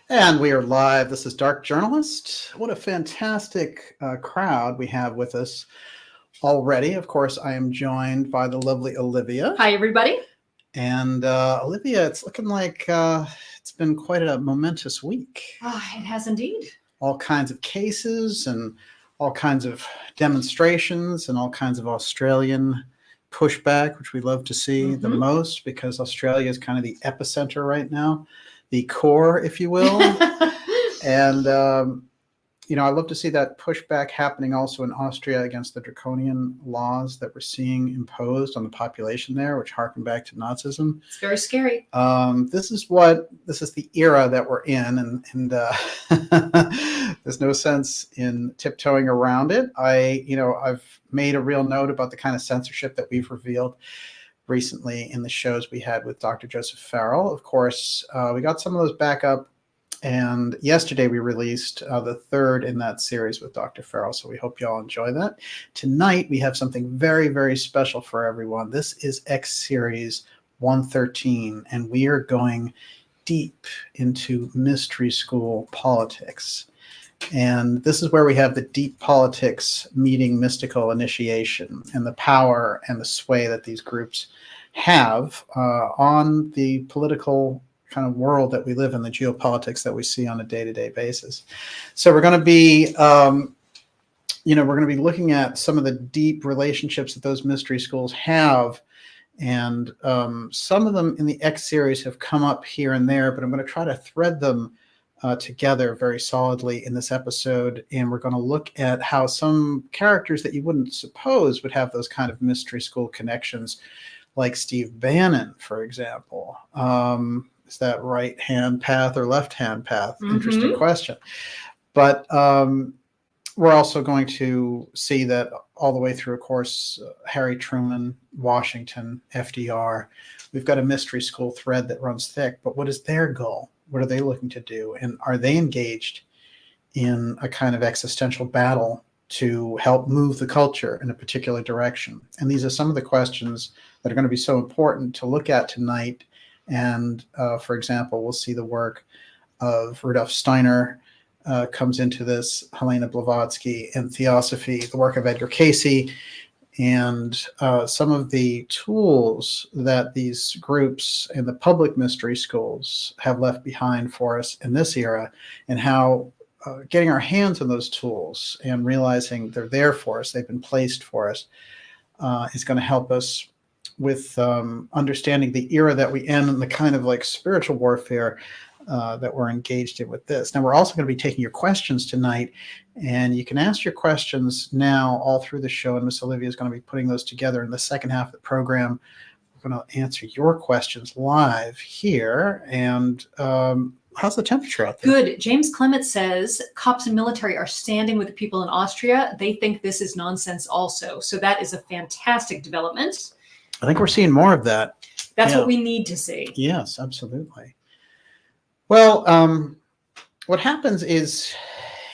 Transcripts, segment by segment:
And we are live. This is Dark Journalist. What a fantastic crowd we have with us already. Of course, I am joined by the lovely Olivia. Hi, everybody. And Olivia, it's looking like it's been quite a momentous week. It has indeed. All kinds of cases and all kinds of demonstrations and all kinds of Australian pushback, which we love to see the most because Australia is kind of the epicenter right now, the core, if you will. And, I love to see that pushback happening also in Austria against the draconian laws that we're seeing imposed on the population there, which harken back to Nazism. It's very scary. This is the era that we're in, and there's no sense in tiptoeing around it. I've made a real note about the kind of censorship that we've revealed recently in the shows we had with Dr. Joseph Farrell. Of course, we got some of those back up, and yesterday we released the third in that series with Dr. Farrell, so we hope you all enjoy that. Tonight we have something very, very special for everyone. This is X Series 113, and we are going deep into mystery school politics. And this is where we have the deep politics meeting mystical initiation and the power and the sway that these groups have on the political kind of world that we live in, the geopolitics that we see on a day-to-day basis. So we're going to be, looking at some of the deep relationships that those mystery schools have. And some of them in the X series have come up here and there, but I'm going to try to thread them together very solidly in this episode. And we're going to look at how some characters that you wouldn't suppose would have those kind of mystery school connections, like Steve Bannon, for example. Is that right-hand path or left-hand path? Interesting question. But we're also going to see that all the way through, of course, Harry Truman, Washington, FDR. We've got a mystery school thread that runs thick, but what is their goal? What are they looking to do? And are they engaged in a kind of existential battle to help move the culture in a particular direction? And these are some of the questions that are going to be so important to look at tonight. And for example, we'll see the work of Rudolf Steiner comes into this, Helena Blavatsky, and theosophy, the work of Edgar Cayce, and some of the tools that these groups and the public mystery schools have left behind for us in this era, and how getting our hands on those tools and realizing they're there for us, they've been placed for us, is going to help us with understanding the era that we in and the kind of like spiritual warfare that we're engaged in with this. Now, we're also going to be taking your questions tonight, and you can ask your questions now all through the show, and Miss Olivia is going to be putting those together in the second half of the program. We're going to answer your questions live here. And how's the temperature out there? Good. James Clement says cops and military are standing with the people in Austria. They think this is nonsense also. So that is a fantastic development. I think we're seeing more of that. That's what we need to see. Yes, absolutely. Well, what happens is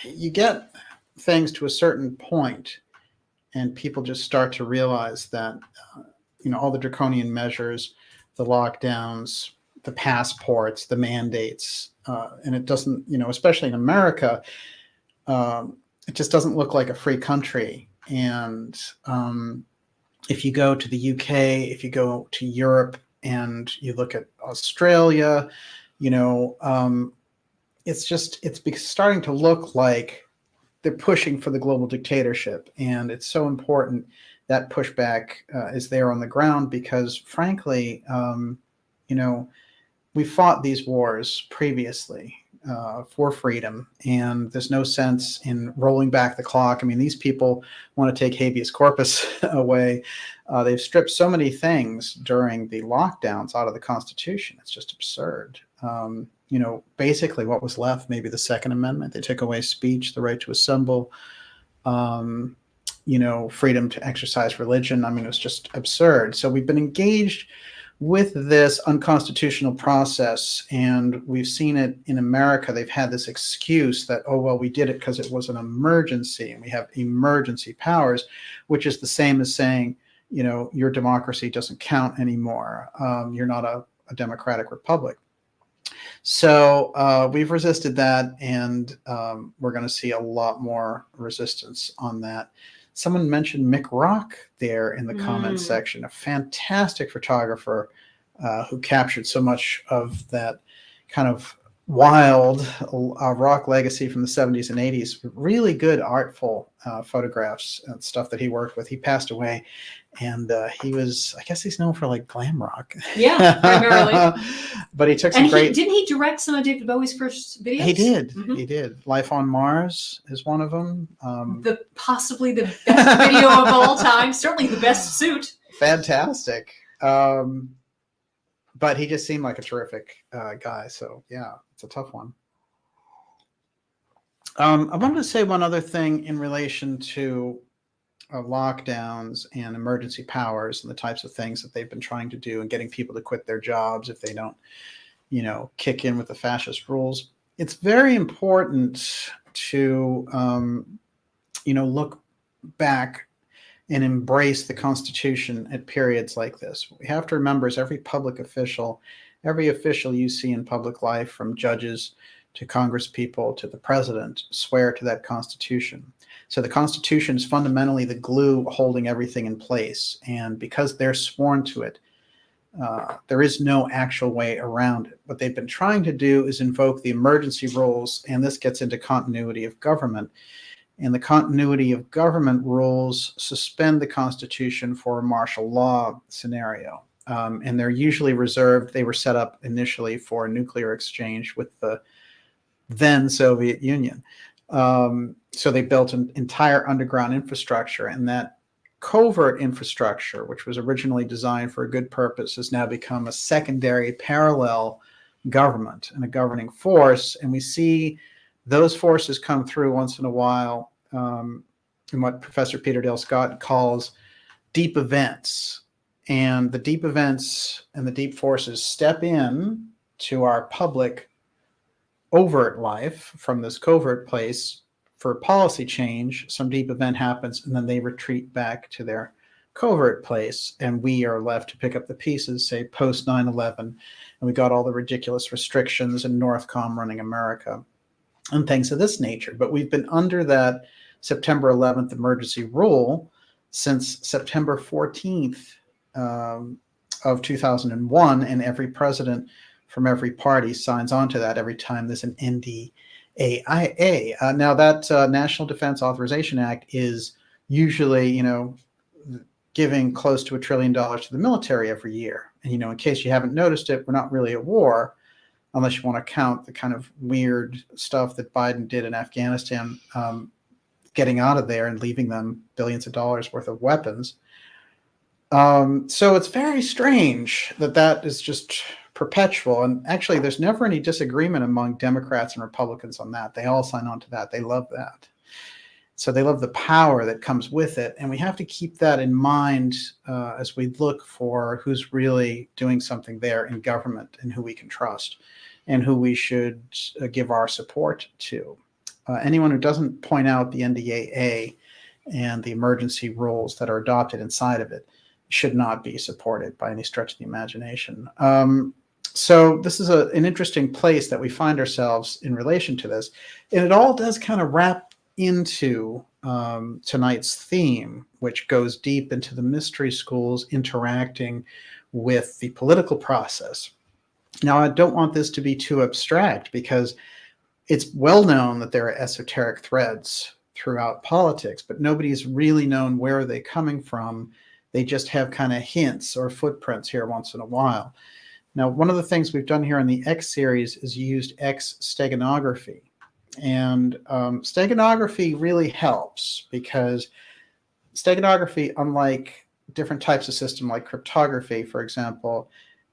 you get things to a certain point, and people just start to realize that, all the draconian measures, the lockdowns, the passports, the mandates, and it doesn't, especially in America, it just doesn't look like a free country. And if you go to the UK, if you go to Europe, and you look at Australia, it's starting to look like they're pushing for the global dictatorship. And it's so important that pushback is there on the ground because, frankly, we fought these wars previously for freedom, and there's no sense in rolling back the clock. I mean, these people want to take habeas corpus away. They've stripped so many things during the lockdowns out of the Constitution. It's just absurd. Basically what was left, maybe the Second Amendment. They took away speech, the right to assemble, freedom to exercise religion. I mean, it was just absurd. So we've been engaged with this unconstitutional process, and we've seen it in America. They've had this excuse that, we did it because it was an emergency, and we have emergency powers, which is the same as saying, your democracy doesn't count anymore. You're not a democratic republic. So we've resisted that, and we're going to see a lot more resistance on that. Someone mentioned Mick Rock there in the comments section, a fantastic photographer who captured so much of that kind of wild rock legacy from the 70s and 80s. Really good, artful photographs and stuff that he worked with. He passed away, and he was, I guess he's known for like glam rock. Yeah, primarily. But he took some great... Didn't he direct some of David Bowie's first videos? He did. He did. Life on Mars is one of them. Possibly the best video of all time. Certainly the best suit. Fantastic. But he just seemed like a terrific guy. So yeah, it's a tough one. I wanted to say one other thing in relation to lockdowns and emergency powers and the types of things that they've been trying to do and getting people to quit their jobs if they don't, kick in with the fascist rules. It's very important to, look back and embrace the Constitution at periods like this. What we have to remember is every public official, every official you see in public life, from judges to congresspeople to the president, swear to that Constitution. So the Constitution is fundamentally the glue holding everything in place. And because they're sworn to it, there is no actual way around it. What they've been trying to do is invoke the emergency rules, and this gets into continuity of government. And the continuity of government rules suspend the Constitution for a martial law scenario. And they're usually reserved. They were set up initially for a nuclear exchange with the then Soviet Union. So they built an entire underground infrastructure, and that covert infrastructure, which was originally designed for a good purpose, has now become a secondary parallel government and a governing force. And we see those forces come through once in a while in what Professor Peter Dale Scott calls deep events. And the deep events and the deep forces step in to our public overt life from this covert place for policy change. Some deep event happens, and then they retreat back to their covert place, and we are left to pick up the pieces, say post 9/11, and we got all the ridiculous restrictions and Northcom running America and things of this nature. But we've been under that September 11th emergency rule since September 14th of 2001, and every president from every party signs on to that every time there's an NDAIA. Now that National Defense Authorization Act is usually, giving close to $1 trillion to the military every year. And, in case you haven't noticed it, we're not really at war, unless you want to count the kind of weird stuff that Biden did in Afghanistan, getting out of there and leaving them billions of dollars worth of weapons. So it's very strange that is just perpetual. And actually, there's never any disagreement among Democrats and Republicans on that. They all sign on to that. They love that. So they love the power that comes with it. And we have to keep that in mind as we look for who's really doing something there in government and who we can trust and who we should give our support to. Anyone who doesn't point out the NDAA and the emergency rules that are adopted inside of it should not be supported by any stretch of the imagination. So this is an interesting place that we find ourselves in relation to this. And it all does kind of wrap into tonight's theme, which goes deep into the mystery schools interacting with the political process. Now, I don't want this to be too abstract, because it's well known that there are esoteric threads throughout politics, but nobody's really known where they're coming from. They just have kind of hints or footprints here once in a while. Now, one of the things we've done here in the X series is used X steganography. And steganography really helps, because steganography, unlike different types of system like cryptography, for example,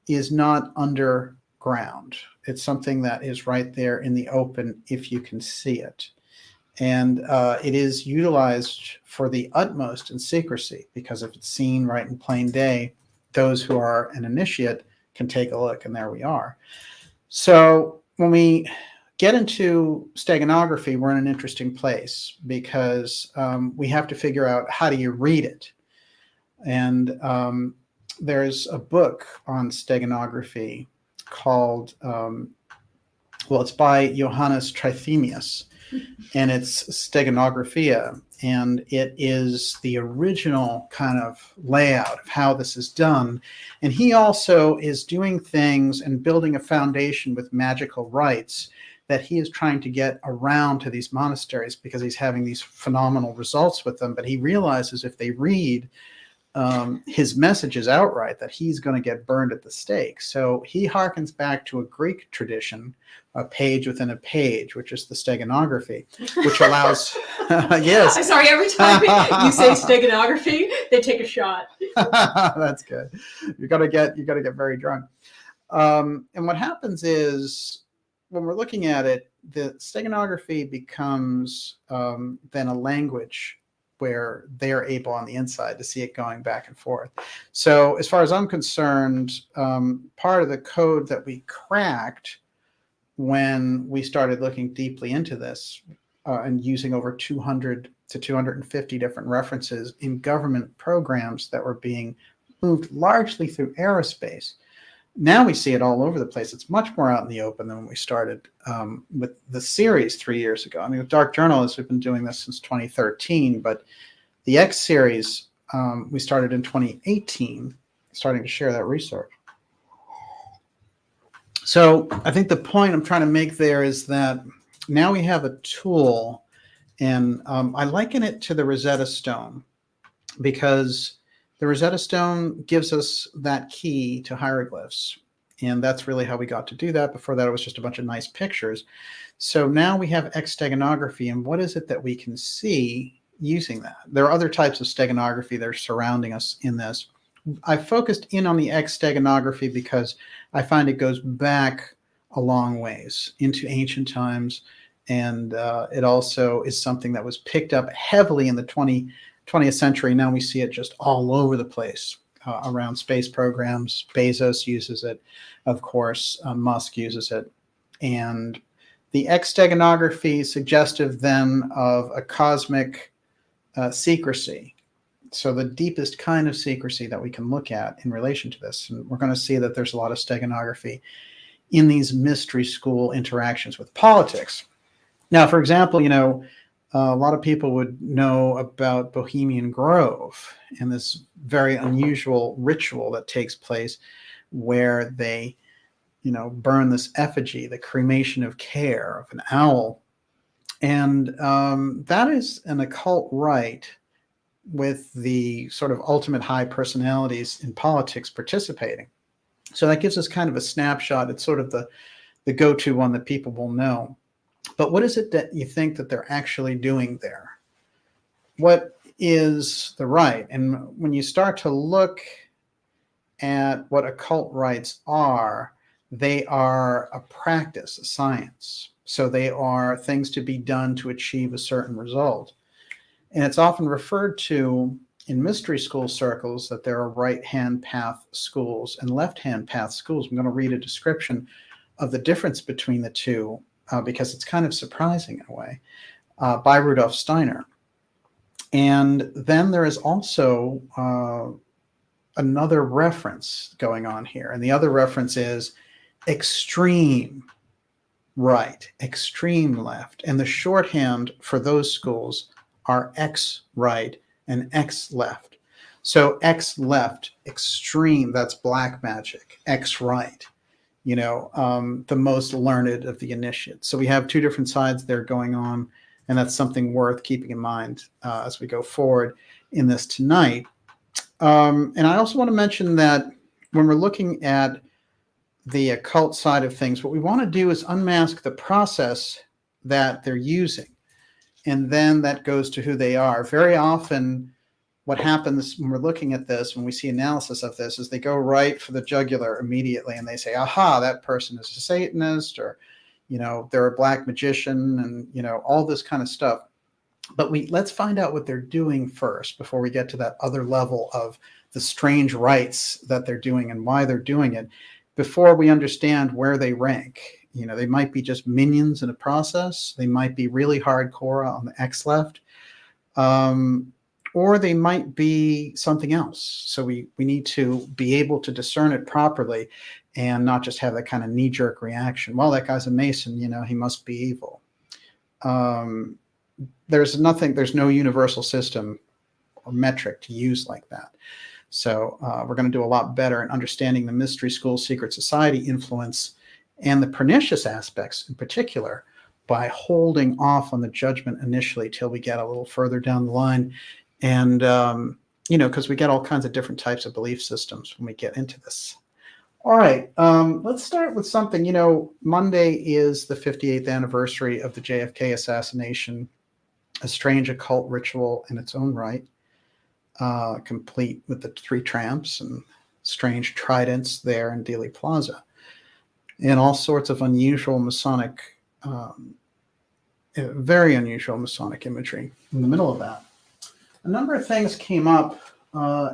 is not underground. It's something that is right there in the open if you can see it. And it is utilized for the utmost in secrecy, because if it's seen right in plain day, those who are an initiate can take a look, and there we are. So when we get into steganography, we're in an interesting place, because we have to figure out, how do you read it? And there's a book on steganography called Well, it's by Johannes Trithemius, and it's Steganographia, and it is the original kind of layout of how this is done. And he also is doing things and building a foundation with magical rites that he is trying to get around to these monasteries because he's having these phenomenal results with them. But he realizes if they read his messages outright, that he's going to get burned at the stake. So he harkens back to a Greek tradition, a page within a page, which is the steganography, which allows, yes. I'm sorry, every time you say steganography, they take a shot. That's good. You got to get very drunk. And what happens is, when we're looking at it, the steganography becomes then a language where they're able on the inside to see it going back and forth. So as far as I'm concerned, part of the code that we cracked when we started looking deeply into this and using over 200 to 250 different references in government programs that were being moved largely through aerospace. Now we see it all over the place. It's much more out in the open than when we started with the series 3 years ago. I mean, with Dark Journalists, we've been doing this since 2013, but the X series, we started in 2018, starting to share that research. So I think the point I'm trying to make there is that now we have a tool, and I liken it to the Rosetta Stone, because the Rosetta Stone gives us that key to hieroglyphs, and that's really how we got to do that. Before that, it was just a bunch of nice pictures. So now we have X steganography, and what is it that we can see using that? There are other types of steganography that are surrounding us in this. I focused in on the X steganography because I find it goes back a long ways into ancient times, and it also is something that was picked up heavily in the 20th century. Now we see it just all over the place around space programs. Bezos uses it, of course. Musk uses it. And the X steganography is suggestive then of a cosmic secrecy. So the deepest kind of secrecy that we can look at in relation to this. And we're going to see that there's a lot of steganography in these mystery school interactions with politics. Now, for example, a lot of people would know about Bohemian Grove and this very unusual ritual that takes place where they, burn this effigy, the cremation of care of an owl. And that is an occult rite with the sort of ultimate high personalities in politics participating. So that gives us kind of a snapshot. It's sort of the go-to one that people will know. But what is it that you think that they're actually doing there? What is the rite? And when you start to look at what occult rites are, they are a practice, a science. So they are things to be done to achieve a certain result. And it's often referred to in mystery school circles that there are right-hand path schools and left-hand path schools. I'm going to read a description of the difference between the two because it's kind of surprising in a way, by Rudolf Steiner. And then there is also another reference going on here. And the other reference is extreme right, extreme left. And the shorthand for those schools are X right and X left. So X left, extreme, that's black magic. X right, the most learned of the initiates. So we have two different sides there going on, and that's something worth keeping in mind as we go forward in this tonight. And I also want to mention that when we're looking at the occult side of things, what we want to do is unmask the process that they're using. And then that goes to who they are. Very often what happens when we're looking at this, when we see analysis of this, is they go right for the jugular immediately and they say, aha, that person is a Satanist, or, they're a black magician, and, all this kind of stuff. But let's find out what they're doing first before we get to that other level of the strange rites that they're doing and why they're doing it, before we understand where they rank. They might be just minions in a process. They might be really hardcore on the X left. or they might be something else. So we need to be able to discern it properly and not just have that kind of knee-jerk reaction. Well, that guy's a Mason, he must be evil. There's no universal system or metric to use like that. So we're going to do a lot better in understanding the mystery school, secret society influence and the pernicious aspects in particular by holding off on the judgment initially till we get a little further down the line. And, because we get all kinds of different types of belief systems when we get into this. All right, let's start with something. Monday is the 58th anniversary of the JFK assassination, a strange occult ritual in its own right, complete with the 3 tramps and strange tridents there in Dealey Plaza, and all sorts of unusual Masonic, very unusual Masonic imagery in the middle of that. A number of things came up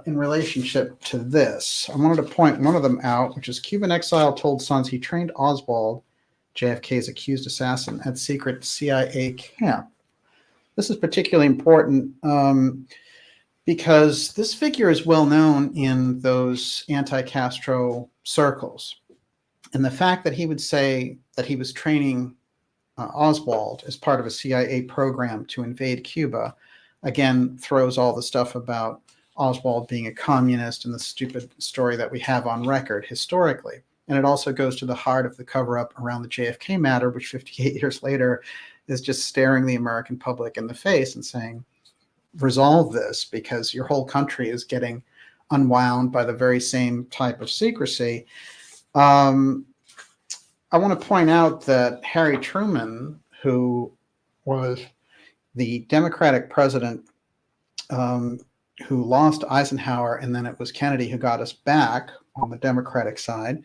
in relationship to this. I wanted to point one of them out, which is Cuban exile told sons he trained Oswald, JFK's accused assassin, at secret CIA camp. This is particularly important because this figure is well known in those anti-Castro circles. And the fact that he would say that he was training Oswald as part of a CIA program to invade Cuba, again, throws all the stuff about Oswald being a communist and the stupid story that we have on record historically. And it also goes to the heart of the cover-up around the JFK matter, which 58 years later is just staring the American public in the face and saying, resolve this, because your whole country is getting unwound by the very same type of secrecy. I want to point out that Harry Truman, who was the Democratic president who lost Eisenhower, and then it was Kennedy who got us back on the Democratic side.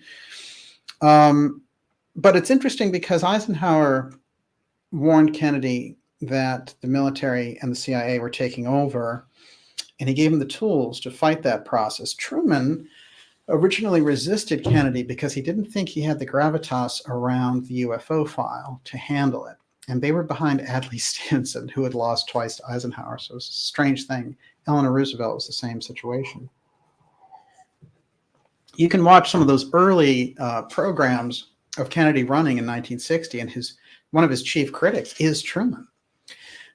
But it's interesting because Eisenhower warned Kennedy that the military and the CIA were taking over, and he gave him the tools to fight that process. Truman originally resisted Kennedy because he didn't think he had the gravitas around the UFO file to handle it. And they were behind Adlai Stevenson, who had lost twice to Eisenhower. So it was a strange thing. Eleanor Roosevelt was the same situation. You can watch some of those early programs of Kennedy running in 1960, and one of his chief critics is Truman.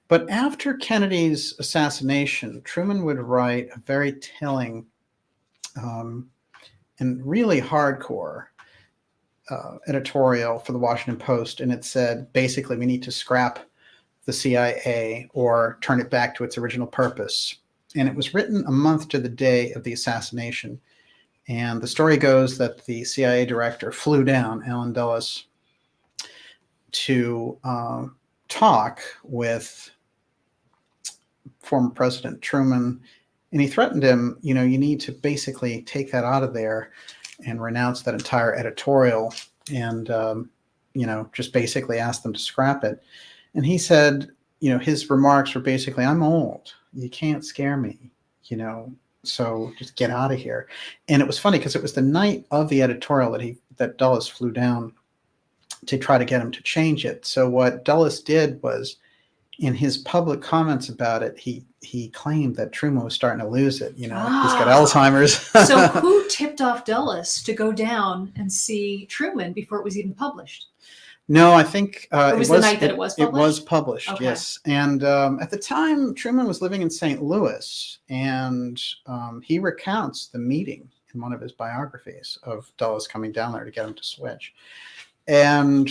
But after Kennedy's assassination, Truman would write a very telling and really hardcore editorial for the Washington Post, and it said, basically, we need to scrap the CIA or turn it back to its original purpose. And it was written a month to the day of the assassination. And the story goes that the CIA director flew down, Allen Dulles, to talk with former President Truman. And he threatened him, you need to basically take that out of there and renounce that entire editorial and, just basically ask them to scrap it. And he said, his remarks were basically, I'm old. You can't scare me, so just get out of here. And it was funny because it was the night of the editorial that Dulles flew down to try to get him to change it. So what Dulles did was, in his public comments about it, he claimed that Truman was starting to lose it. He's got Alzheimer's. So who tipped off Dulles to go down and see Truman before it was even published? No, I think it was the night that it was published? It was published, okay. Yes. And at the time, Truman was living in St. Louis, and he recounts the meeting in one of his biographies of Dulles coming down there to get him to switch. And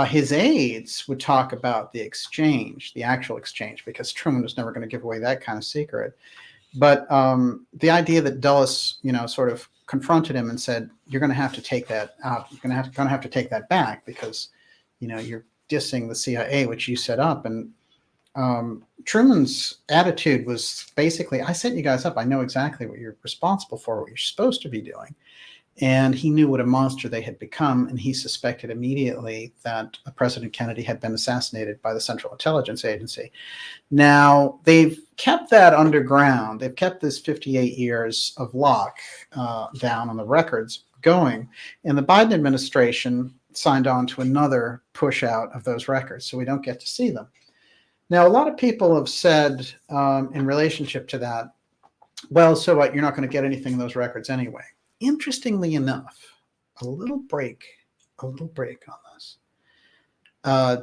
his aides would talk about the exchange, the actual exchange, because Truman was never going to give away that kind of secret. But the idea that Dulles, sort of confronted him and said, "You're going to have to take that out. You're going to have to take that back because, you're dissing the CIA, which you set up." And Truman's attitude was basically, "I set you guys up. I know exactly what you're responsible for, what you're supposed to be doing." And he knew what a monster they had become, and he suspected immediately that President Kennedy had been assassinated by the Central Intelligence Agency. Now, they've kept that underground. They've kept this 58 years of lock down on the records going, and the Biden administration signed on to another push out of those records, so we don't get to see them. Now, a lot of people have said in relationship to that, well, so what? You're not going to get anything in those records anyway. Interestingly enough, a little break on this.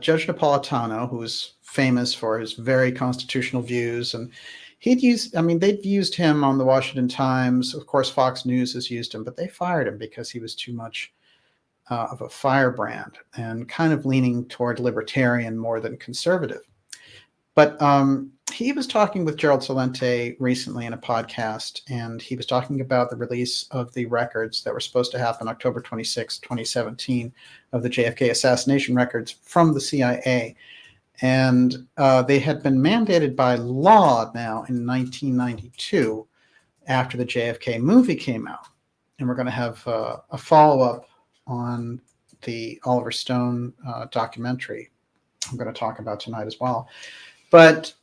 Judge Napolitano, who is famous for his very constitutional views, and they've used him on the Washington Times. Of course, Fox News has used him, but they fired him because he was too much of a firebrand and kind of leaning toward libertarian more than conservative. But he was talking with Gerald Celente recently in a podcast, and he was talking about the release of the records that were supposed to happen October 26, 2017, of the JFK assassination records from the CIA. And they had been mandated by law now in 1992 after the JFK movie came out. And we're going to have a follow-up on the Oliver Stone documentary I'm going to talk about tonight as well. But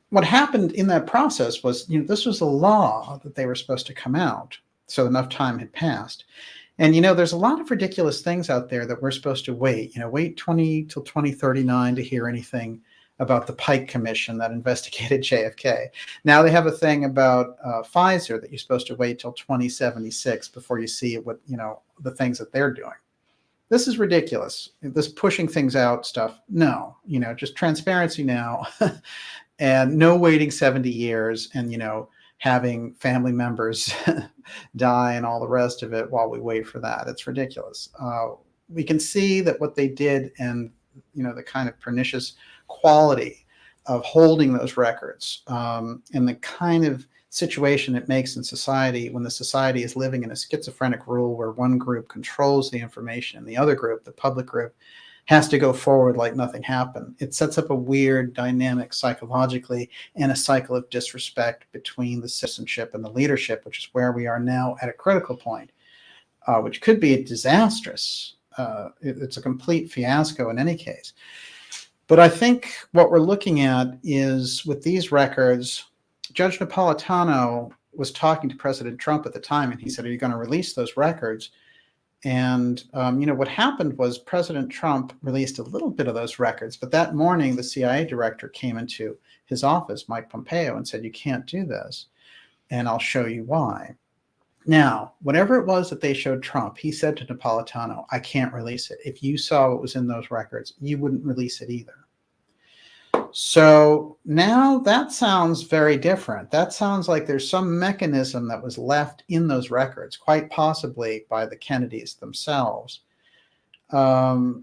what happened in that process was, this was a law that they were supposed to come out. So enough time had passed. And, there's a lot of ridiculous things out there that we're supposed to wait, wait till 2039 to hear anything about the Pike Commission that investigated JFK. Now they have a thing about Pfizer that you're supposed to wait till 2076 before you see what, the things that they're doing. This is ridiculous. This pushing things out stuff. No, just transparency now and no waiting 70 years and, having family members die and all the rest of it while we wait for that. It's ridiculous. We can see that what they did and, the kind of pernicious quality of holding those records and the kind of situation it makes in society when the society is living in a schizophrenic rule where one group controls the information and the other group, the public group, has to go forward like nothing happened. It sets up a weird dynamic psychologically and a cycle of disrespect between the citizenship and the leadership, which is where we are now at a critical point, which could be disastrous. It's a complete fiasco in any case. But I think what we're looking at is with these records, Judge Napolitano was talking to President Trump at the time, and he said, are you going to release those records? And, what happened was President Trump released a little bit of those records, but that morning the CIA director came into his office, Mike Pompeo, and said, you can't do this, and I'll show you why. Now, whatever it was that they showed Trump, he said to Napolitano, I can't release it. If you saw what was in those records, you wouldn't release it either. So now that sounds very different. That sounds like there's some mechanism that was left in those records, quite possibly by the Kennedys themselves, that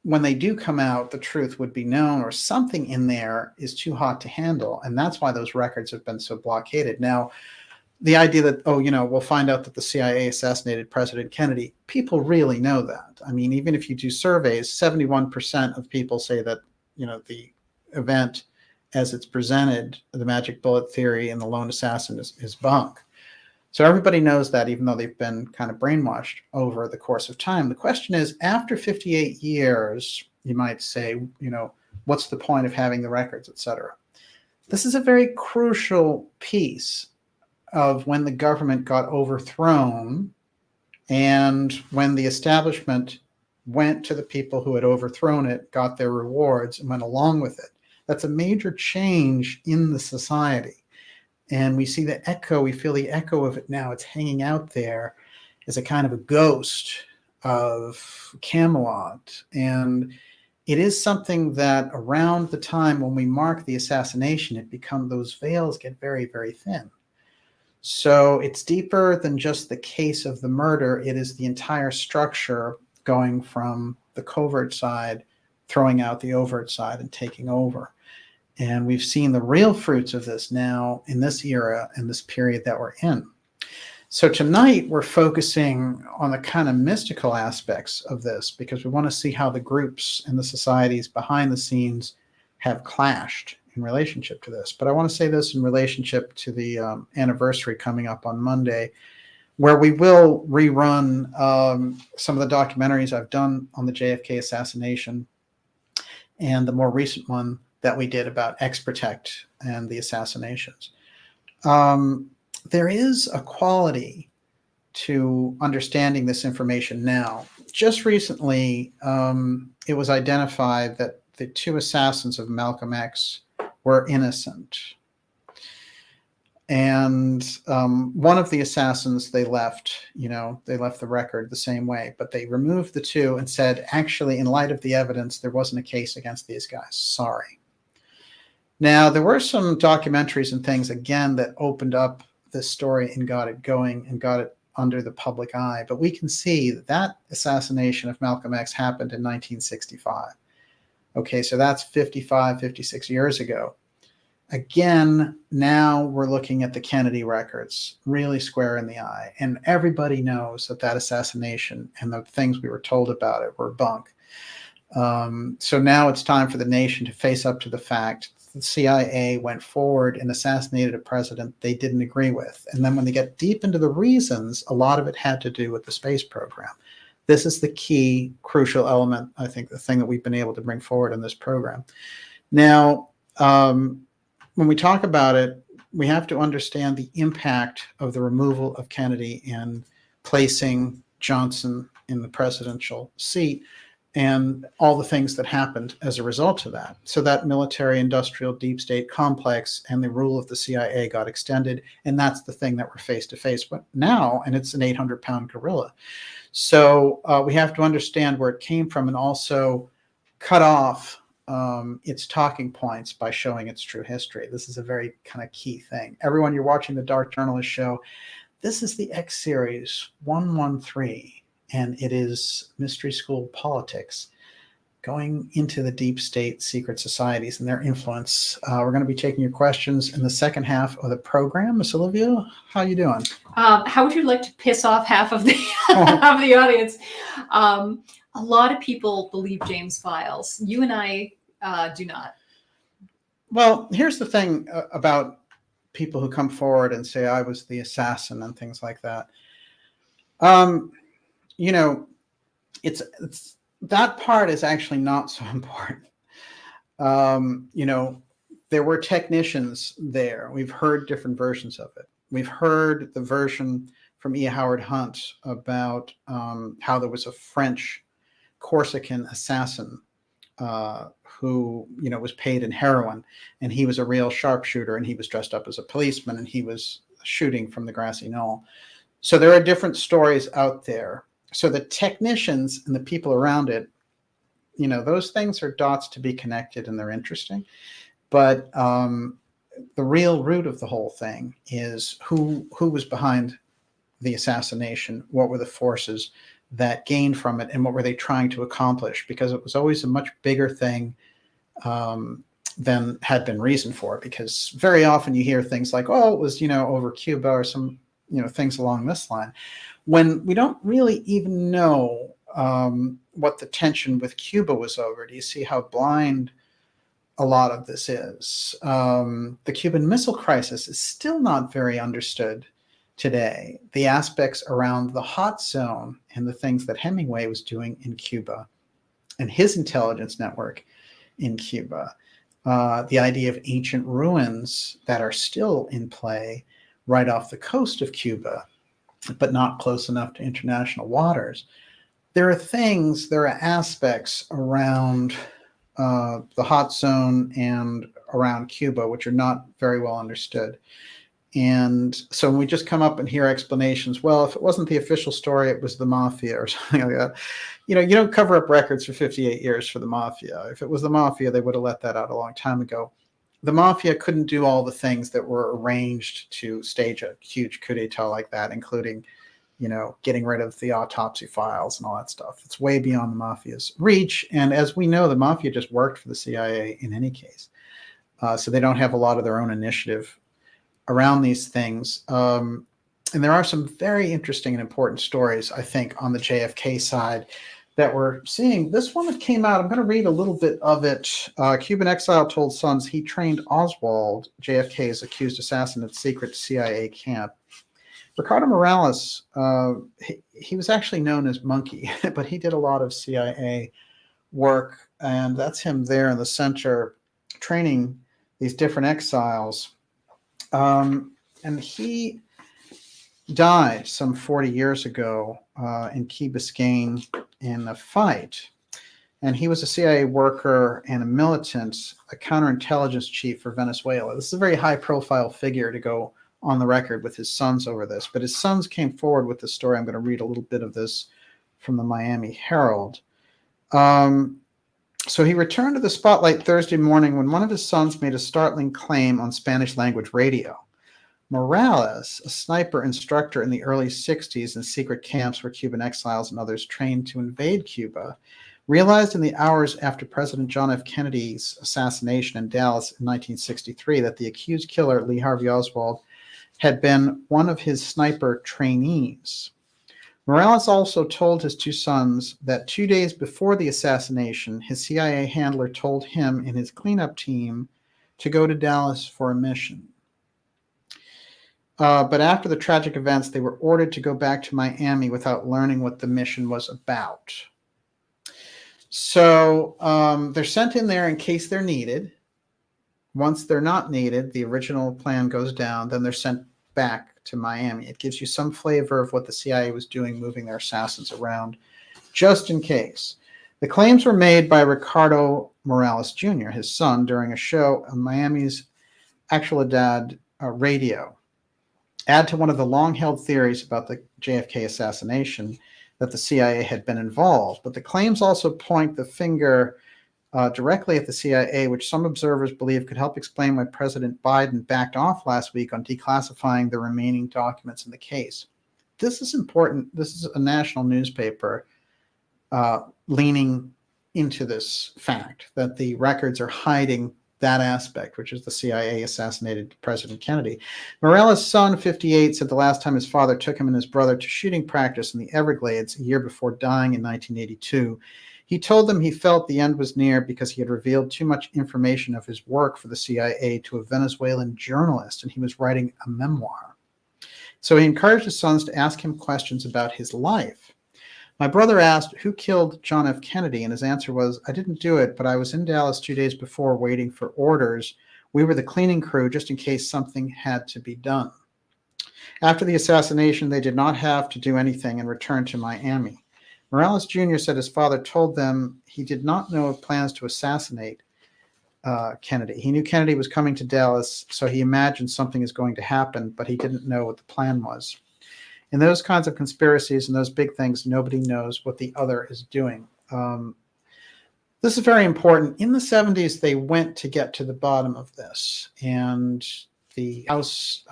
when they do come out, the truth would be known, or something in there is too hot to handle. And that's why those records have been so blockaded. Now, the idea that, we'll find out that the CIA assassinated President Kennedy, people really know that. I mean, even if you do surveys, 71% of people say that, the event as it's presented, the magic bullet theory and the lone assassin is bunk. So everybody knows that, even though they've been kind of brainwashed over the course of time. The question is, after 58 years, you might say, what's the point of having the records, et cetera? This is a very crucial piece of when the government got overthrown and when the establishment went to the people who had overthrown it, got their rewards, and went along with it. That's a major change in the society. And we see the echo, we feel the echo of it now. It's hanging out there as a kind of a ghost of Camelot. And it is something that around the time when we mark the assassination, those veils get very, very thin. So it's deeper than just the case of the murder. It is the entire structure going from the covert side, throwing out the overt side and taking over. And we've seen the real fruits of this now in this era and this period that we're in. So tonight we're focusing on the kind of mystical aspects of this because we want to see how the groups and the societies behind the scenes have clashed in relationship to this. But I want to say this in relationship to the anniversary coming up on Monday, where we will rerun some of the documentaries I've done on the JFK assassination and the more recent one that we did about X-Protect and the assassinations. There is a quality to understanding this information now. Just recently, it was identified that the two assassins of Malcolm X were innocent. And one of the assassins, they left the record the same way, but they removed the two and said, actually, in light of the evidence, there wasn't a case against these guys. Sorry. Now, there were some documentaries and things, again, that opened up this story and got it going and got it under the public eye. But we can see that assassination of Malcolm X happened in 1965. Okay, so that's 55, 56 years ago. Again, now we're looking at the Kennedy records, really square in the eye. And everybody knows that that assassination and the things we were told about it were bunk. So now it's time for the nation to face up to the fact the CIA went forward and assassinated a president they didn't agree with. And then when they get deep into the reasons, a lot of it had to do with the space program. This is the key, crucial element, I think, the thing that we've been able to bring forward in this program. Now, when we talk about it, we have to understand the impact of the removal of Kennedy and placing Johnson in the presidential seat and all the things that happened as a result of that. So that military-industrial deep state complex and the rule of the CIA got extended, and that's the thing that we're face-to-face with now, and it's an 800-pound gorilla. So we have to understand where it came from and also cut off its talking points by showing its true history. This is a very kind of key thing. Everyone, you're watching the Dark Journalist show. This is the X series 113, and it is Mystery School Politics, going into the deep state secret societies and their influence. We're going to be taking your questions in the second half of the program. Miss Olivia, how you doing? How would you like to piss off half of the of the audience? A lot of people believe James Files. You and I do not. Well, here's the thing about people who come forward and say I was the assassin and things like that. You know, it's that part is actually not so important. You know, there were technicians there. We've heard different versions of it. We've heard the version from E. Howard Hunt about how there was a French Corsican assassin who, you know, was paid in heroin, and he was a real sharpshooter, and he was dressed up as a policeman, and he was shooting from the grassy knoll. So there are different stories out there. So the technicians and the people around it, you know, those things are dots to be connected, and they're interesting. But the real root of the whole thing is who was behind the assassination, what were the forces that gained from it, and what were they trying to accomplish, because it was always a much bigger thing than had been reasoned for, because very often you hear things like, oh, it was, you know, over Cuba or some, you know, things along this line, when we don't really even know what the tension with Cuba was over. Do you see how blind a lot of this is? The Cuban Missile Crisis is still not very understood today. The aspects around the hot zone and the things that Hemingway was doing in Cuba and his intelligence network in Cuba, the idea of ancient ruins that are still in play right off the coast of Cuba, but not close enough to international waters. There are aspects around the hot zone and around Cuba which are not very well understood. And so when we just come up and hear explanations, well, if it wasn't the official story, it was the mafia or something like that. You know, you don't cover up records for 58 years for the mafia. If it was the mafia, they would have let that out a long time ago. The mafia couldn't do all the things that were arranged to stage a huge coup d'etat like that, including, you know, getting rid of the autopsy files and all that stuff. It's way beyond the mafia's reach. And as we know, the mafia just worked for the CIA in any case. So they don't have a lot of their own initiative around these things. And there are some very interesting and important stories, I think, on the JFK side that we're seeing. This one that came out, I'm going to read a little bit of it. Cuban exile told sons he trained Oswald, JFK's accused assassin, at secret CIA camp. Ricardo Morales, he was actually known as Monkey, but he did a lot of CIA work, and that's him there in the center training these different exiles. And he died some 40 years ago in Key Biscayne in a fight. And he was a CIA worker and a militant, a counterintelligence chief for Venezuela. This is a very high-profile figure to go on the record with his sons over this. But his sons came forward with the story. I'm going to read a little bit of this from the Miami Herald. So he returned to the spotlight Thursday morning when one of his sons made a startling claim on Spanish language radio. Morales, a sniper instructor in the early 60s in secret camps where Cuban exiles and others trained to invade Cuba, realized in the hours after President John F. Kennedy's assassination in Dallas in 1963 that the accused killer, Lee Harvey Oswald, had been one of his sniper trainees. Morales also told his two sons that 2 days before the assassination, his CIA handler told him and his cleanup team to go to Dallas for a mission. But after the tragic events, they were ordered to go back to Miami without learning what the mission was about. So they're sent in there in case they're needed. Once they're not needed, the original plan goes down, then they're sent back to Miami. It gives you some flavor of what the CIA was doing, moving their assassins around, just in case. The claims were made by Ricardo Morales Jr., his son, during a show on Miami's Actualidad radio. Add to one of the long-held theories about the JFK assassination that the CIA had been involved. But the claims also point the finger directly at the CIA, which some observers believe could help explain why President Biden backed off last week on declassifying the remaining documents in the case. This is important. This is a national newspaper leaning into this fact that the records are hiding that aspect, which is the CIA assassinated President Kennedy. Morales' son, 58, said the last time his father took him and his brother to shooting practice in the Everglades a year before dying in 1982, he told them he felt the end was near because he had revealed too much information of his work for the CIA to a Venezuelan journalist, and he was writing a memoir. So he encouraged his sons to ask him questions about his life. My brother asked, who killed John F. Kennedy? And his answer was, I didn't do it, but I was in Dallas 2 days before waiting for orders. We were the cleaning crew just in case something had to be done. After the assassination, they did not have to do anything and returned to Miami. Morales Jr. said his father told them he did not know of plans to assassinate Kennedy. He knew Kennedy was coming to Dallas, so he imagined something is going to happen, but he didn't know what the plan was. In those kinds of conspiracies and those big things, nobody knows what the other is doing. This is very important. In the 70s, they went to get to the bottom of this, and the House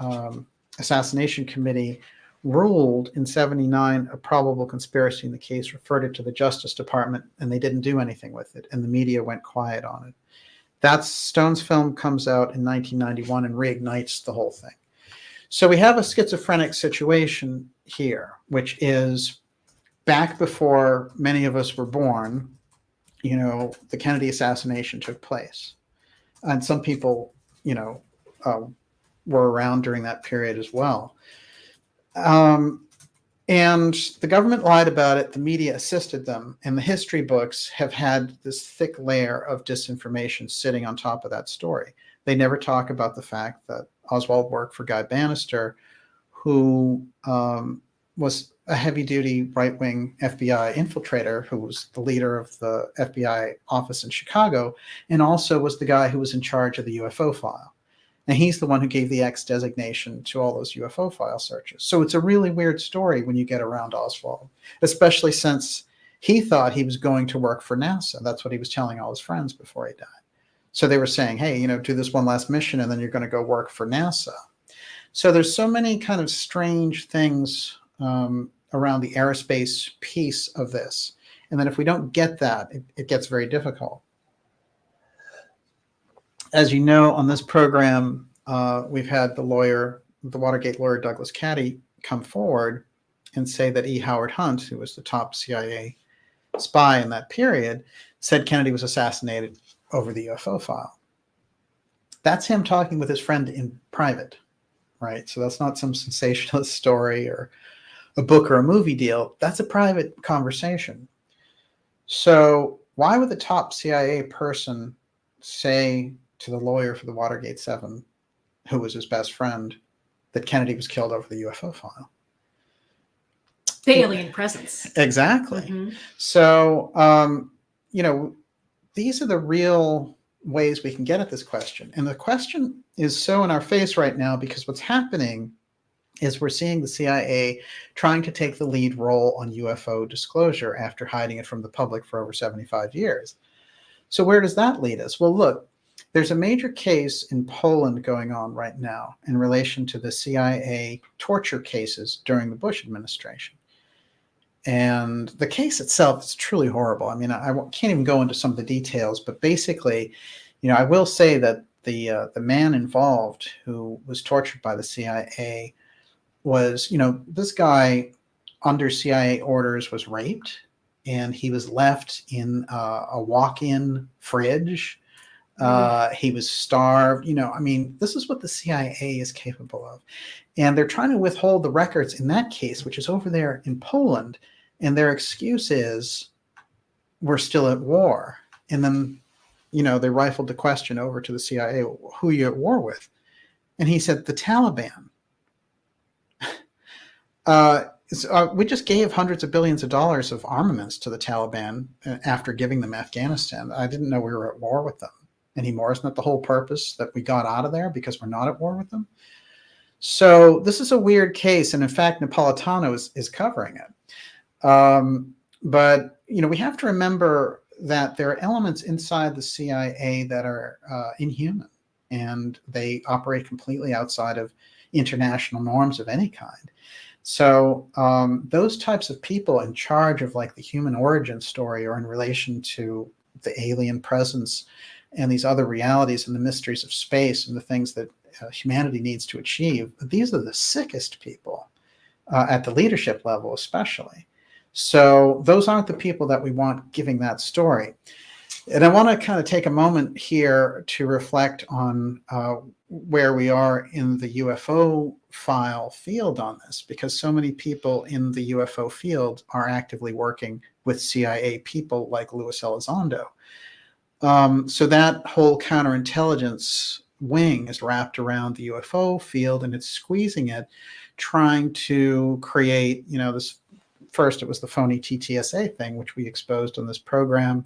Assassination Committee ruled in 79 a probable conspiracy in the case, referred it to the Justice Department, and they didn't do anything with it, and the media went quiet on it. That's Stone's film comes out in 1991 and reignites the whole thing. So we have a schizophrenic situation here, which is back before many of us were born, you know, the Kennedy assassination took place. And some people, you know, were around during that period as well. And the government lied about it. The media assisted them. And the history books have had this thick layer of disinformation sitting on top of that story. They never talk about the fact that Oswald worked for Guy Bannister, who was a heavy-duty right-wing FBI infiltrator who was the leader of the FBI office in Chicago, and also was the guy who was in charge of the UFO file. And he's the one who gave the X designation to all those UFO file searches. So it's a really weird story when you get around Oswald, especially since he thought he was going to work for NASA. That's what he was telling all his friends before he died. So they were saying, hey, you know, do this one last mission and then you're going to go work for NASA. So there's so many kind of strange things around the aerospace piece of this. And then if we don't get that, it gets very difficult. As you know, on this program, we've had the Watergate lawyer, Douglas Caddy, come forward and say that E. Howard Hunt, who was the top CIA spy in that period, said Kennedy was assassinated over the UFO file. That's him talking with his friend in private, right? So that's not some sensationalist story or a book or a movie deal. That's a private conversation. So why would the top CIA person say to the lawyer for the Watergate 7, who was his best friend, that Kennedy was killed over the UFO file? The alien presence. Exactly. Mm-hmm. So, these are the real ways we can get at this question. And the question is so in our face right now because what's happening is we're seeing the CIA trying to take the lead role on UFO disclosure after hiding it from the public for over 75 years. So where does that lead us? Well, look, there's a major case in Poland going on right now in relation to the CIA torture cases during the Bush administration. And the case itself is truly horrible. I mean, I can't even go into some of the details, but basically, I will say that the man involved who was tortured by the CIA was, this guy under CIA orders was raped, and he was left in a walk-in fridge. He was starved. This is what the CIA is capable of. And they're trying to withhold the records in that case, which is over there in Poland. And their excuse is, we're still at war. And then, they rifled the question over to the CIA, who are you at war with? And he said, the Taliban. We just gave hundreds of billions of dollars of armaments to the Taliban after giving them Afghanistan. I didn't know we were at war with them anymore. Isn't that the whole purpose, that we got out of there because we're not at war with them? So this is a weird case. And in fact, Napolitano is covering it. But, we have to remember that there are elements inside the CIA that are inhuman, and they operate completely outside of international norms of any kind. So those types of people in charge of like the human origin story, or in relation to the alien presence and these other realities and the mysteries of space and the things that humanity needs to achieve, these are the sickest people at the leadership level especially. So those aren't the people that we want giving that story. And I want to kind of take a moment here to reflect on where we are in the UFO file field on this, because so many people in the UFO field are actively working with CIA people like Luis Elizondo. So that whole counterintelligence wing is wrapped around the UFO field, and it's squeezing it, trying to create, this. First, it was the phony TTSA thing, which we exposed on this program,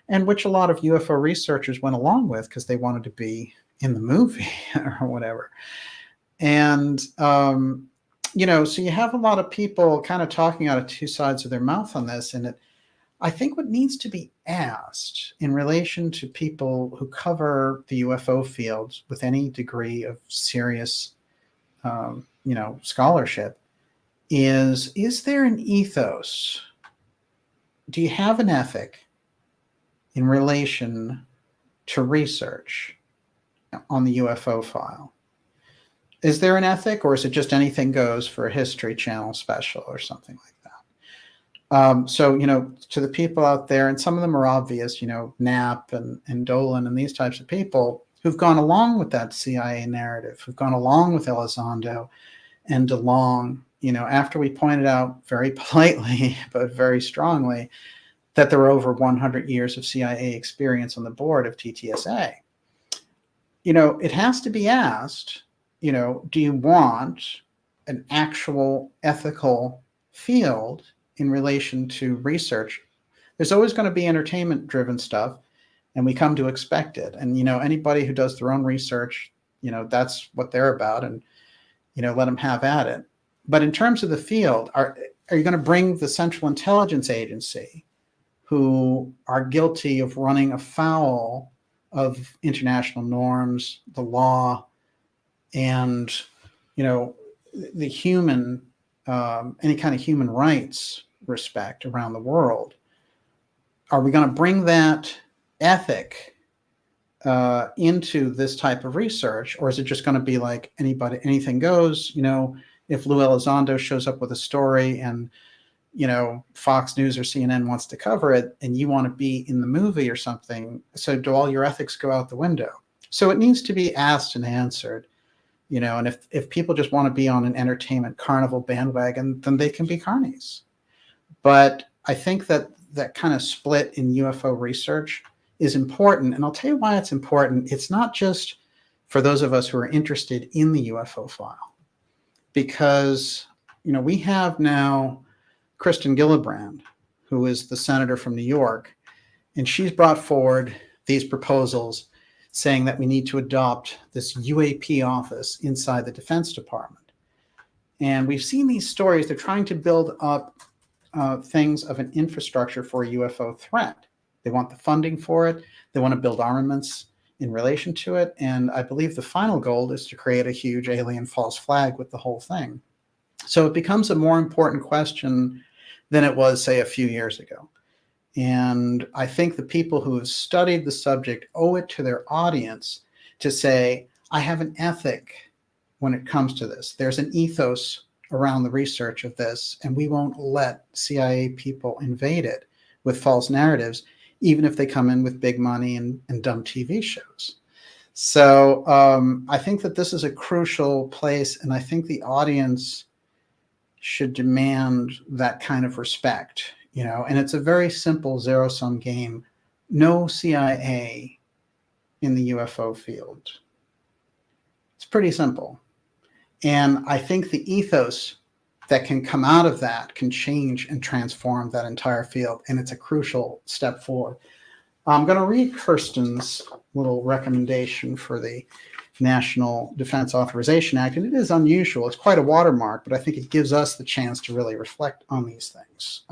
and which a lot of UFO researchers went along with because they wanted to be in the movie or whatever. And, so you have a lot of people kind of talking out of two sides of their mouth on this. And I think what needs to be asked in relation to people who cover the UFO field with any degree of serious, scholarship is there an ethos? Do you have an ethic in relation to research on the UFO file? Is there an ethic, or is it just anything goes for a History Channel special or something like that? So, to the people out there, and some of them are obvious, Knapp and Dolan and these types of people who've gone along with that CIA narrative, who've gone along with Elizondo and DeLong, after we pointed out very politely, but very strongly, that there were over 100 years of CIA experience on the board of TTSA. It has to be asked, do you want an actual ethical field in relation to research? There's always going to be entertainment-driven stuff, and we come to expect it. And, anybody who does their own research, that's what they're about, and, let them have at it. But in terms of the field, are you going to bring the Central Intelligence Agency, who are guilty of running afoul of international norms, the law, and, the human, any kind of human rights respect around the world? Are we going to bring that ethic into this type of research, or is it just going to be like anything goes? If Lou Elizondo shows up with a story and, Fox News or CNN wants to cover it and you want to be in the movie or something, so do all your ethics go out the window? So it needs to be asked and answered, and if people just want to be on an entertainment carnival bandwagon, then they can be carnies. But I think that kind of split in UFO research is important. And I'll tell you why it's important. It's not just for those of us who are interested in the UFO file, because, we have now Kristen Gillibrand, who is the senator from New York, And she's brought forward these proposals saying that we need to adopt this UAP office inside the Defense Department. And we've seen these stories. They're trying to build up things of an infrastructure for a UFO threat. They want the funding for it. They want to build armaments in relation to it. And I believe the final goal is to create a huge alien false flag with the whole thing. So it becomes a more important question than it was, say, a few years ago. And I think the people who have studied the subject owe it to their audience to say, I have an ethic when it comes to this. There's an ethos around the research of this, and we won't let CIA people invade it with false narratives, even if they come in with big money and dumb TV shows. So I think that this is a crucial place, and I think the audience should demand that kind of respect. And it's a very simple zero-sum game. No CIA in the UFO field. It's pretty simple. And I think the ethos that can come out of that can change and transform that entire field. And it's a crucial step forward. I'm going to read Kirsten's little recommendation for the National Defense Authorization Act. And it is unusual. It's quite a watermark, but I think it gives us the chance to really reflect on these things.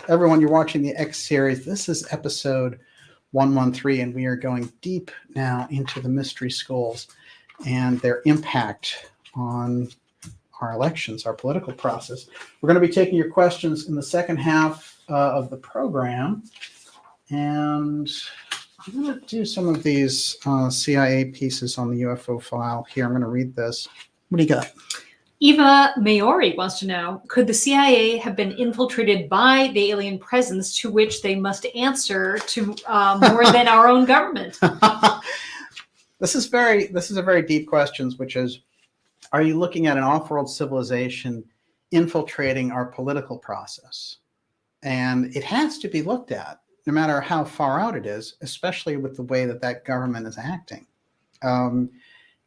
Everyone, you're watching the X series. This is episode 113, and we are going deep now into the mystery schools and their impact on our elections, our political process. We're going to be taking your questions in the second half of the program. And I'm going to do some of these CIA pieces on the UFO file here. I'm going to read this. What do you got? Eva Maori wants to know, could the CIA have been infiltrated by the alien presence to which they must answer to more than our own government? This is a very deep question, which is, are you looking at an off-world civilization infiltrating our political process? And it has to be looked at, no matter how far out it is, especially with the way that that government is acting.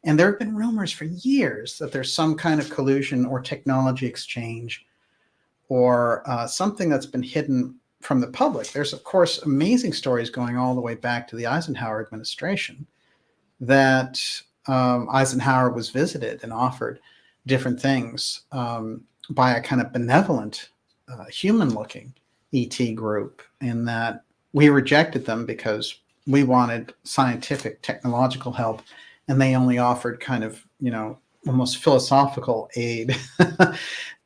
And there have been rumors for years that there's some kind of collusion or technology exchange or something that's been hidden from the public. There's, of course, amazing stories going all the way back to the Eisenhower administration that Eisenhower was visited and offered different things by a kind of benevolent, human-looking ET group, in that we rejected them because we wanted scientific, technological help, and they only offered kind of, almost philosophical aid.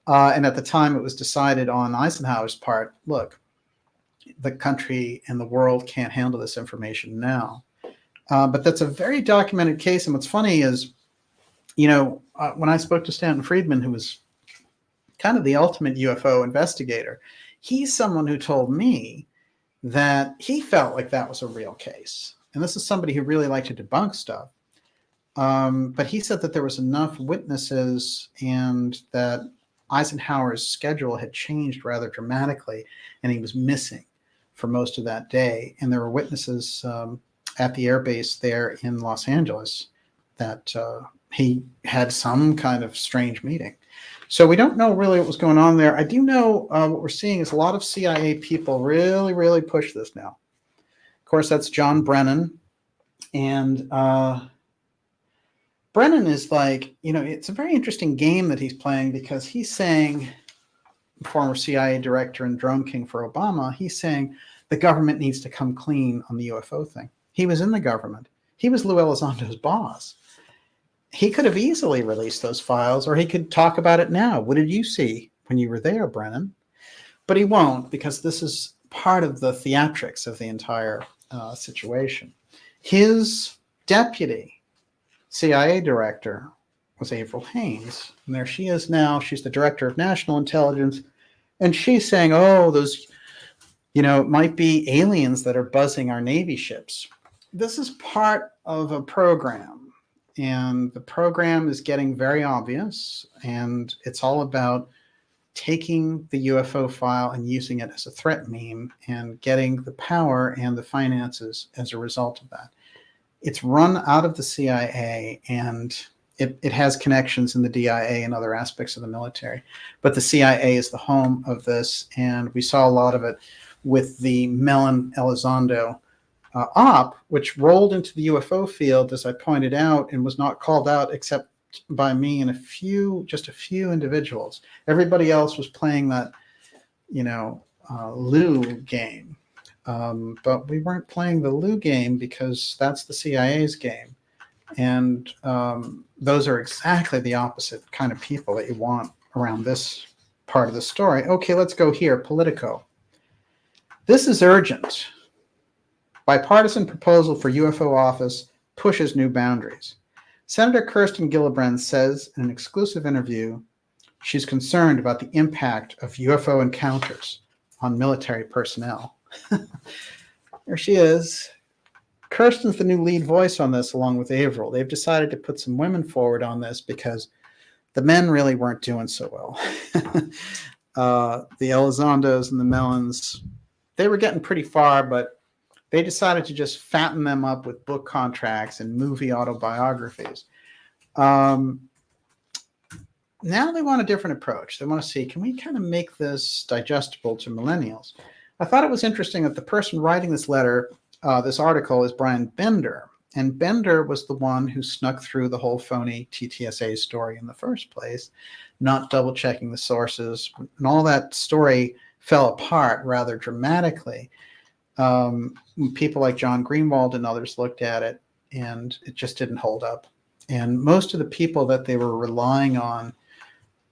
And at the time, it was decided on Eisenhower's part, look, the country and the world can't handle this information now. But that's a very documented case. And what's funny is, when I spoke to Stanton Friedman, who was kind of the ultimate UFO investigator, he's someone who told me that he felt like that was a real case. And this is somebody who really liked to debunk stuff. But he said that there was enough witnesses and that Eisenhower's schedule had changed rather dramatically, and he was missing for most of that day. And there were witnesses at the airbase there in Los Angeles that he had some kind of strange meeting. So we don't know really what was going on there. I do know what we're seeing is a lot of CIA people really, really push this now. Of course, that's John Brennan. And Brennan is like, it's a very interesting game that he's playing, because he's saying, former CIA director and drone king for Obama, he's saying the government needs to come clean on the UFO thing. He was in the government. He was Lou Elizondo's boss. He could have easily released those files, or he could talk about it now. What did you see when you were there, Brennan? But he won't, because this is part of the theatrics of the entire situation. His deputy CIA director was Avril Haines. And there she is now. She's the director of national intelligence. And she's saying, those, it might be aliens that are buzzing our Navy ships. This is part of a program. And the program is getting very obvious. And it's all about taking the UFO file and using it as a threat meme and getting the power and the finances as a result of that. It's run out of the CIA, and it has connections in the DIA and other aspects of the military. But the CIA is the home of this, and we saw a lot of it with the Mellon Elizondo op, which rolled into the UFO field, as I pointed out, and was not called out except by me and just a few individuals. Everybody else was playing that, Lou game. But we weren't playing the Lou game because that's the CIA's game. And those are exactly the opposite kind of people that you want around this part of the story. Okay, let's go here. Politico. This is urgent. Bipartisan proposal for UFO office pushes new boundaries. Senator Kirsten Gillibrand says in an exclusive interview she's concerned about the impact of UFO encounters on military personnel. There she is. Kirsten's the new lead voice on this, along with Averill. They've decided to put some women forward on this because the men really weren't doing so well. The Elizondos and the Mellons, they were getting pretty far, but they decided to just fatten them up with book contracts and movie autobiographies. Now they want a different approach. They want to see, can we kind of make this digestible to millennials? I thought it was interesting that the person writing this letter, this article, is Brian Bender. And Bender was the one who snuck through the whole phony TTSA story in the first place, not double checking the sources. And all that story fell apart rather dramatically. People like John Greenwald and others looked at it, and it just didn't hold up. And most of the people that they were relying on,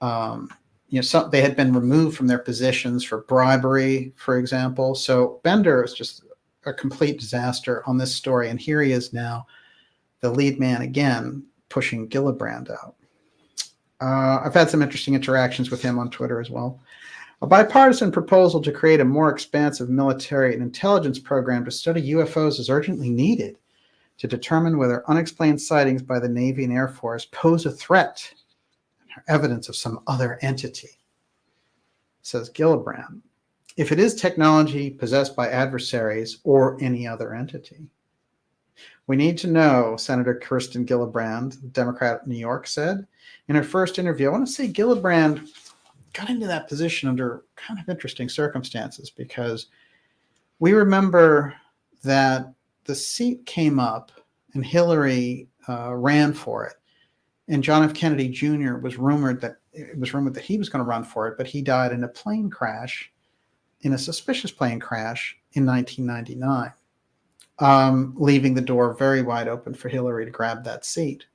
they had been removed from their positions for bribery, for example. So Bender is just a complete disaster on this story. And here he is now, the lead man again, pushing Gillibrand out. I've had some interesting interactions with him on Twitter as well. A bipartisan proposal to create a more expansive military and intelligence program to study UFOs is urgently needed to determine whether unexplained sightings by the Navy and Air Force pose a threat or evidence of some other entity, says Gillibrand. If it is technology possessed by adversaries or any other entity. We need to know, Senator Kirsten Gillibrand, Democrat of New York, said in her first interview. I want to say Gillibrand got into that position under kind of interesting circumstances, because we remember that the seat came up and Hillary ran for it. And John F. Kennedy Jr. was rumored that he was going to run for it, but he died in a suspicious plane crash in 1999, leaving the door very wide open for Hillary to grab that seat.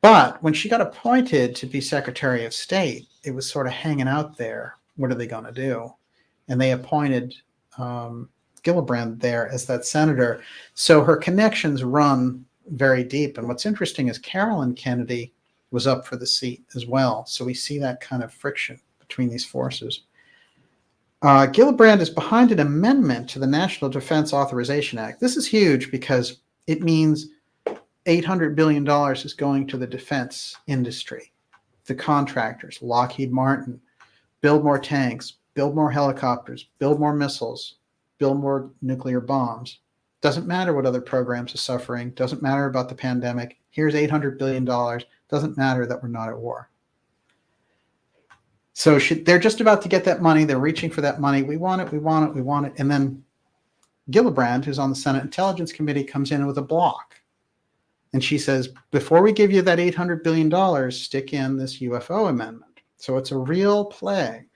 But when she got appointed to be Secretary of State, it was sort of hanging out there. What are they going to do? And they appointed Gillibrand there as that senator. So her connections run very deep. And what's interesting is Carolyn Kennedy was up for the seat as well. So we see that kind of friction between these forces. Gillibrand is behind an amendment to the National Defense Authorization Act. This is huge because it means $800 billion is going to the defense industry, the contractors, Lockheed Martin, build more tanks, build more helicopters, build more missiles, build more nuclear bombs. Doesn't matter what other programs are suffering. Doesn't matter about the pandemic. Here's $800 billion. Doesn't matter that we're not at war. So they're just about to get that money. They're reaching for that money. We want it, we want it, we want it. And then Gillibrand, who's on the Senate Intelligence Committee, comes in with a block. And she says, before we give you that $800 billion, stick in this UFO amendment. So it's a real play.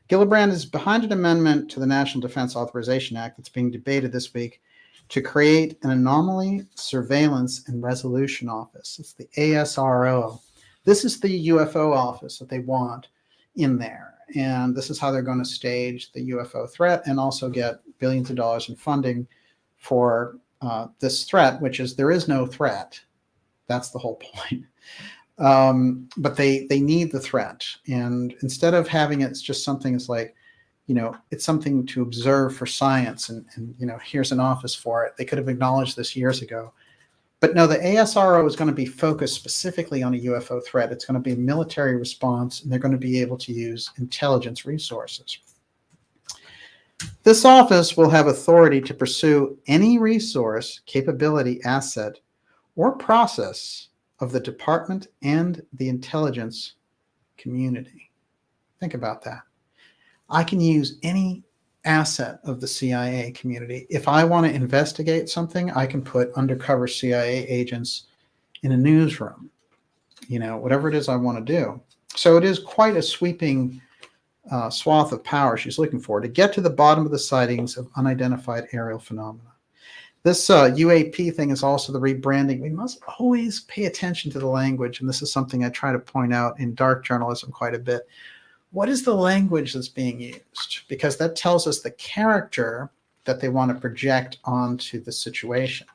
Gillibrand is behind an amendment to the National Defense Authorization Act that's being debated this week to create an Anomaly Surveillance and Resolution Office. It's the ASRO. This is the UFO office that they want in there. And this is how they're going to stage the UFO threat and also get billions of dollars in funding for this threat, which is there is no threat. That's the whole point. But they need the threat. And instead of having it's just something that's like, it's something to observe for science and here's an office for it. They could have acknowledged this years ago. But no, the ASRO is going to be focused specifically on a UFO threat. It's going to be a military response, and they're going to be able to use intelligence resources. This office will have authority to pursue any resource, capability, asset, or process of the department and the intelligence community. Think about that. I can use any asset of the CIA community. If I want to investigate something, I can put undercover CIA agents in a newsroom, whatever it is I want to do. So it is quite a sweeping swath of power she's looking for to get to the bottom of the sightings of unidentified aerial phenomena. This UAP thing is also the rebranding. We must always pay attention to the language, and this is something I try to point out in dark journalism quite a bit. What is the language that's being used? Because that tells us the character that they want to project onto the situation.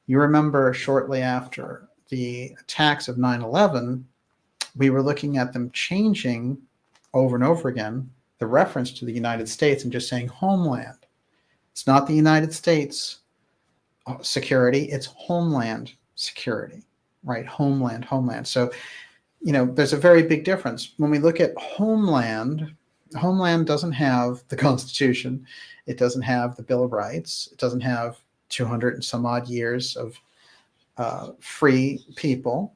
You remember shortly after the attacks of 9/11, we were looking at them changing over and over again the reference to the United States and just saying homeland. It's not the United States security, it's homeland security, right? Homeland. So, there's a very big difference. When we look at homeland doesn't have the Constitution. It doesn't have the Bill of Rights. It doesn't have 200 and some odd years of free people.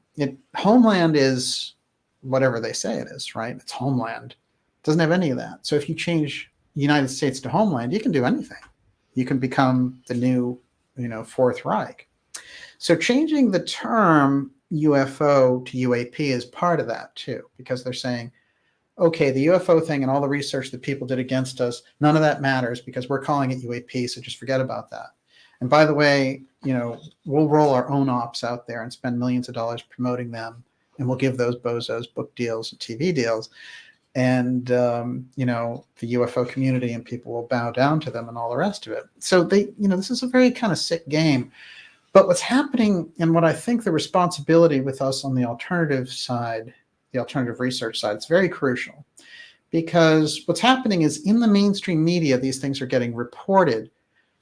Homeland is whatever they say it is, right? It's homeland. It doesn't have any of that. So if you change United States to homeland, you can do anything. You can become the new, Fourth Reich. So changing the term UFO to UAP is part of that too, because they're saying, okay, the UFO thing and all the research that people did against us, none of that matters because we're calling it UAP, so just forget about that. And by the way, we'll roll our own ops out there and spend millions of dollars promoting them, and we'll give those bozos book deals and TV deals. And, the UFO community and people will bow down to them and all the rest of it. So this is a very kind of sick game. But what's happening, and what I think the responsibility with us on the alternative side, the alternative research side, it's very crucial. Because what's happening is in the mainstream media, these things are getting reported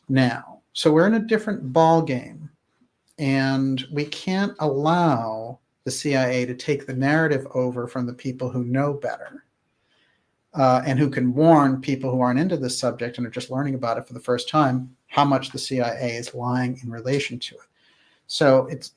now. So we're in a different ball game. And we can't allow the CIA to take the narrative over from the people who know better. And who can warn people who aren't into this subject and are just learning about it for the first time, how much the CIA is lying in relation to it. So it's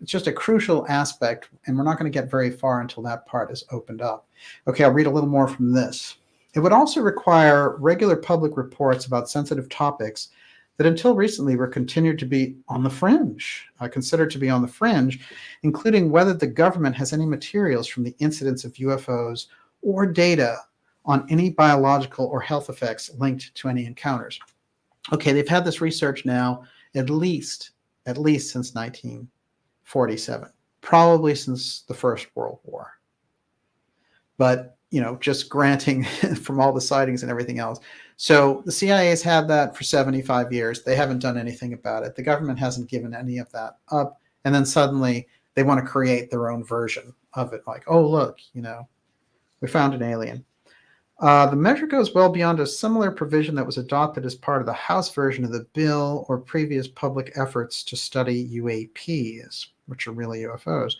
just a crucial aspect, and we're not going to get very far until that part is opened up. Okay, I'll read a little more from this. It would also require regular public reports about sensitive topics that until recently were considered to be on the fringe, including whether the government has any materials from the incidents of UFOs or data on any biological or health effects linked to any encounters. Okay, they've had this research now at least since 1947, probably since the First World War. But, just granting from all the sightings and everything else. So the CIA has had that for 75 years. They haven't done anything about it. The government hasn't given any of that up. And then suddenly they want to create their own version of it. Like, oh, look, we found an alien. The measure goes well beyond a similar provision that was adopted as part of the House version of the bill or previous public efforts to study UAPs, which are really UFOs.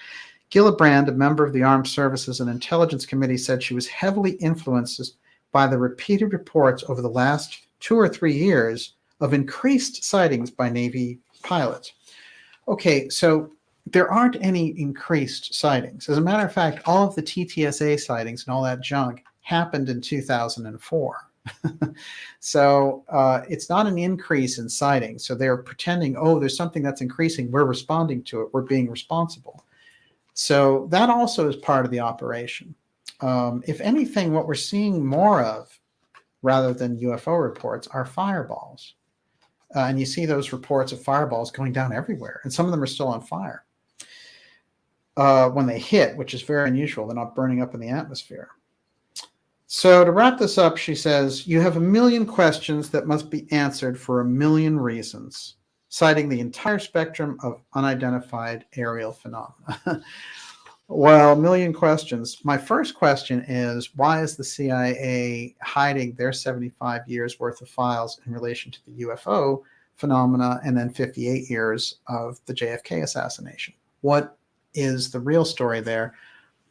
Gillibrand, a member of the Armed Services and Intelligence Committee, said she was heavily influenced by the repeated reports over the last 2 or 3 years of increased sightings by Navy pilots. Okay, so there aren't any increased sightings. As a matter of fact, all of the TTSA sightings and all that junk happened in 2004. So it's not an increase in sightings. So they're pretending, oh, there's something that's increasing. We're responding to it. We're being responsible. So that also is part of the operation. If anything, what we're seeing more of, rather than UFO reports, are fireballs. And you see those reports of fireballs going down everywhere. And some of them are still on fire when they hit, which is very unusual. They're not burning up in the atmosphere. So to wrap this up, she says, you have a million questions that must be answered for a million reasons, citing the entire spectrum of unidentified aerial phenomena. Well, a million questions. My first question is, why is the CIA hiding their 75 years worth of files in relation to the UFO phenomena and then 58 years of the JFK assassination? What is the real story there?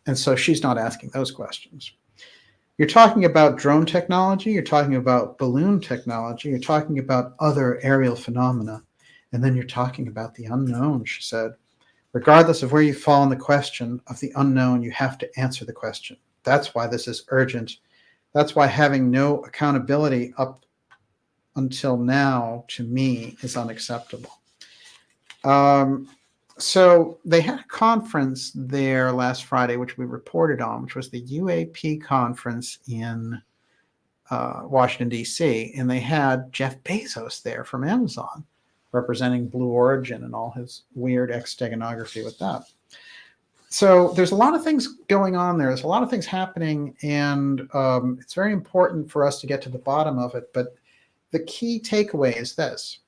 And so she's not asking those questions. You're talking about drone technology, you're talking about balloon technology, you're talking about other aerial phenomena, and then you're talking about the unknown, she said. Regardless of where you fall in the question of the unknown, you have to answer the question. That's why this is urgent. That's why having no accountability up until now, to me, is unacceptable. So they had a conference there last Friday, which we reported on, which was the UAP conference in Washington, D.C., and they had Jeff Bezos there from Amazon, representing Blue Origin and all his weird steganography with that. So there's a lot of things going on there. There's a lot of things happening, and it's very important for us to get to the bottom of it. But the key takeaway is this.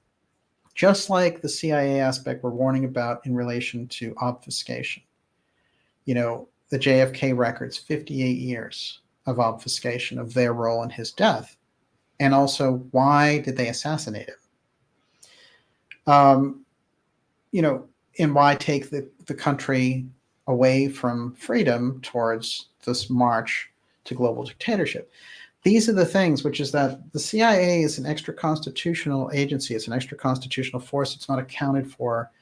Just like the CIA aspect we're warning about in relation to obfuscation, the JFK records, 58 years of obfuscation of their role in his death, and also why did they assassinate him? And why take the country away from freedom towards this march to global dictatorship? These are the things, which is that the CIA is an extra constitutional agency. It's an extra constitutional force. It's not accounted for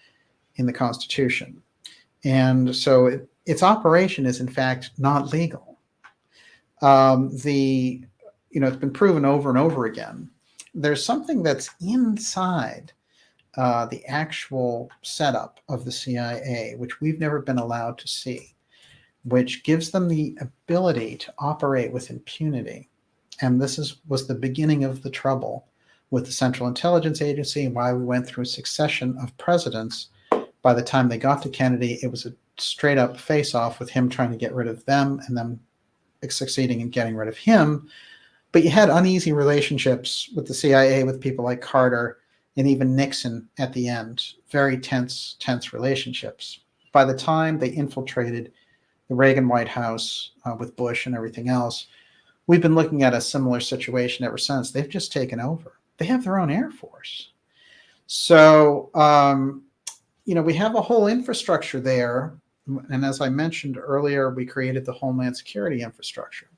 in the Constitution. And so its operation is, in fact, not legal. It's been proven over and over again. There's something that's inside the actual setup of the CIA, which we've never been allowed to see, which gives them the ability to operate with impunity. And this was the beginning of the trouble with the Central Intelligence Agency and why we went through a succession of presidents. By the time they got to Kennedy, it was a straight up face-off with him trying to get rid of them and them succeeding in getting rid of him. But you had uneasy relationships with the CIA, with people like Carter and even Nixon at the end. Very tense relationships. By the time they infiltrated the Reagan White House with Bush and everything else, we've been looking at a similar situation ever since. They've just taken over. They have their own Air Force. So, we have a whole infrastructure there. And as I mentioned earlier, we created the Homeland Security infrastructure.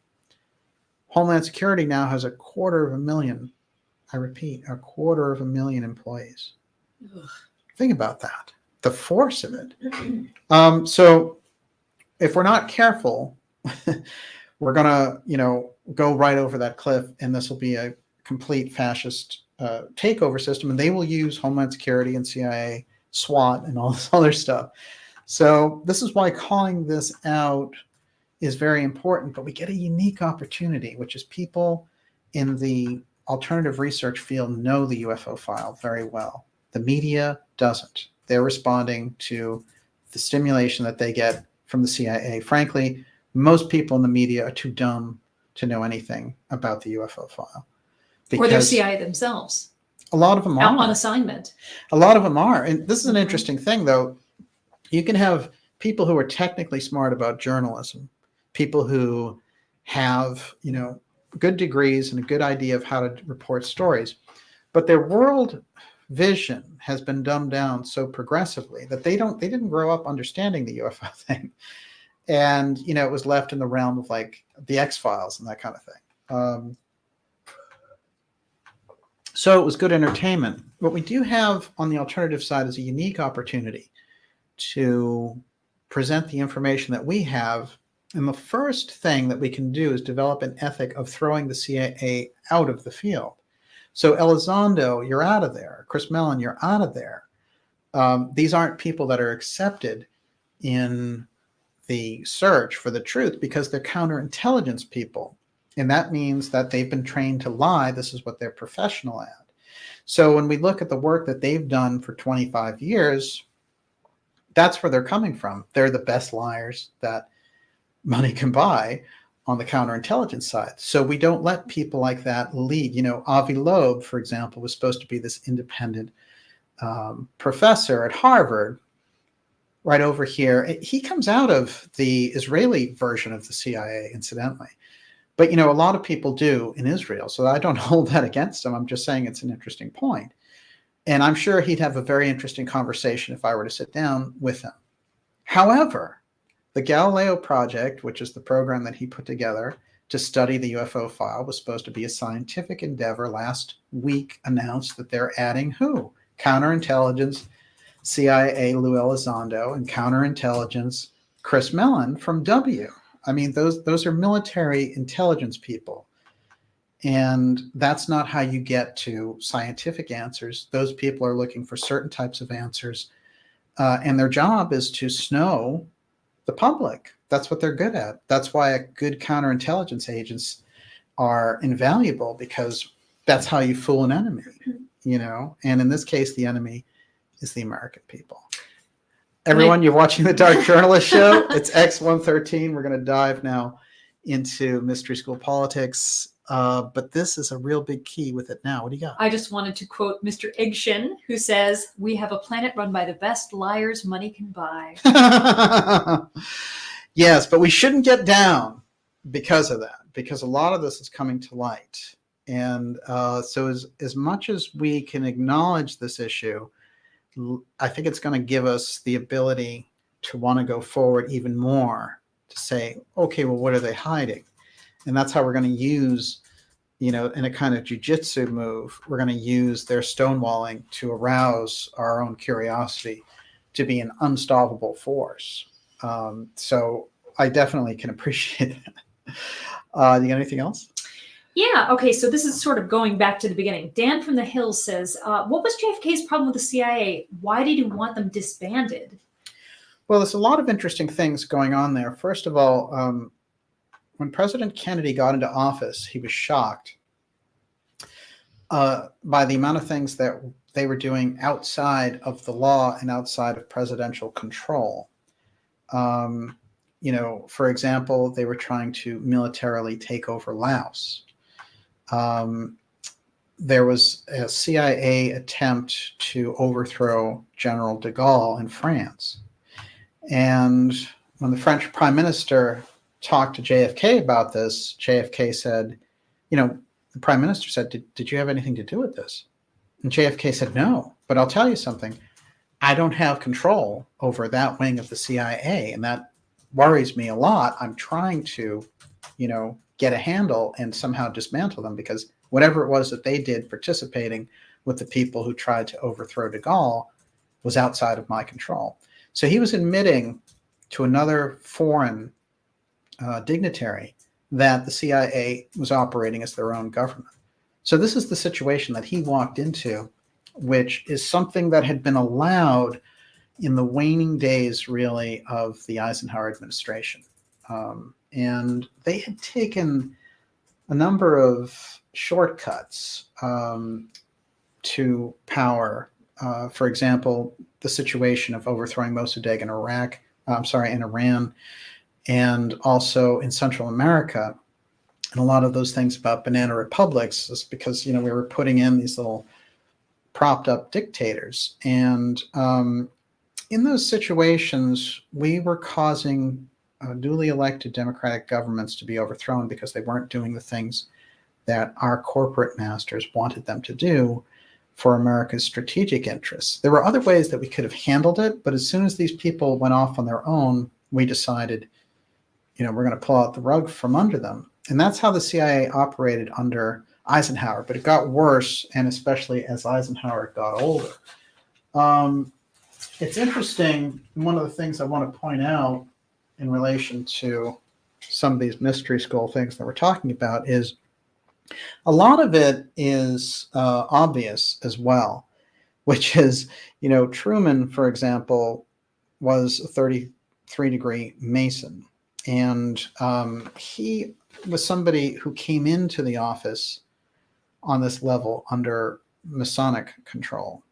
Homeland Security now has 250,000, I repeat, 250,000 employees. Ugh. Think about that, the force of it. So if we're not careful, we're going to, go right over that cliff, and this will be a complete fascist takeover system, and they will use Homeland Security and CIA, SWAT, and all this other stuff. So this is why calling this out is very important, but we get a unique opportunity, which is people in the alternative research field know the UFO file very well. The media doesn't. They're responding to the stimulation that they get from the CIA. Frankly, most people in the media are too dumb to know anything about the UFO file. Or they're CIA themselves. A lot of them are. On assignment. A lot of them are. And this is an interesting thing, though. You can have people who are technically smart about journalism, people who have, good degrees and a good idea of how to report stories, but their world vision has been dumbed down so progressively that they didn't grow up understanding the UFO thing. And, it was left in the realm of like the X-Files and that kind of thing. So it was good entertainment. What we do have on the alternative side is a unique opportunity to present the information that we have. And the first thing that we can do is develop an ethic of throwing the CIA out of the field. So Elizondo, you're out of there. Chris Mellon, you're out of there. These aren't people that are accepted in the search for the truth because they're counterintelligence people. And that means that they've been trained to lie. This is what they're professional at. So when we look at the work that they've done for 25 years, that's where they're coming from. They're the best liars that money can buy on the counterintelligence side. So we don't let people like that lead. Avi Loeb, for example, was supposed to be this independent professor at Harvard. Right over here, he comes out of the Israeli version of the CIA, incidentally. But, a lot of people do in Israel, so I don't hold that against him. I'm just saying it's an interesting point. And I'm sure he'd have a very interesting conversation if I were to sit down with him. However, the Galileo Project, which is the program that he put together to study the UFO file, was supposed to be a scientific endeavor. Last week announced that they're adding who? Counterintelligence, CIA Lou Elizondo, and counterintelligence Chris Mellon from W. I mean, those are military intelligence people. And that's not how you get to scientific answers. Those people are looking for certain types of answers. And their job is to snow the public. That's what they're good at. That's why good counterintelligence agents are invaluable, because that's how you fool an enemy, And in this case, the enemy is the American people. Everyone, you're watching the Dark Journalist Show. It's X113. We're going to dive now into Mystery School Politics. But this is a real big key with it now. What do you got? I just wanted to quote Mr. Igshin, who says, "We have a planet run by the best liars money can buy." Yes, but we shouldn't get down because of that, because a lot of this is coming to light. And so as much as we can acknowledge this issue, I think it's going to give us the ability to want to go forward even more, to say, okay, well, what are they hiding? And that's how we're going to use, in a kind of jujitsu move, we're going to use their stonewalling to arouse our own curiosity to be an unstoppable force. So I definitely can appreciate that. You got anything else? Yeah. Okay. So this is sort of going back to the beginning. Dan from the Hills says, what was JFK's problem with the CIA? Why did he want them disbanded? Well, there's a lot of interesting things going on there. First of all, when President Kennedy got into office, he was shocked by the amount of things that they were doing outside of the law and outside of presidential control. For example, they were trying to militarily take over Laos. There was a CIA attempt to overthrow General de Gaulle in France. And when the French Prime Minister talked to JFK about this, JFK said, the Prime Minister said, did you have anything to do with this? And JFK said, no, but I'll tell you something. I don't have control over that wing of the CIA, and that worries me a lot. I'm trying to, get a handle and somehow dismantle them, because whatever it was that they did participating with the people who tried to overthrow de Gaulle was outside of my control. So he was admitting to another foreign dignitary that the CIA was operating as their own government. So this is the situation that he walked into, which is something that had been allowed in the waning days, really, of the Eisenhower administration. And they had taken a number of shortcuts to power. For example, the situation of overthrowing Mossadegh in in Iran, and also in Central America. And a lot of those things about banana republics is because, we were putting in these little propped up dictators. And in those situations, we were causing duly elected democratic governments to be overthrown because they weren't doing the things that our corporate masters wanted them to do for America's strategic interests. There were other ways that we could have handled it, but as soon as these people went off on their own, we decided, we're going to pull out the rug from under them. And that's how the CIA operated under Eisenhower, but it got worse, and especially as Eisenhower got older. It's interesting, one of the things I want to point out in relation to some of these mystery school things that we're talking about is a lot of it is obvious as well, which is, Truman, for example, was a 33-degree Mason. And he was somebody who came into the office on this level under Masonic control.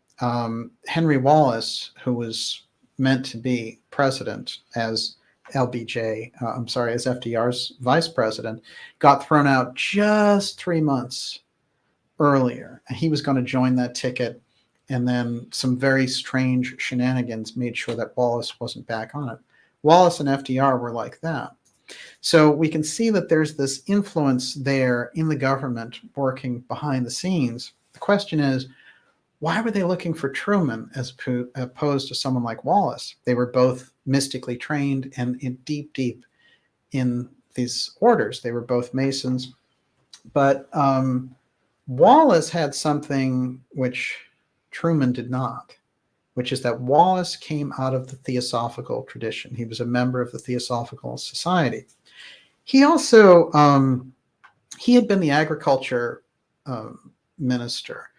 Henry Wallace, who was meant to be president as as FDR's vice president, got thrown out just 3 months earlier. And he was going to join that ticket. And then some very strange shenanigans made sure that Wallace wasn't back on it. Wallace and FDR were like that. So we can see that there's this influence there in the government working behind the scenes. The question is, why were they looking for Truman as opposed to someone like Wallace? They were both mystically trained and deep in these orders. They were both Masons. But Wallace had something which Truman did not, which is that Wallace came out of the theosophical tradition. He was a member of the Theosophical Society. He also he had been the agriculture minister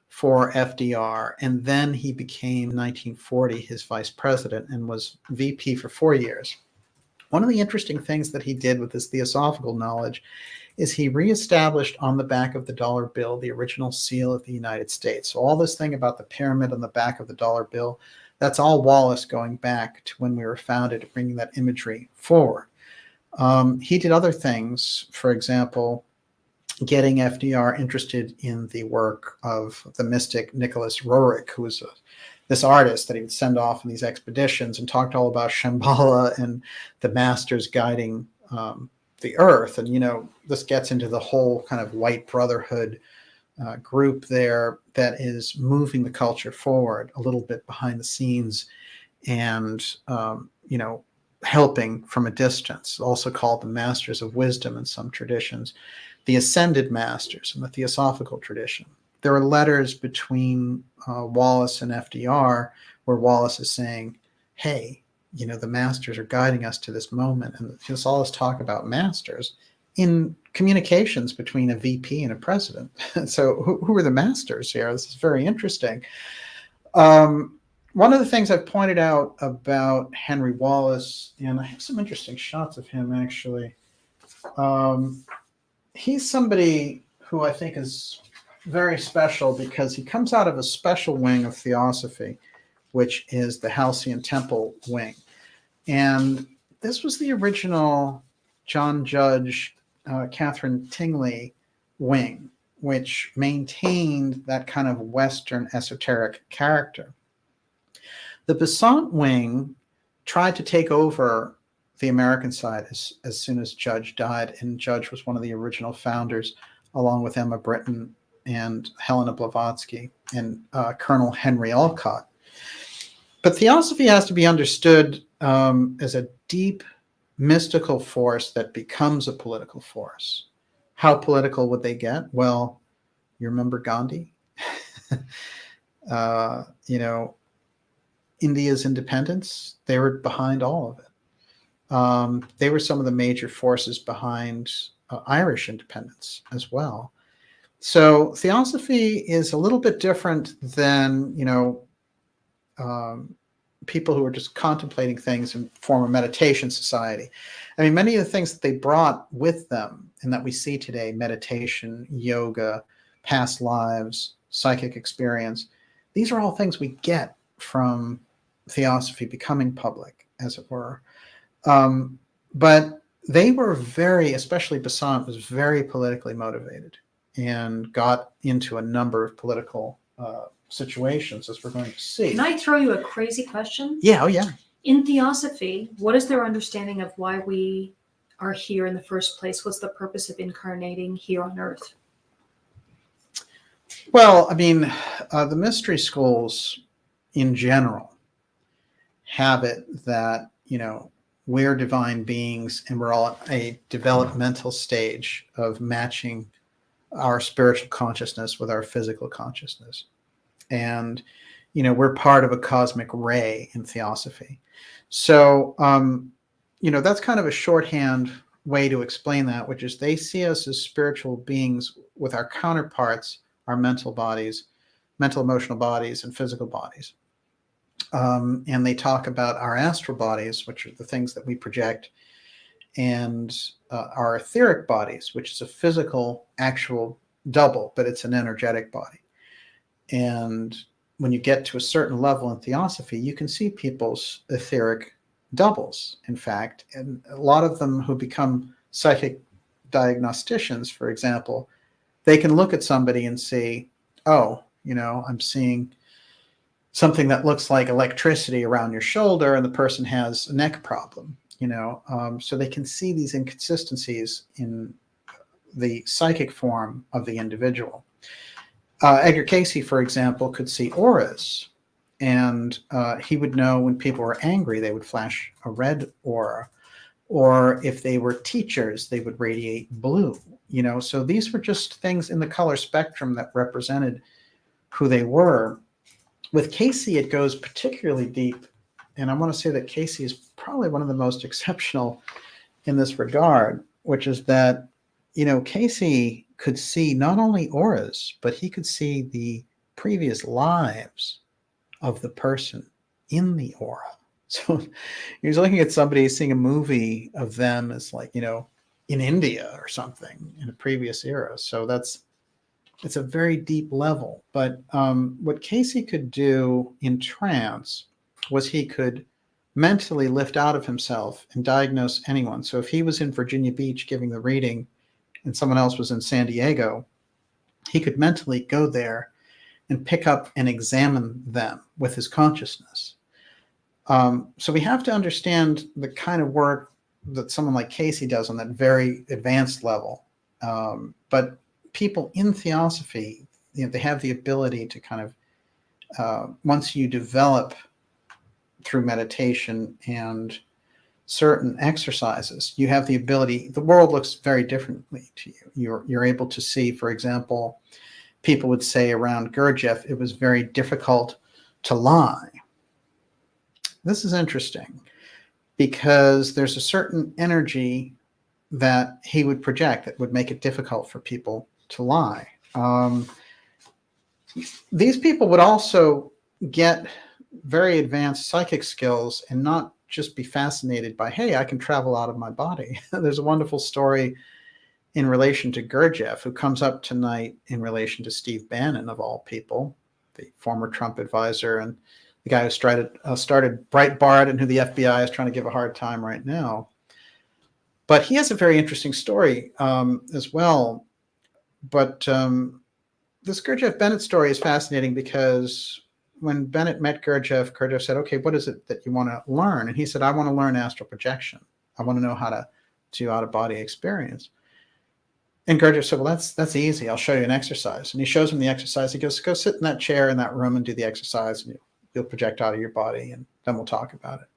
for FDR, and then he became, in 1940, his vice president and was VP for 4 years. One of the interesting things that he did with his theosophical knowledge is he reestablished on the back of the dollar bill the original seal of the United States. So all this thing about the pyramid on the back of the dollar bill, that's all Wallace going back to when we were founded, bringing that imagery forward. He did other things, for example, getting FDR interested in the work of the mystic Nicholas Roerich, who was this artist that he would send off in these expeditions and talked all about Shambhala and the masters guiding the earth. And, you know, this gets into the whole kind of white brotherhood group there that is moving the culture forward a little bit behind the scenes and, you know, helping from a distance, also called the masters of wisdom in some traditions, the ascended masters in the theosophical tradition. There are letters between Wallace and FDR where Wallace is saying, hey, you know, the masters are guiding us to this moment. And there's all this talk about masters in communications between a VP and a president. So who are the masters here? This is very interesting. One of the things I've pointed out about Henry Wallace, and I have some interesting shots of him actually. He's somebody who I think is very special because he comes out of a special wing of theosophy, which is the Halcyon Temple wing. And this was the original John Judge, Catherine Tingley wing, which maintained that kind of Western esoteric character. The Besant wing tried to take over the American side as soon as Judge died, and Judge was one of the original founders, along with Emma Britton and Helena Blavatsky and Colonel Henry Olcott. But theosophy has to be understood as a deep mystical force that becomes a political force. How political would they get? Well, you remember Gandhi? You know, India's independence, they were behind all of it. They were some of the major forces behind Irish independence as well. So theosophy is a little bit different than, you know, people who are just contemplating things and form a meditation society. I mean, many of the things that they brought with them and that we see today, meditation, yoga, past lives, psychic experience, these are all things we get from theosophy becoming public, as it were. But they were very, especially Besant was very politically motivated and got into a number of political situations, as we're going to see. Can I throw you a crazy question? Yeah, oh yeah. In theosophy, what is their understanding of why we are here in the first place? What's the purpose of incarnating here on Earth? Well, I mean, the mystery schools in general have it that, you know, we're divine beings and we're all at a developmental stage of matching our spiritual consciousness with our physical consciousness. And, you know, we're part of a cosmic ray in theosophy. So, you know, that's kind of a shorthand way to explain that, which is they see us as spiritual beings with our counterparts, our mental bodies, mental emotional bodies, and physical bodies. And they talk about our astral bodies, which are the things that we project, and our etheric bodies, which is a physical, actual double, but it's an energetic body. And when you get to a certain level in theosophy, you can see people's etheric doubles, in fact. And a lot of them who become psychic diagnosticians, for example, they can look at somebody and say, oh, you know, I'm seeing something that looks like electricity around your shoulder and the person has a neck problem, you know. So they can see these inconsistencies in the psychic form of the individual. Edgar Cayce, for example, could see auras, and he would know when people were angry, they would flash a red aura, or if they were teachers, they would radiate blue, you know. So these were just things in the color spectrum that represented who they were. With Cayce, it goes particularly deep, and I want to say that Cayce is probably one of the most exceptional in this regard, which is that Casey could see not only auras, but he could see the previous lives of the person in the aura. So he was looking at somebody, seeing a movie of them as like, in India or something in a previous era. So it's a very deep level. But what Casey could do in trance was he could mentally lift out of himself and diagnose anyone. So if he was in Virginia Beach giving the reading and someone else was in San Diego, he could mentally go there and pick up and examine them with his consciousness. So we have to understand the kind of work that someone like Casey does on that very advanced level. But people in theosophy, they have the ability to kind of, once you develop through meditation and certain exercises, you have the ability, the world looks very differently to you. You're able to see, for example, people would say around Gurdjieff, it was very difficult to lie. This is interesting because there's a certain energy that he would project that would make it difficult for people to lie. These people would also get very advanced psychic skills and not just be fascinated by, hey, I can travel out of my body. There's a wonderful story in relation to Gurdjieff, who comes up tonight in relation to Steve Bannon, of all people, the former Trump advisor and the guy who started Breitbart and who the FBI is trying to give a hard time right now. But he has a very interesting story as well. But this Gurdjieff Bennett story is fascinating because when Bennett met Gurdjieff, Gurdjieff said, okay, what is it that you want to learn? And he said, I want to learn astral projection. I want to know how to do out-of-body experience. And Gurdjieff said, well, that's easy. I'll show you an exercise. And he shows him the exercise. He goes, go sit in that chair in that room and do the exercise, and you'll project out of your body, and then we'll talk about it.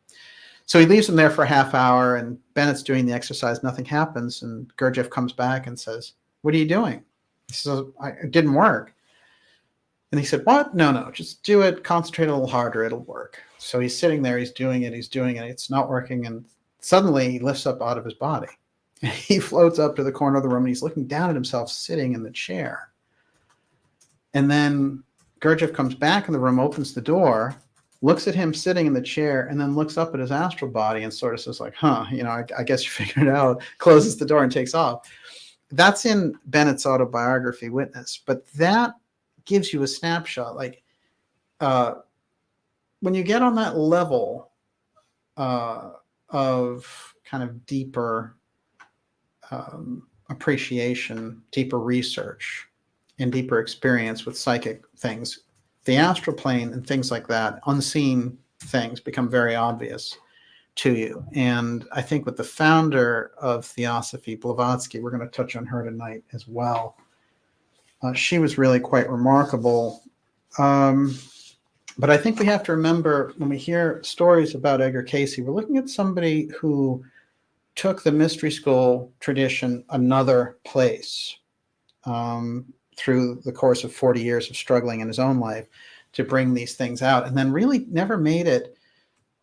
So he leaves him there for a half hour, and Bennett's doing the exercise. Nothing happens. And Gurdjieff comes back and says, what are you doing? He says, it didn't work. And he said, what? No, just do it. Concentrate a little harder. It'll work. So he's sitting there. He's doing it. It's not working. And suddenly he lifts up out of his body. And he floats up to the corner of the room, and he's looking down at himself sitting in the chair. And then Gurdjieff comes back in the room, opens the door, looks at him sitting in the chair, and then looks up at his astral body and sort of says like, I guess you figured it out, closes the door and takes off. That's in Bennett's autobiography, Witness. But that gives you a snapshot. Like when you get on that level of kind of deeper appreciation, deeper research, and deeper experience with psychic things, the astral plane and things like that, unseen things, become very obvious to you. And I think with the founder of Theosophy, Blavatsky, we're going to touch on her tonight as well. She was really quite remarkable. But I think we have to remember, when we hear stories about Edgar Cayce, we're looking at somebody who took the mystery school tradition another place through the course of 40 years of struggling in his own life to bring these things out, and then really never made it,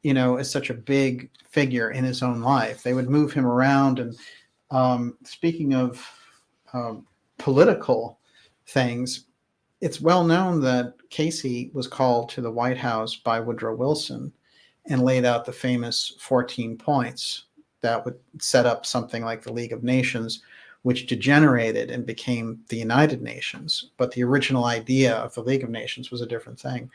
as such a big figure in his own life. They would move him around. And speaking of political things, it's well known that Cayce was called to the White House by Woodrow Wilson and laid out the famous 14 points that would set up something like the League of Nations, which degenerated and became the United Nations. But the original idea of the League of Nations was a different thing.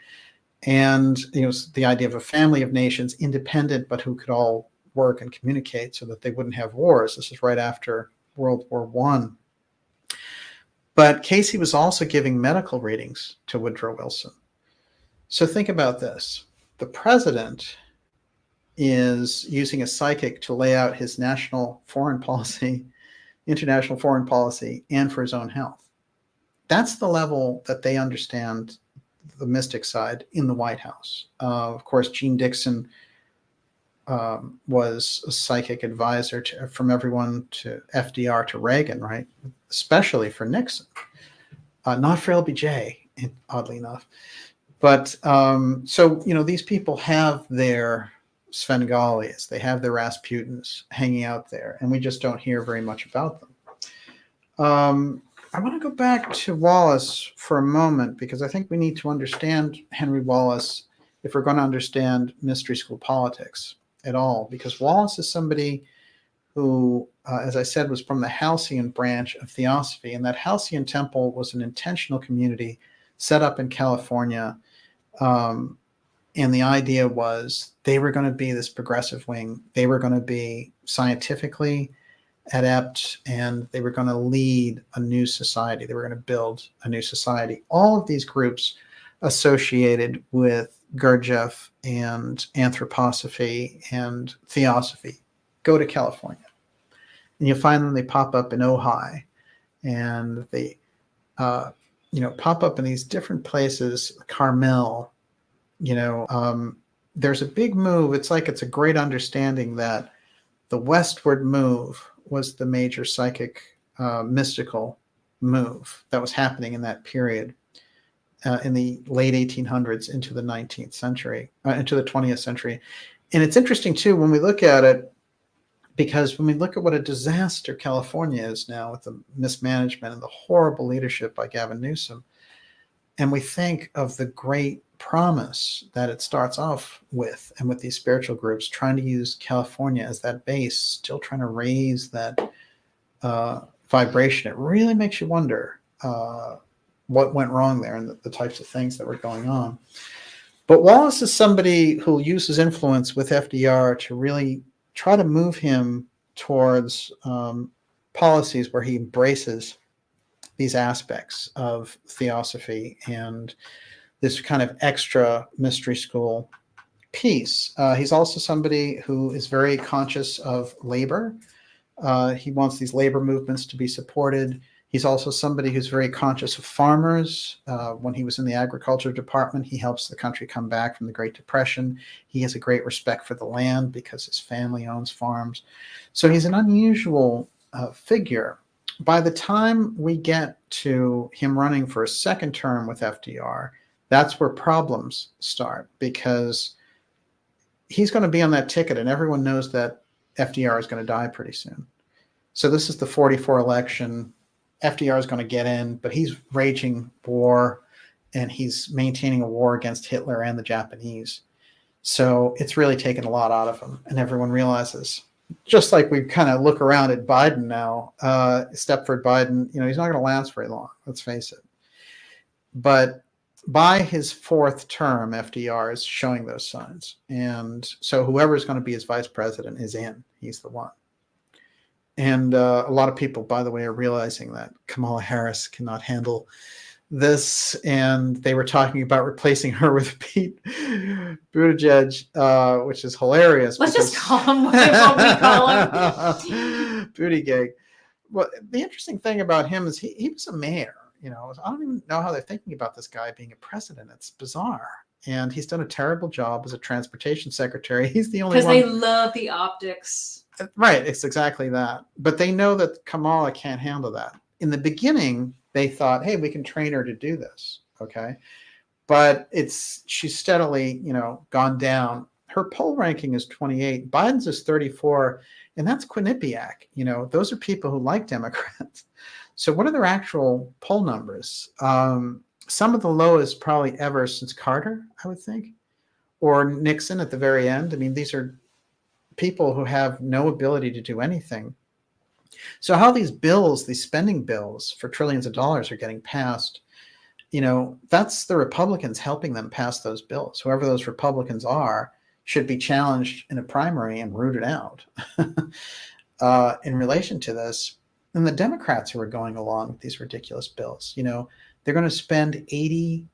And the idea of a family of nations, independent, but who could all work and communicate so that they wouldn't have wars. This is right after World War I. But Cayce was also giving medical readings to Woodrow Wilson. So think about this. The president is using a psychic to lay out his national foreign policy, international foreign policy, and for his own health. That's the level that they understand the mystic side in the White House. Of course, Gene Dixon was a psychic advisor from everyone to FDR to Reagan, right? Especially for Nixon. Not for LBJ, oddly enough. But so, these people have their Svengalias, they have their Rasputins hanging out there, and we just don't hear very much about them. I want to go back to Wallace for a moment because I think we need to understand Henry Wallace if we're going to understand mystery school politics at all. Because Wallace is somebody who, as I said, was from the Halcyon branch of theosophy. And that Halcyon temple was an intentional community set up in California. And the idea was they were going to be this progressive wing. They were going to be scientifically adept, and they were going to lead a new society. They were going to build a new society. All of these groups associated with Gurdjieff and anthroposophy and theosophy go to California. And you'll find them, they pop up in Ojai, and they pop up in these different places, Carmel. There's a big move. It's like it's a great understanding that the westward move was the major psychic mystical move that was happening in that period in the late 1800s into the 19th century, into the 20th century. And it's interesting, too, when we look at it, because when we look at what a disaster California is now with the mismanagement and the horrible leadership by Gavin Newsom, and we think of the great promise that it starts off with, and with these spiritual groups trying to use California as that base, still trying to raise that vibration, it really makes you wonder what went wrong there and the types of things that were going on. But Wallace is somebody who uses influence with FDR to really try to move him towards policies where he embraces these aspects of theosophy and this kind of extra mystery school piece. He's also somebody who is very conscious of labor. He wants these labor movements to be supported. He's also somebody who's very conscious of farmers. When he was in the agriculture department, he helps the country come back from the Great Depression. He has a great respect for the land because his family owns farms. So he's an unusual figure. By the time we get to him running for a second term with FDR, that's where problems start, because he's going to be on that ticket and everyone knows that FDR is going to die pretty soon. So this is the 44 election. FDR is going to get in, but he's raging war and he's maintaining a war against Hitler and the Japanese. So it's really taken a lot out of him, and everyone realizes, just like we kind of look around at Biden now, Stepford Biden, he's not going to last very long, let's face it. But by his fourth term, FDR is showing those signs. And so whoever's going to be his vice president is in. He's the one. And a lot of people, by the way, are realizing that Kamala Harris cannot handle this. And they were talking about replacing her with Pete Buttigieg, which is hilarious. Let's just call him what we call him. Buttigieg. Well, the interesting thing about him is he was a mayor. I don't even know how they're thinking about this guy being a president. It's bizarre. And he's done a terrible job as a transportation secretary. He's the only one. Because they love the optics. Right. It's exactly that. But they know that Kamala can't handle that. In the beginning, they thought, hey, we can train her to do this. Okay. But she's steadily, gone down. Her poll ranking is 28. Biden's is 34. And that's Quinnipiac. Those are people who like Democrats. So what are their actual poll numbers? Some of the lowest probably ever since Carter, I would think, or Nixon at the very end. I mean, these are people who have no ability to do anything. So how these bills, these spending bills for trillions of dollars are getting passed, that's the Republicans helping them pass those bills. Whoever those Republicans are should be challenged in a primary and rooted out in relation to this. And the Democrats who are going along with these ridiculous bills, they're going to spend $80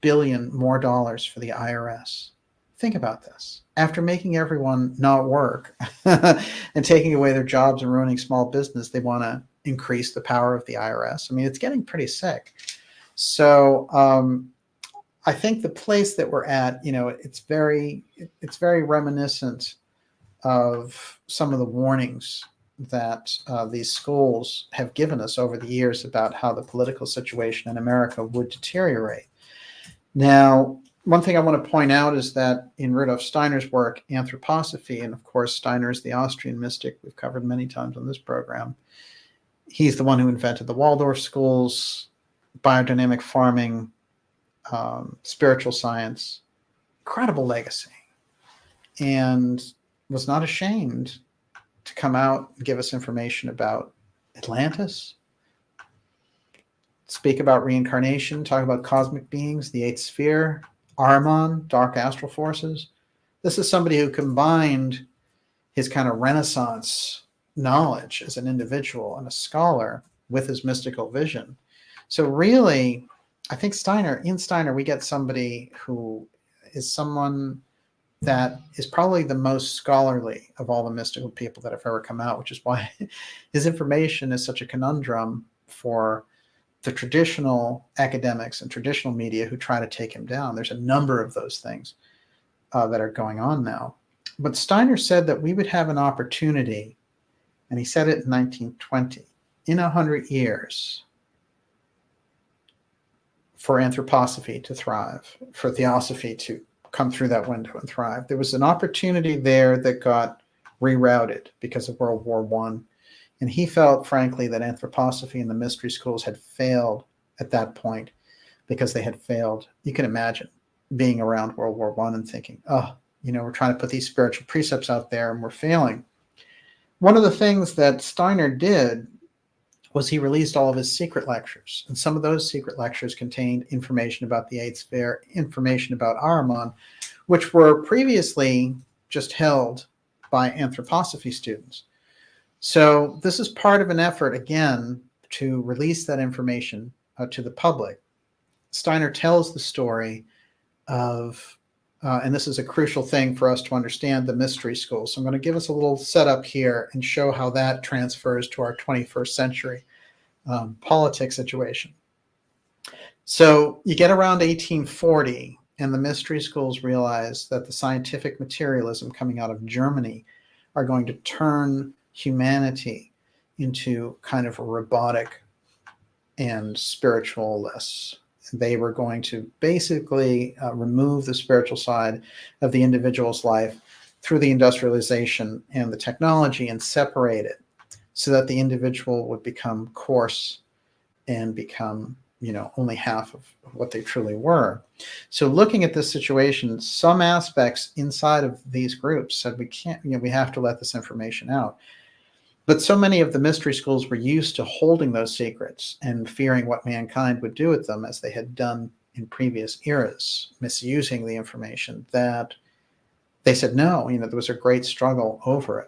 billion more dollars for the IRS. Think about this. After making everyone not work and taking away their jobs and ruining small business, they want to increase the power of the IRS. I mean, it's getting pretty sick. So I think the place that we're at, it's very reminiscent of some of the warnings that these schools have given us over the years about how the political situation in America would deteriorate. Now, one thing I want to point out is that in Rudolf Steiner's work, Anthroposophy, and of course Steiner is the Austrian mystic we've covered many times on this program, He's the one who invented the Waldorf schools, biodynamic farming, spiritual science. Incredible legacy. And was not ashamed to come out and give us information about Atlantis, speak about reincarnation, talk about cosmic beings, the eighth sphere, Ahriman, dark astral forces. This is somebody who combined his kind of Renaissance knowledge as an individual and a scholar with his mystical vision. So really, I think in Steiner, we get somebody who is someone that is probably the most scholarly of all the mystical people that have ever come out, which is why his information is such a conundrum for the traditional academics and traditional media who try to take him down. There's a number of those things that are going on now. But Steiner said that we would have an opportunity, and he said it in 1920, in 100 years, for anthroposophy to thrive, for theosophy to come through that window and thrive. There was an opportunity there that got rerouted because of World War I. And he felt, frankly, that anthroposophy and the mystery schools had failed at that point because they had failed. You can imagine being around World War I and thinking, oh, we're trying to put these spiritual precepts out there and we're failing. One of the things that Steiner did was he released all of his secret lectures. And some of those secret lectures contained information about the eighth sphere, information about Ahriman, which were previously just held by anthroposophy students. So this is part of an effort, again, to release that information to the public. Steiner tells the story of, and this is a crucial thing for us to understand, the mystery school. So I'm going to give us a little setup here and show how that transfers to our 21st century politics situation. So you get around 1840, and the mystery schools realize that the scientific materialism coming out of Germany are going to turn humanity into kind of a robotic and spiritualless. They were going to basically remove the spiritual side of the individual's life through the industrialization and the technology and separate it so that the individual would become coarse and become, only half of what they truly were. So looking at this situation, some aspects inside of these groups said we have to let this information out. But so many of the mystery schools were used to holding those secrets and fearing what mankind would do with them, as they had done in previous eras, misusing the information, that they said no. There was a great struggle over it.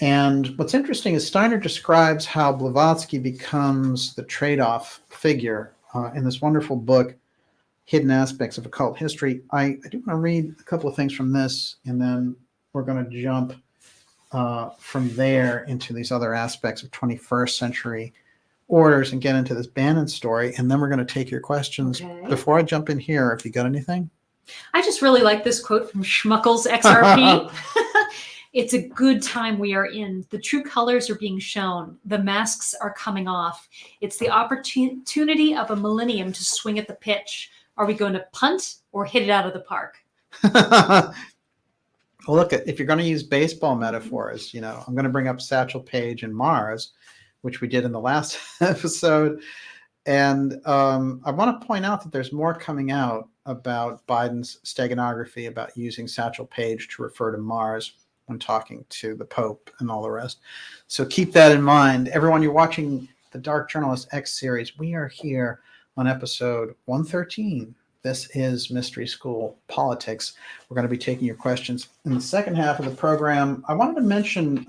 And what's interesting is Steiner describes how Blavatsky becomes the trade-off figure in this wonderful book, Hidden Aspects of Occult History. I do want to read a couple of things from this, and then we're going to jump from there into these other aspects of 21st century orders and get into this Bannon story. And then we're going to take your questions. Okay. Before I jump in here, if you got anything? I just really like this quote from Schmuckles XRP. It's a good time we are in. The true colors are being shown. The masks are coming off. It's the opportunity of a millennium to swing at the pitch. Are we going to punt or hit it out of the park? Well, look, if you're going to use baseball metaphors, I'm going to bring up Satchel Paige and Mars, which we did in the last episode. And I want to point out that there's more coming out about Biden's steganography about using Satchel Paige to refer to Mars when talking to the Pope and all the rest. So keep that in mind. Everyone, you're watching the Dark Journalist X series. We are here on episode 113. This is Mystery School Politics. We're going to be taking your questions in the second half of the program. I wanted to mention,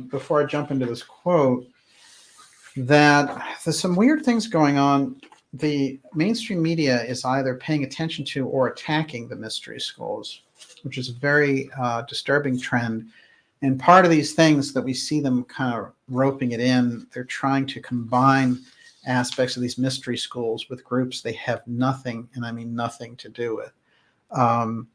before I jump into this quote, that there's some weird things going on. The mainstream media is either paying attention to or attacking the mystery schools, which is a very disturbing trend. And part of these things that we see them kind of roping it in, they're trying to combine aspects of these mystery schools with groups they have nothing, and I mean nothing, to do with. And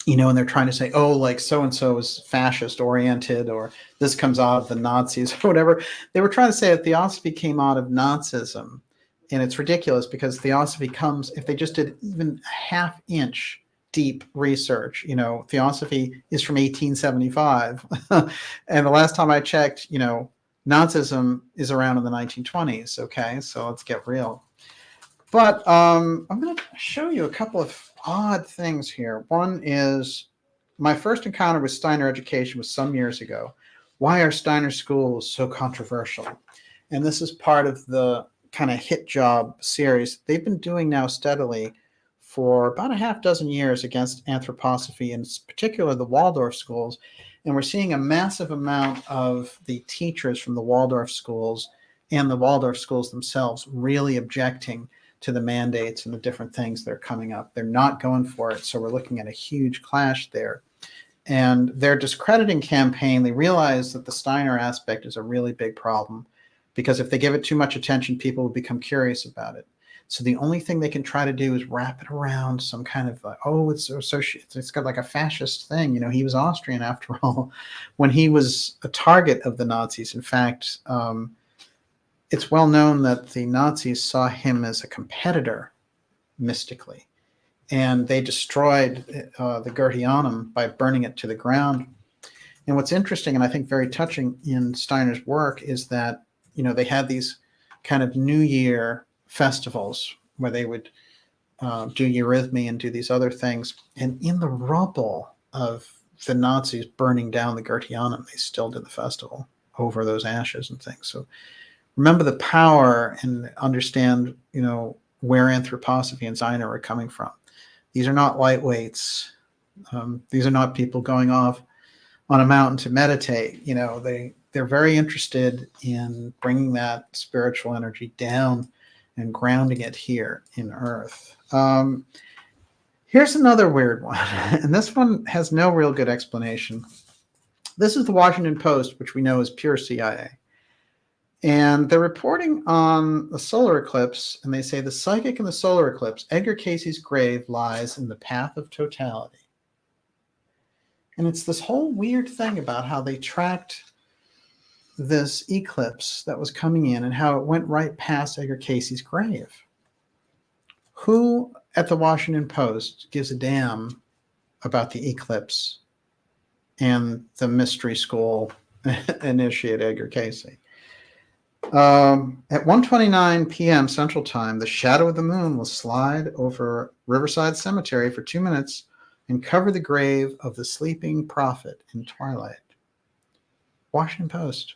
they're trying to say, oh, like so-and-so is fascist oriented, or this comes out of the Nazis, or whatever. They were trying to say that theosophy came out of Nazism. And it's ridiculous, because theosophy comes, if they just did even a half-inch deep research, theosophy is from 1875. And the last time I checked, Nazism is around in the 1920s. Okay, so let's get real. But I'm going to show you a couple of odd things here. One is my first encounter with Steiner education was some years ago. Why are Steiner schools so controversial? And this is part of the kind of hit job series they've been doing now steadily for about a half dozen years against anthroposophy, and in particular the Waldorf schools. And we're seeing a massive amount of the teachers from the Waldorf schools and the Waldorf schools themselves really objecting to the mandates and the different things that are coming up. They're not going for it. So we're looking at a huge clash there. And their discrediting campaign, they realize that the Steiner aspect is a really big problem, because if they give it too much attention, people will become curious about it. So the only thing they can try to do is wrap it around some kind of, it's got like a fascist thing. You know, he was Austrian after all, when he was a target of the Nazis. In fact, it's well known that the Nazis saw him as a competitor mystically, and they destroyed the Goetheanum by burning it to the ground. And what's interesting, and I think very touching in Steiner's work, is that, you know, they had these kind of New Year festivals where they would do eurythmy and do these other things. And in the rubble of the Nazis burning down the Goetheanum, they still did the festival over those ashes and things. So remember the power and understand, you know, where anthroposophy and Steiner are coming from. These are not lightweights. These are not people going off on a mountain to meditate. You know, they're very interested in bringing that spiritual energy down and grounding it here in Earth. Here's another weird one, and this one has no real good explanation. This is the Washington Post, which we know is pure CIA. And they're reporting on the solar eclipse, and they say the psychic in the solar eclipse, Edgar Cayce's grave, lies in the path of totality. And it's this whole weird thing about how they tracked this eclipse that was coming in and how it went right past Edgar Cayce's grave. Who at the Washington Post gives a damn about the eclipse and the mystery school initiate Edgar Cayce? At 1:29 p.m. Central Time, the shadow of the moon will slide over Riverside Cemetery for 2 minutes and cover the grave of the sleeping prophet in twilight. Washington Post.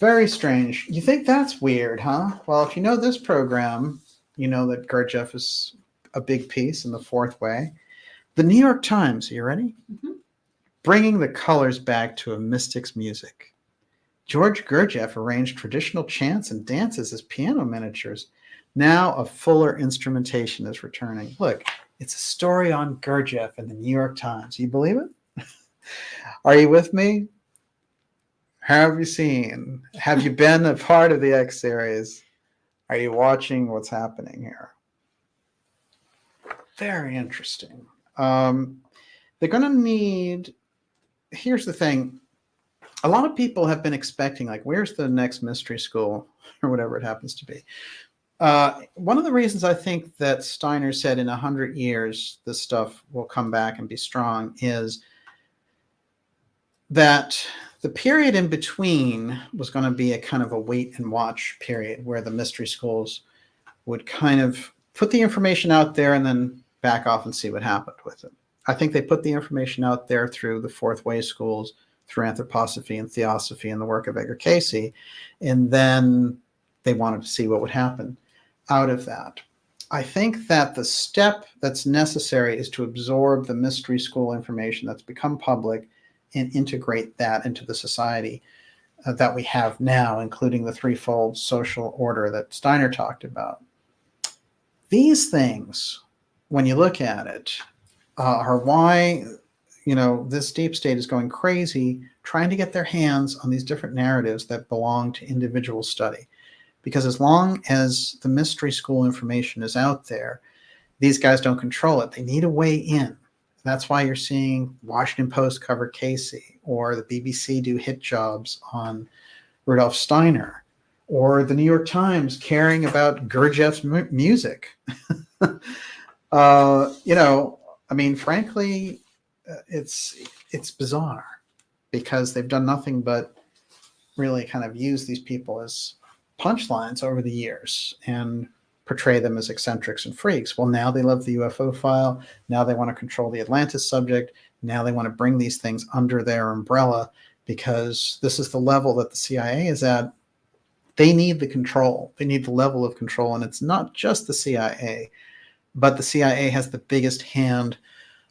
Very strange. You think that's weird, huh? Well, if you know this program, you know that Gurdjieff is a big piece in the fourth way. The New York Times, are you ready? Mm-hmm. Bringing the colors back to a mystic's music. George Gurdjieff arranged traditional chants and dances as piano miniatures. Now a fuller instrumentation is returning. Look, it's a story on Gurdjieff in the New York Times. You believe it? Are you with me? Have you seen? Have you been a part of the X series? Are you watching what's happening here? Very interesting. They're going to need, here's the thing. A lot of people have been expecting, like, where's the next mystery school or whatever it happens to be. One of the reasons I think that Steiner said in 100 years this stuff will come back and be strong is that the period in between was going to be a kind of a wait and watch period where the mystery schools would kind of put the information out there and then back off and see what happened with it. I think they put the information out there through the fourth way schools, through anthroposophy and theosophy and the work of Edgar Cayce, and then they wanted to see what would happen out of that. I think that the step that's necessary is to absorb the mystery school information that's become public and integrate that into the society that we have now, including the threefold social order that Steiner talked about. These things, when you look at it, are why, you know, this deep state is going crazy trying to get their hands on these different narratives that belong to individual study. Because as long as the mystery school information is out there, these guys don't control it. They need a way in. That's why you're seeing Washington Post cover Cayce, or the BBC do hit jobs on Rudolf Steiner, or the New York Times caring about Gurdjieff's music. You know, I mean, frankly, it's bizarre because they've done nothing but really kind of used these people as punchlines over the years and portray them as eccentrics and freaks. Well, now they love the UFO file. Now they want to control the Atlantis subject. Now they want to bring these things under their umbrella because this is the level that the CIA is at. They need the control. They need the level of control. And it's not just the CIA, but the CIA has the biggest hand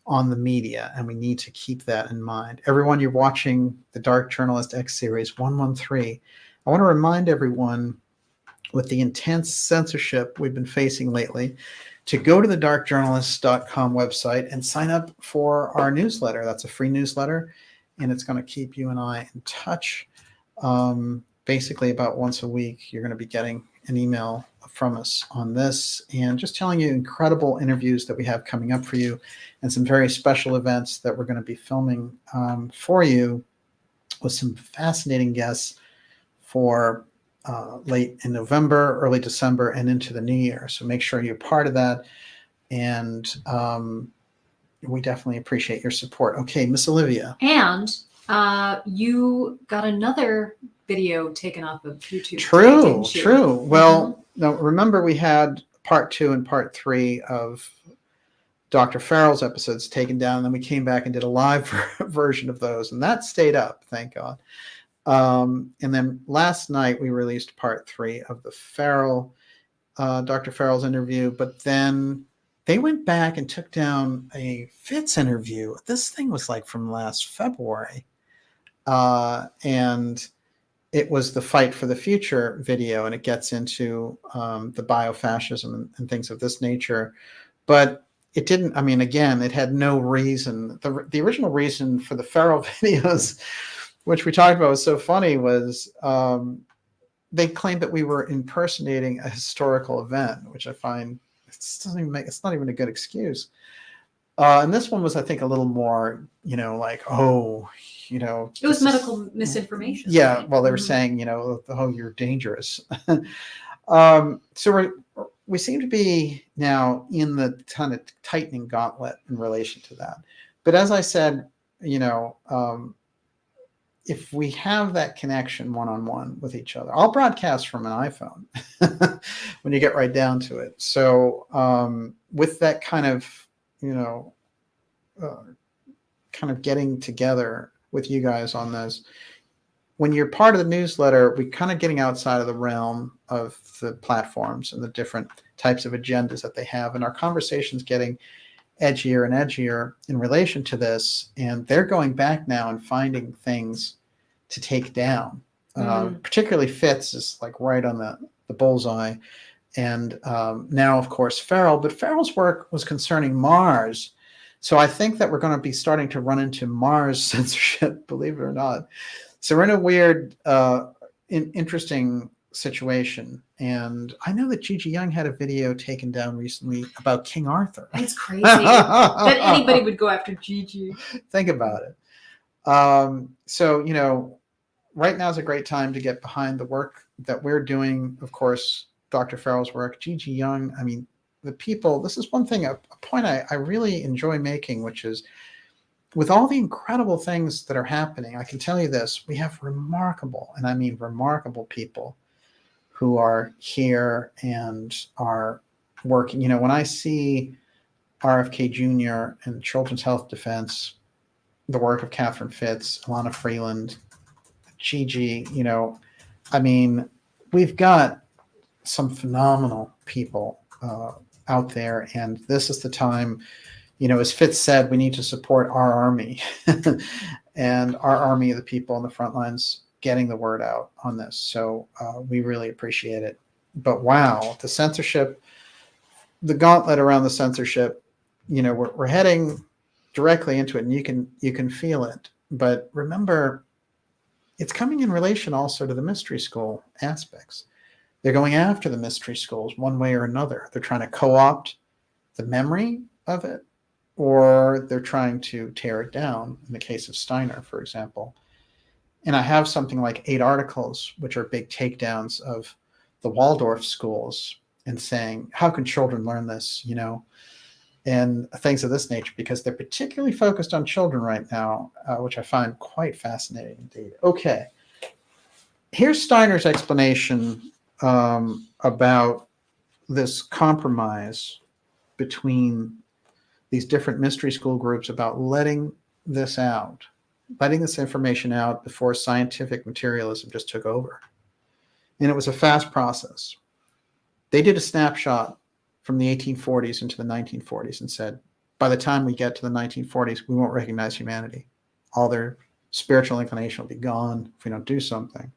on the media, and we need to keep that in mind. Everyone, you're watching the Dark Journalist X Series 113. I want to remind everyone, with the intense censorship we've been facing lately, to go to the darkjournalist.com website and sign up for our newsletter. That's a free newsletter, and it's going to keep you and I in touch. Basically, about once a week, you're going to be getting an email from us on this and just telling you incredible interviews that we have coming up for you and some very special events that we're going to be filming for you with some fascinating guests for late in November, early December, and into the new year. So make sure you're part of that. And we definitely appreciate your support. Okay, Miss Olivia. And you got another video taken off of YouTube. True. Well, now remember we had part 2 and part 3 of Dr. Farrell's episodes taken down, and then we came back and did a live version of those, and that stayed up, thank God. And then last night we released part 3 of the Dr. Farrell's interview, but then they went back and took down a Fitz interview. This thing was like from last February. And it was the Fight for the Future video, and it gets into the biofascism and things of this nature. But it didn't, I mean, again, it had no reason. The original reason for the Farrell videos, which we talked about, was so funny, was they claimed that we were impersonating a historical event, which I find it's not even a good excuse. And this one was, I think, a little more, like, it was medical misinformation. Yeah, right? well, they were saying, oh, you're dangerous. So we seem to be now in the kind of tightening gauntlet in relation to that. But as I said, if we have that connection one-on-one with each other, I'll broadcast from an iPhone when you get right down to it. So with that kind of, kind of getting together with you guys on this, when you're part of the newsletter, we're kind of getting outside of the realm of the platforms and the different types of agendas that they have. And our conversation's getting edgier and edgier in relation to this. And they're going back now and finding things to take down. Particularly Fitz is like right on the bullseye. And now, of course, Farrell. But Farrell's work was concerning Mars. So I think that we're going to be starting to run into Mars censorship, believe it or not. So we're in a weird, interesting situation. And I know that Gigi Young had a video taken down recently about King Arthur. It's crazy that anybody would go after Gigi. Think about it. So, right now is a great time to get behind the work that we're doing. Of course, Dr. Farrell's work, Gigi Young. I mean, the people, this is one thing, a point I really enjoy making, which is with all the incredible things that are happening, I can tell you this, we have remarkable, and I mean remarkable people who are here and are working. When I see RFK Jr. and Children's Health Defense, the work of Catherine Fitz, Alana Freeland, Gigi, I mean, we've got some phenomenal people out there, and this is the time, as Fitz said, we need to support our army and our army of the people on the front lines getting the word out on this. So we really appreciate it. But wow, the censorship, the gauntlet around the censorship, we're heading directly into it, and you can feel it. But remember, it's coming in relation also to the mystery school aspects. They're going after the mystery schools one way or another. They're trying to co-opt the memory of it, or they're trying to tear it down, in the case of Steiner, for example. And I have something like 8 articles, which are big takedowns of the Waldorf schools and saying, how can children learn this, and things of this nature, because they're particularly focused on children right now, which I find quite fascinating indeed. Okay. Here's Steiner's explanation about this compromise between these different mystery school groups about letting this information out before scientific materialism just took over. And it was a fast process. They did a snapshot from the 1840s into the 1940s and said, by the time we get to the 1940s, we won't recognize humanity. All their spiritual inclination will be gone if we don't do something.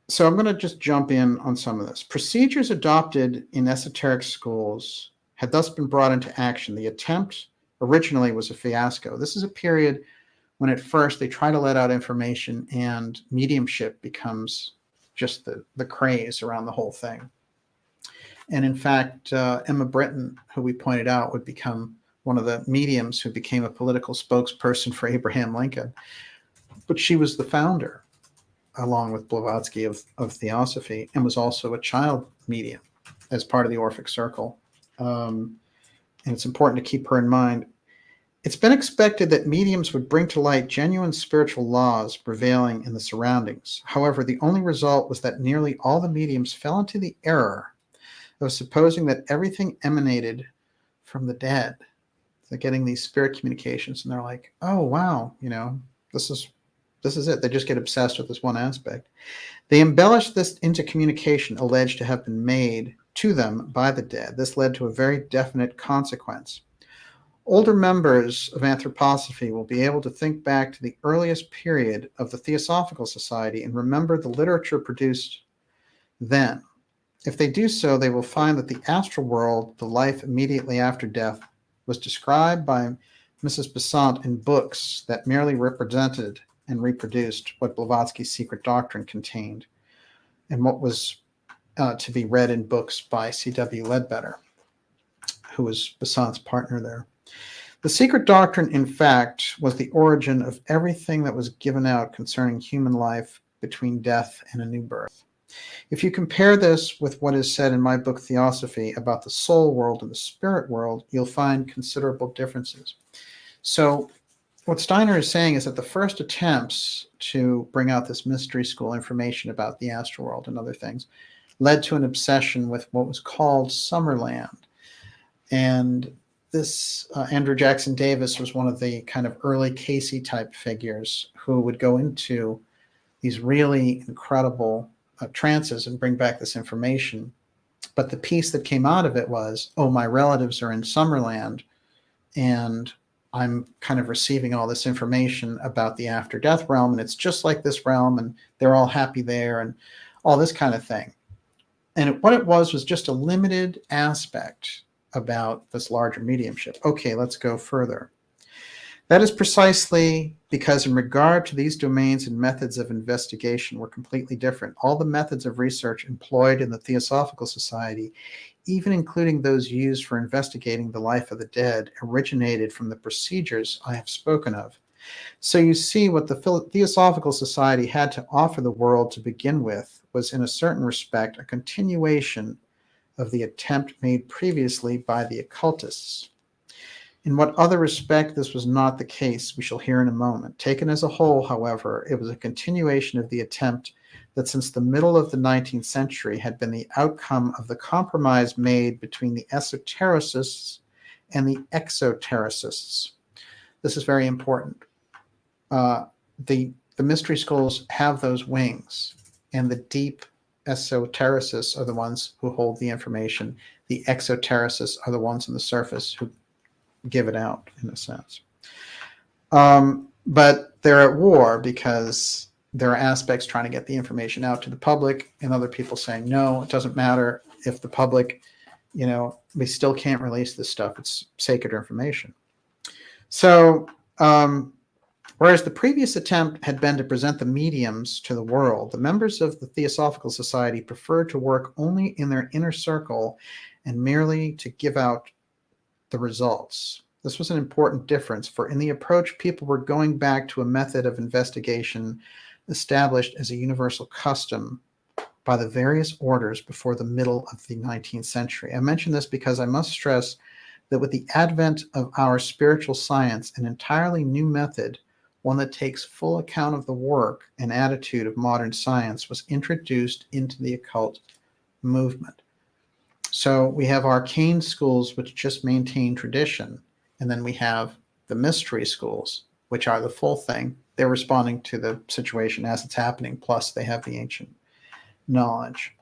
So I'm going to just jump in on some of this. Procedures adopted in esoteric schools had thus been brought into action. The attempt originally was a fiasco. This is a period when at first they try to let out information and mediumship becomes just the craze around the whole thing. And in fact, Emma Britton, who we pointed out would become one of the mediums who became a political spokesperson for Abraham Lincoln, but she was the founder, along with Blavatsky, of theosophy, and was also a child medium as part of the Orphic Circle. And it's important to keep her in mind. It's been expected that mediums would bring to light genuine spiritual laws prevailing in the surroundings. However, the only result was that nearly all the mediums fell into the error of supposing that everything emanated from the dead. They're getting these spirit communications, and they're like, oh, wow, this is it. They just get obsessed with this one aspect. They embellished this into communication alleged to have been made to them by the dead. This led to a very definite consequence. Older members of anthroposophy will be able to think back to the earliest period of the Theosophical Society and remember the literature produced then. If they do so, they will find that the astral world, the life immediately after death, was described by Mrs. Besant in books that merely represented and reproduced what Blavatsky's secret doctrine contained and what was to be read in books by C.W. Ledbetter, who was Besant's partner there. The secret doctrine, in fact, was the origin of everything that was given out concerning human life between death and a new birth. If you compare this with what is said in my book, Theosophy, about the soul world and the spirit world, you'll find considerable differences. So what Steiner is saying is that the first attempts to bring out this mystery school information about the astral world and other things led to an obsession with what was called Summerland. And this Andrew Jackson Davis was one of the kind of early Casey type figures who would go into these really incredible trances and bring back this information. But the piece that came out of it was, oh, my relatives are in Summerland and I'm kind of receiving all this information about the after death realm, and it's just like this realm, and they're all happy there, and all this kind of thing. And what it was just a limited aspect about this larger mediumship. Okay, let's go further. That is precisely because in regard to these domains and methods of investigation were completely different. All the methods of research employed in the Theosophical Society, even including those used for investigating the life of the dead, originated from the procedures I have spoken of. So you see, what the Theosophical Society had to offer the world to begin with was, in a certain respect, a continuation of the attempt made previously by the occultists. In what other respect this was not the case, we shall hear in a moment. Taken as a whole, however, it was a continuation of the attempt that since the middle of the 19th century had been the outcome of the compromise made between the esotericists and the exotericists. This is very important. The mystery schools have those wings, and the deep esotericists are the ones who hold the information. The exotericists are the ones on the surface who give it out, in a sense. But they're at war because there are aspects trying to get the information out to the public and other people saying, no, it doesn't matter if the public, we still can't release this stuff. It's sacred information. So, whereas the previous attempt had been to present the mediums to the world, the members of the Theosophical Society preferred to work only in their inner circle and merely to give out the results. This was an important difference, for in the approach, people were going back to a method of investigation established as a universal custom by the various orders before the middle of the 19th century. I mention this because I must stress that with the advent of our spiritual science, an entirely new method one that takes full account of the work and attitude of modern science, was introduced into the occult movement. So we have arcane schools, which just maintain tradition, and then we have the mystery schools, which are the full thing. They're responding to the situation as it's happening, plus they have the ancient knowledge.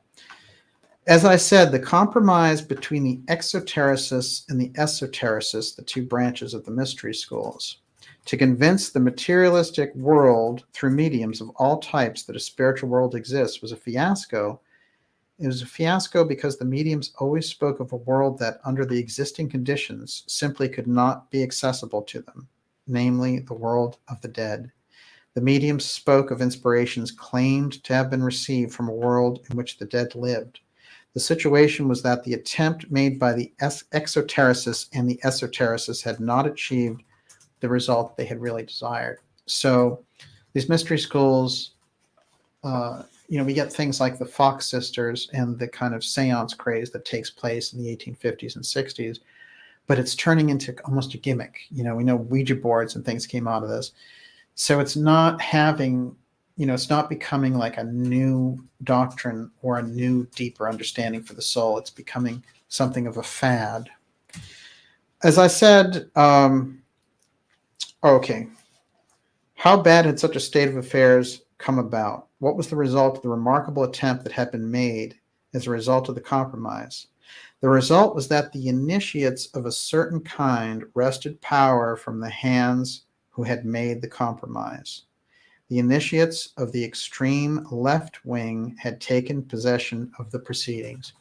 As I said, the compromise between the exotericists and the esotericists, the two branches of the mystery schools, to convince the materialistic world through mediums of all types that a spiritual world exists, was a fiasco. It was a fiasco because the mediums always spoke of a world that, under the existing conditions, simply could not be accessible to them, namely the world of the dead. The mediums spoke of inspirations claimed to have been received from a world in which the dead lived. The situation was that the attempt made by the exotericists and the esotericists had not achieved the result they had really desired. So these mystery schools, we get things like the Fox sisters and the kind of seance craze that takes place in the 1850s and 60s, but it's turning into almost a gimmick. We know Ouija boards and things came out of this. So it's not having, it's not becoming like a new doctrine or a new, deeper understanding for the soul. It's becoming something of a fad. As I said, okay, how bad had such a state of affairs come about? What was the result of the remarkable attempt that had been made as a result of the compromise? The result was that the initiates of a certain kind wrested power from the hands who had made the compromise. The initiates of the extreme left wing had taken possession of the proceedings.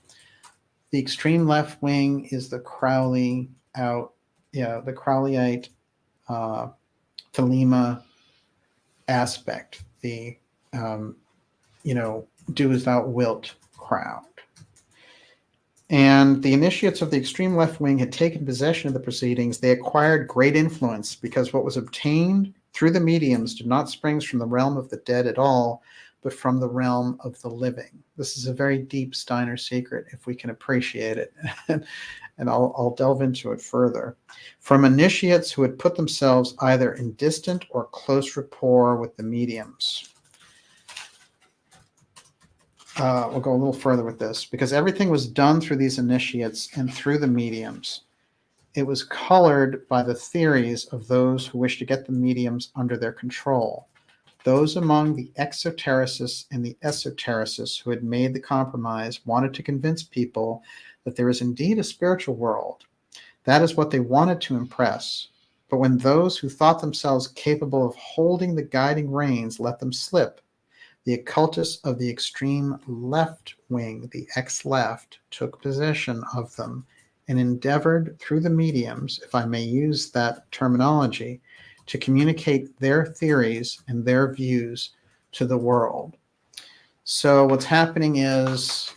The extreme left wing is the the Crowleyite Thelema aspect, the do as thou wilt crowd. And the initiates of the extreme left wing had taken possession of the proceedings. They acquired great influence because what was obtained through the mediums did not spring from the realm of the dead at all, but from the realm of the living. This is a very deep Steiner secret, if we can appreciate it. And I'll delve into it further. From initiates who had put themselves either in distant or close rapport with the mediums. We'll go a little further with this, because everything was done through these initiates and through the mediums. It was colored by the theories of those who wished to get the mediums under their control. Those among the exotericists and the esotericists who had made the compromise wanted to convince people that there is indeed a spiritual world. That is what they wanted to impress. But when those who thought themselves capable of holding the guiding reins let them slip, the occultists of the extreme left wing, the ex-left, took possession of them and endeavored through the mediums, if I may use that terminology, to communicate their theories and their views to the world. So what's happening is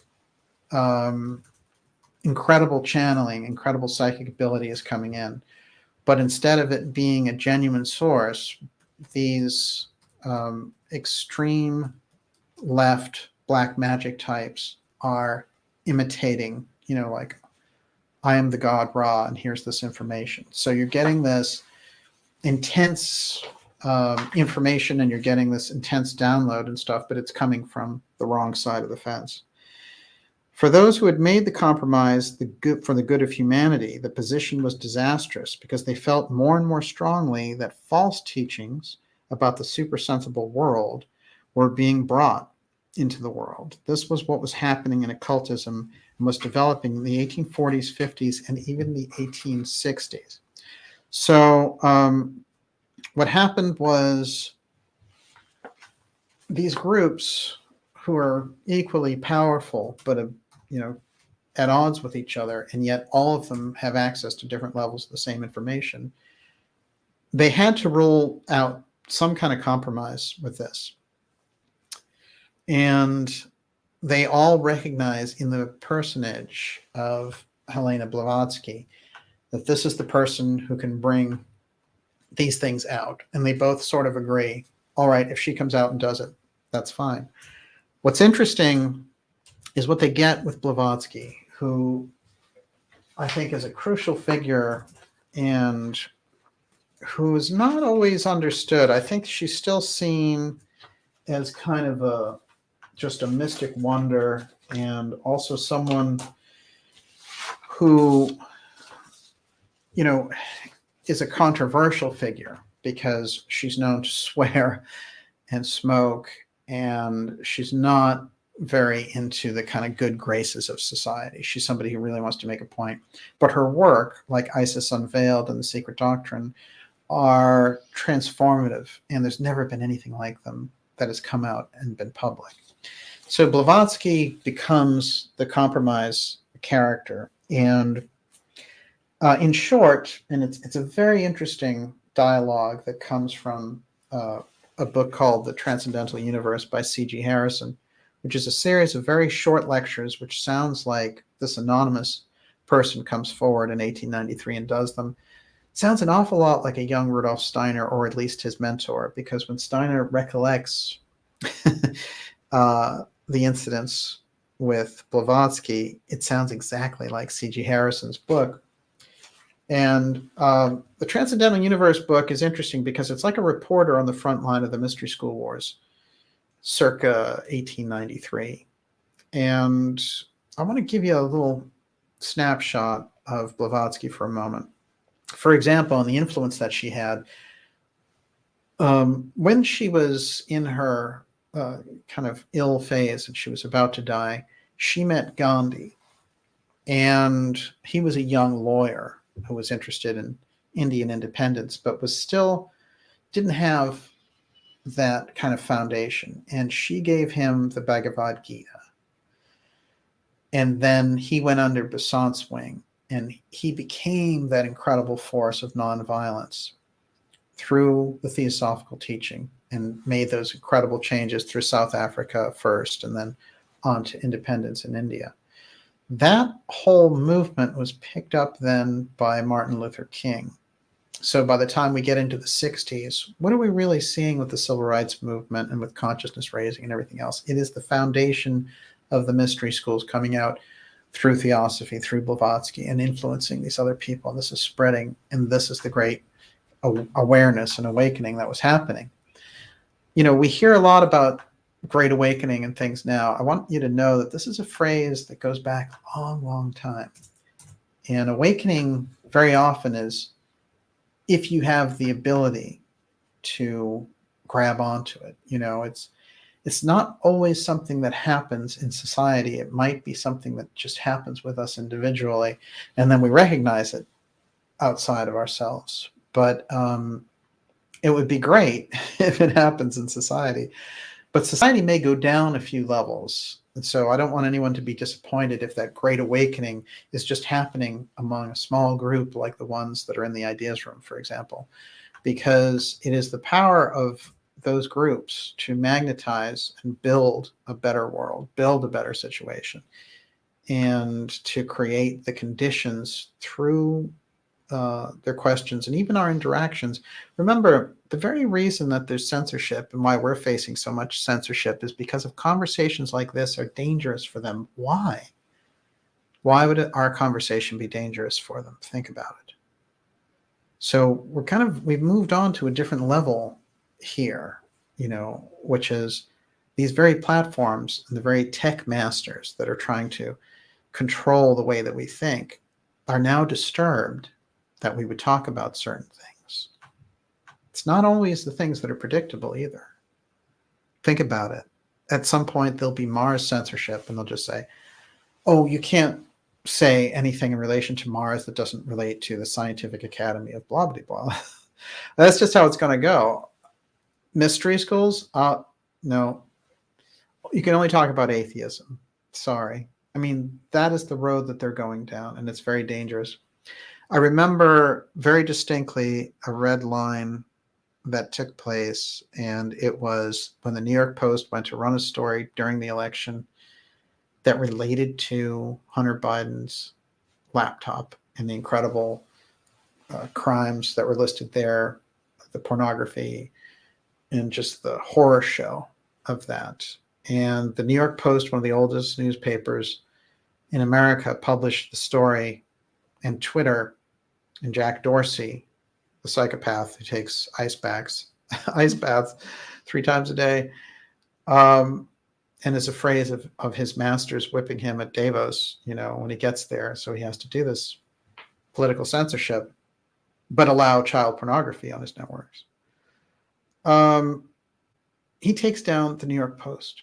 incredible channeling, incredible psychic ability is coming in. But instead of it being a genuine source, these extreme left black magic types are imitating, like, I am the god Ra, and here's this information. So you're getting this intense information, and you're getting this intense download and stuff, but it's coming from the wrong side of the fence. For those who had made the compromise for the good of humanity, the position was disastrous because they felt more and more strongly that false teachings about the supersensible world were being brought into the world. This was what was happening in occultism and was developing in the 1840s, 50s, and even the 1860s. So what happened was these groups who are equally powerful, but at odds with each other, and yet all of them have access to different levels of the same information, they had to rule out some kind of compromise with this. And they all recognize in the personage of Helena Blavatsky that this is the person who can bring these things out. And they both sort of agree, all right, if she comes out and does it, that's fine. What's interesting is what they get with Blavatsky, who I think is a crucial figure and who is not always understood. I think she's still seen as kind of just a mystic wonder, and also someone who, is a controversial figure because she's known to swear and smoke, and she's not very into the kind of good graces of society. She's somebody who really wants to make a point. But her work, like Isis Unveiled and The Secret Doctrine, are transformative, and there's never been anything like them that has come out and been public. So Blavatsky becomes the compromise character. And in short, and it's a very interesting dialogue that comes from a book called The Transcendental Universe by C.G. Harrison, which is a series of very short lectures, which sounds like this anonymous person comes forward in 1893 and does them. Sounds an awful lot like a young Rudolf Steiner, or at least his mentor, because when Steiner recollects the incidents with Blavatsky, it sounds exactly like C.G. Harrison's book. And the Transcendental Universe book is interesting because it's like a reporter on the front line of the Mystery School Wars, circa 1893. And I want to give you a little snapshot of Blavatsky for a moment. For example, and the influence that she had, when she was in her kind of ill phase and she was about to die, she met Gandhi. And he was a young lawyer who was interested in Indian independence, but didn't have that kind of foundation. And she gave him the Bhagavad Gita. And then he went under Besant's wing, and he became that incredible force of nonviolence through the theosophical teaching, and made those incredible changes through South Africa first, and then on to independence in India. That whole movement was picked up then by Martin Luther King. So by the time we get into the 60s, what are we really seeing with the civil rights movement and with consciousness raising and everything else? It is the foundation of the mystery schools coming out through theosophy, through Blavatsky, and influencing these other people. And this is spreading, and this is the great awareness and awakening that was happening. We hear a lot about Great Awakening and things now. I want you to know that this is a phrase that goes back a long, long time. And awakening very often is if you have the ability to grab onto it. It's not always something that happens in society. It might be something that just happens with us individually, and then we recognize it outside of ourselves. But it would be great if it happens in society. But society may go down a few levels. And so I don't want anyone to be disappointed if that great awakening is just happening among a small group like the ones that are in the ideas room, for example, because it is the power of those groups to magnetize and build a better world, build a better situation, and to create the conditions through their questions and even our interactions. Remember, the very reason that there's censorship and why we're facing so much censorship is because of conversations like this are dangerous for them. Why? Why would our conversation be dangerous for them? Think about it. So we've moved on to a different level here, which is these very platforms and the very tech masters that are trying to control the way that we think are now disturbed that we would talk about certain things. It's not always the things that are predictable either. Think about it. At some point, there'll be Mars censorship, and they'll just say, oh, you can't say anything in relation to Mars that doesn't relate to the Scientific Academy of blah, blah, blah. That's just how it's going to go. Mystery schools? No. You can only talk about atheism. Sorry. I mean, that is the road that they're going down, and it's very dangerous. I remember very distinctly a red line that took place, and it was when the New York Post went to run a story during the election that related to Hunter Biden's laptop and the incredible crimes that were listed there, the pornography, and just the horror show of that. And the New York Post, one of the oldest newspapers in America, published the story, and Twitter and Jack Dorsey the psychopath who takes ice baths 3 times a day, and is afraid of his masters whipping him at Davos, when he gets there. So he has to do this political censorship, but allow child pornography on his networks. He takes down the New York Post,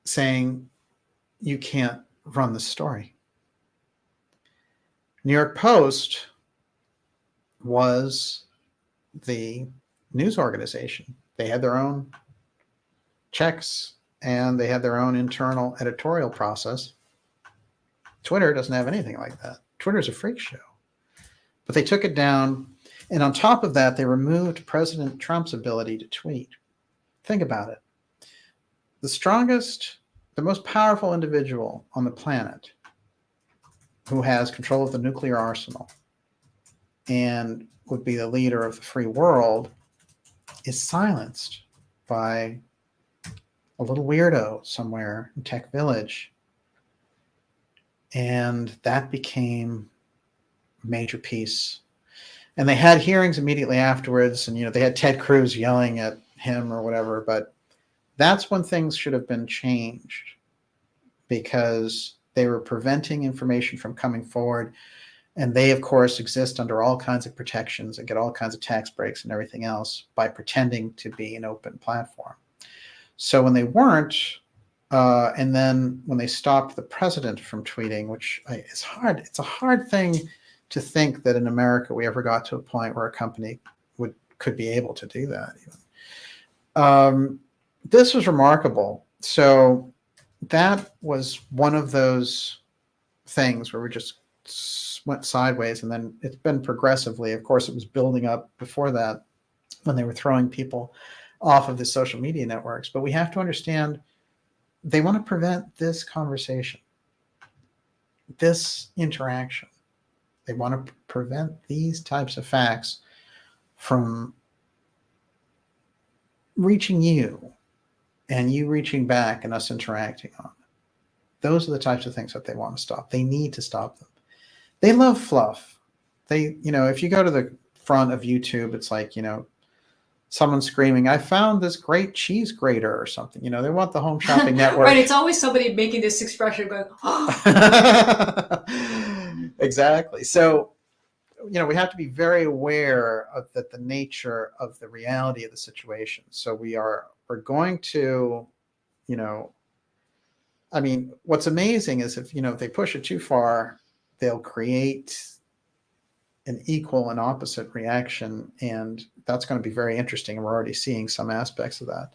saying, you can't run the story. New York Post was the news organization. They had their own checks and they had their own internal editorial process. Twitter doesn't have anything like that. Twitter's a freak show. But they took it down, and on top of that, they removed President Trump's ability to tweet. Think about it. The strongest, the most powerful individual on the planet who has control of the nuclear arsenal and would be the leader of the free world is silenced by a little weirdo somewhere in Tech Village. And that became a major piece. And they had hearings immediately afterwards, and they had Ted Cruz yelling at him or whatever, but that's when things should have been changed, because they were preventing information from coming forward. And they, of course, exist under all kinds of protections and get all kinds of tax breaks and everything else by pretending to be an open platform. So when they weren't, and then when they stopped the president from tweeting, which is hard, it's a hard thing to think that in America we ever got to a point where a company could be able to do that even. This was remarkable. So that was one of those things where we just went sideways, and then it's been progressively. Of course, it was building up before that when they were throwing people off of the social media networks. But we have to understand they want to prevent this conversation, this interaction. They want to prevent these types of facts from reaching you and you reaching back and us interacting on it. Those are the types of things that they want to stop. They need to stop them. They love fluff. They, if you go to the front of YouTube, it's like, someone screaming, I found this great cheese grater or something. They want the Home Shopping Network. Right. It's always somebody making this expression going, oh. Exactly. So, we have to be very aware of that, the nature of the reality of the situation. So we're going to, what's amazing is if they push it too far, they'll create an equal and opposite reaction. And that's going to be very interesting. And we're already seeing some aspects of that.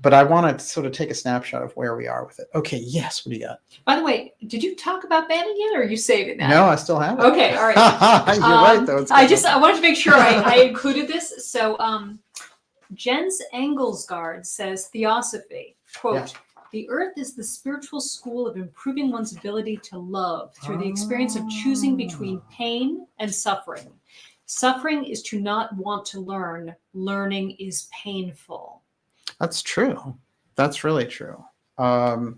But I want to sort of take a snapshot of where we are with it. Okay, yes, what do you got? By the way, did you talk about Bannon yet, or are you saving that? No, I still have it. Okay, all right. You're right, though. I wanted to make sure I included this. So Jens Engelsgaard says, theosophy, quote, yeah. The earth is the spiritual school of improving one's ability to love through the experience of choosing between pain and suffering. Suffering is to not want to learn. Learning is painful. That's true. That's really true. Well,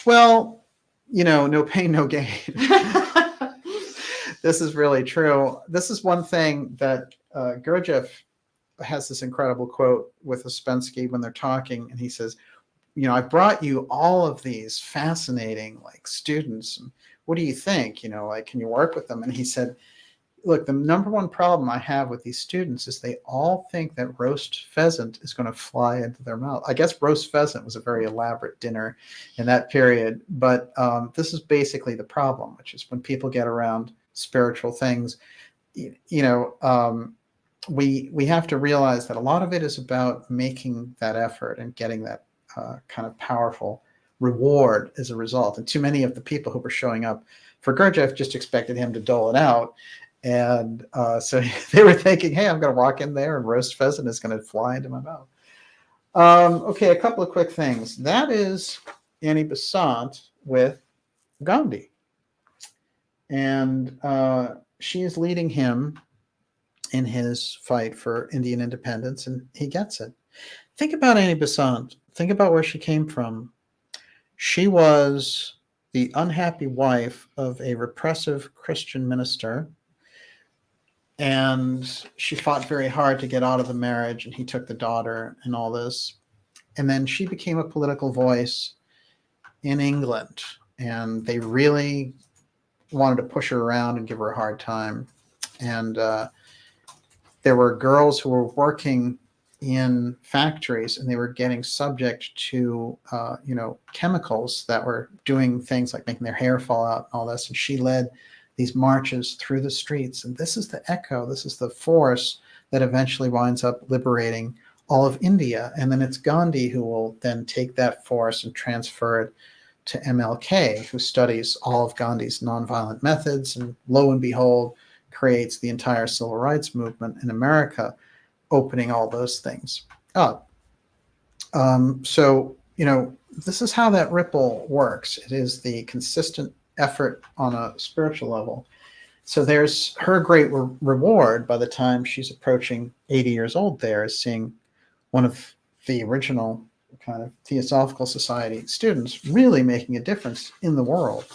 no pain, no gain. This is really true. This is one thing that Gurdjieff has this incredible quote with Ouspensky when they're talking, and he says, I brought you all of these fascinating students. What do you think? Can you work with them? And he said, look, the number one problem I have with these students is they all think that roast pheasant is going to fly into their mouth. I guess roast pheasant was a very elaborate dinner in that period. But this is basically the problem, which is when people get around spiritual things, we have to realize that a lot of it is about making that effort and getting that kind of powerful reward as a result. And too many of the people who were showing up for Gurdjieff just expected him to dole it out. And so they were thinking, hey, I'm going to walk in there and roast pheasant is going to fly into my mouth. Okay, a couple of quick things. That is Annie Besant with Gandhi. And she is leading him in his fight for Indian independence, and he gets it. Think about Annie Besant. Think about where she came from. She was the unhappy wife of a repressive Christian minister and she fought very hard to get out of the marriage, and he took the daughter and all this. And then she became a political voice in England, and they really wanted to push her around and give her a hard time. And there were girls who were working in factories, and they were getting subject to chemicals that were doing things like making their hair fall out and all this. And she led these marches through the streets, and this is the echo, this is the force that eventually winds up liberating all of India. And then it's Gandhi who will then take that force and transfer it to MLK, who studies all of Gandhi's nonviolent methods, and lo and behold, creates the entire civil rights movement in America, opening all those things up. So, this is how that ripple works. It is the consistent effort on a spiritual level. So there's her great reward by the time she's approaching 80 years old there, is seeing one of the original kind of Theosophical Society students really making a difference in the world.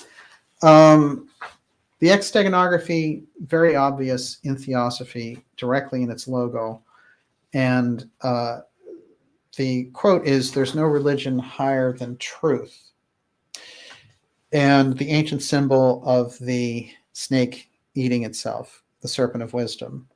The X Steganography, very obvious in Theosophy, directly in its logo. And the quote is, "There's no religion higher than truth." And the ancient symbol of the snake eating itself, the serpent of wisdom.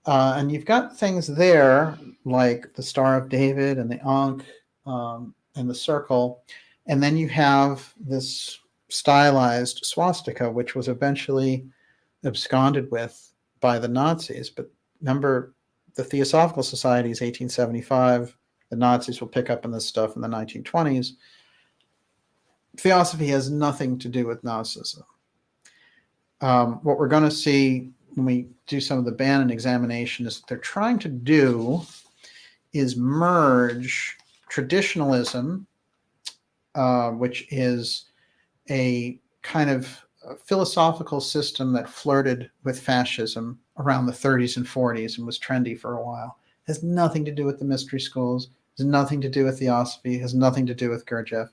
And you've got things there like the Star of David and the Ankh and the circle. And then you have this stylized swastika, which was eventually absconded with by the Nazis. But remember, the Theosophical Society is 1875. The Nazis will pick up on this stuff in the 1920s. Theosophy has nothing to do with Gnosticism. What we're going to see when we do some of the Bannon examination is what they're trying to do is merge traditionalism, which is a kind of philosophical system that flirted with fascism around the 30s and 40s and was trendy for a while. It has nothing to do with the mystery schools, has nothing to do with theosophy, has nothing to do with Gurdjieff.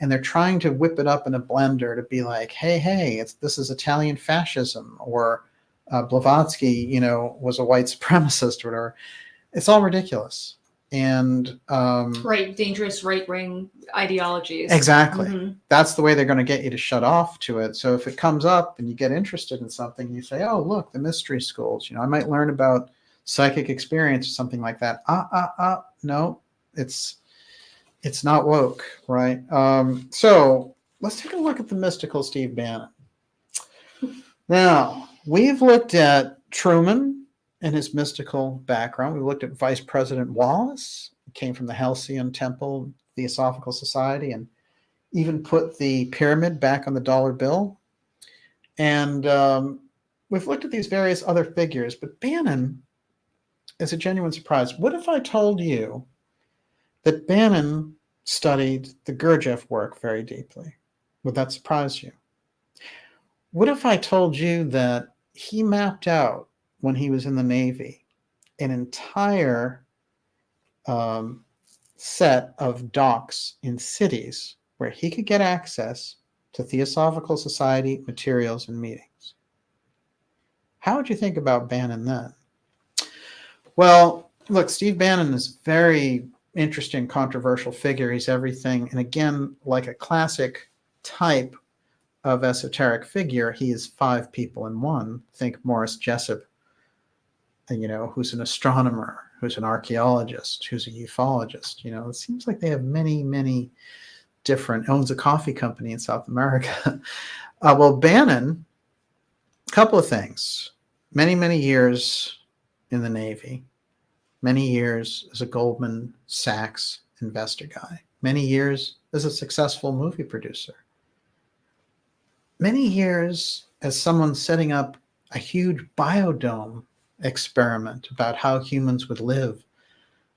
And they're trying to whip it up in a blender to be like, hey, this is Italian fascism, or Blavatsky, was a white supremacist or whatever. It's all ridiculous. And dangerous right-wing ideologies. Exactly. Mm-hmm. That's the way they're going to get you to shut off to it. So if it comes up and you get interested in something, you say, oh, look, the mystery schools, I might learn about psychic experience or something like that. No, it's not woke, right? So let's take a look at the mystical Steve Bannon. Now, we've looked at Truman and his mystical background. We looked at Vice President Wallace, who came from the Halcyon Temple Theosophical Society, and even put the pyramid back on the dollar bill. And we've looked at these various other figures, but Bannon is a genuine surprise. What if I told you that Bannon studied the Gurdjieff work very deeply? Would that surprise you? What if I told you that he mapped out, when he was in the Navy, an entire set of docks in cities where he could get access to Theosophical Society materials and meetings? How would you think about Bannon then? Well, look, Steve Bannon is a very interesting, controversial figure. He's everything. And again, like a classic type of esoteric figure, he is 5 people in one. Think Morris Jessup, who's an astronomer, who's an archaeologist, who's a ufologist. It seems like they have many, many different, owns a coffee company in South America. Well, Bannon, a couple of things. Many, many years in the Navy, many years as a Goldman Sachs investor guy, many years as a successful movie producer, many years as someone setting up a huge biodome experiment about how humans would live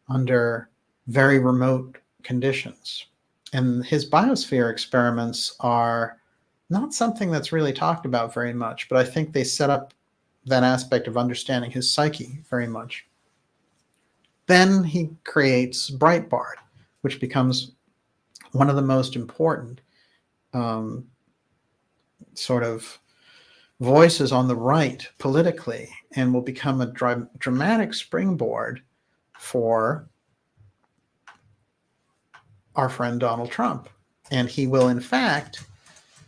under very remote conditions. And his biosphere experiments are not something that's really talked about very much, but I think they set up that aspect of understanding his psyche very much. Then he creates Breitbart, which becomes one of the most important sort of voices on the right politically and will become a dramatic springboard for our friend Donald Trump. And he will, in fact,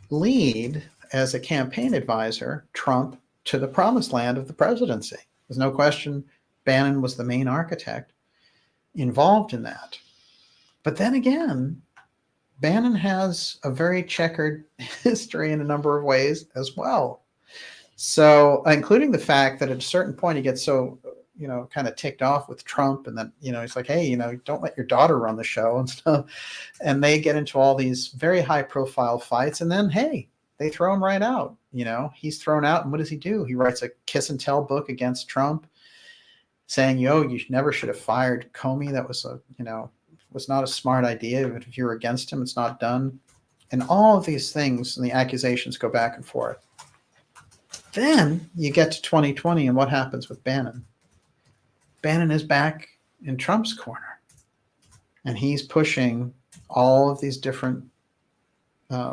lead as a campaign advisor Trump to the promised land of the presidency. There's no question Bannon was the main architect involved in that. But then again, Bannon has a very checkered history in a number of ways as well. So, including the fact that at a certain point he gets so, kind of ticked off with Trump, and then, he's like, hey, don't let your daughter run the show and stuff. And they get into all these very high profile fights. And then, hey, they throw him right out. He's thrown out. And what does he do? He writes a kiss and tell book against Trump saying, you never should have fired Comey. That was was not a smart idea. But if you were against him, it's not done. And all of these things and the accusations go back and forth. Then you get to 2020, and what happens with Bannon? Bannon is back in Trump's corner, and he's pushing all of these different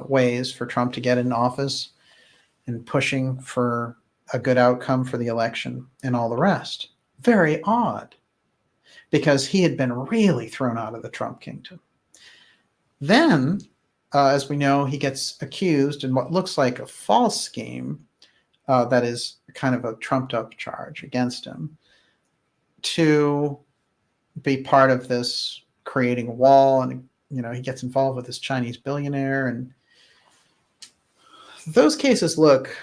ways for Trump to get in office and pushing for a good outcome for the election and all the rest. Very odd, because he had been really thrown out of the Trump kingdom. Then, as we know, he gets accused in what looks like a false scheme that is kind of a trumped up charge against him to be part of this creating a wall. And, he gets involved with this Chinese billionaire. And those cases look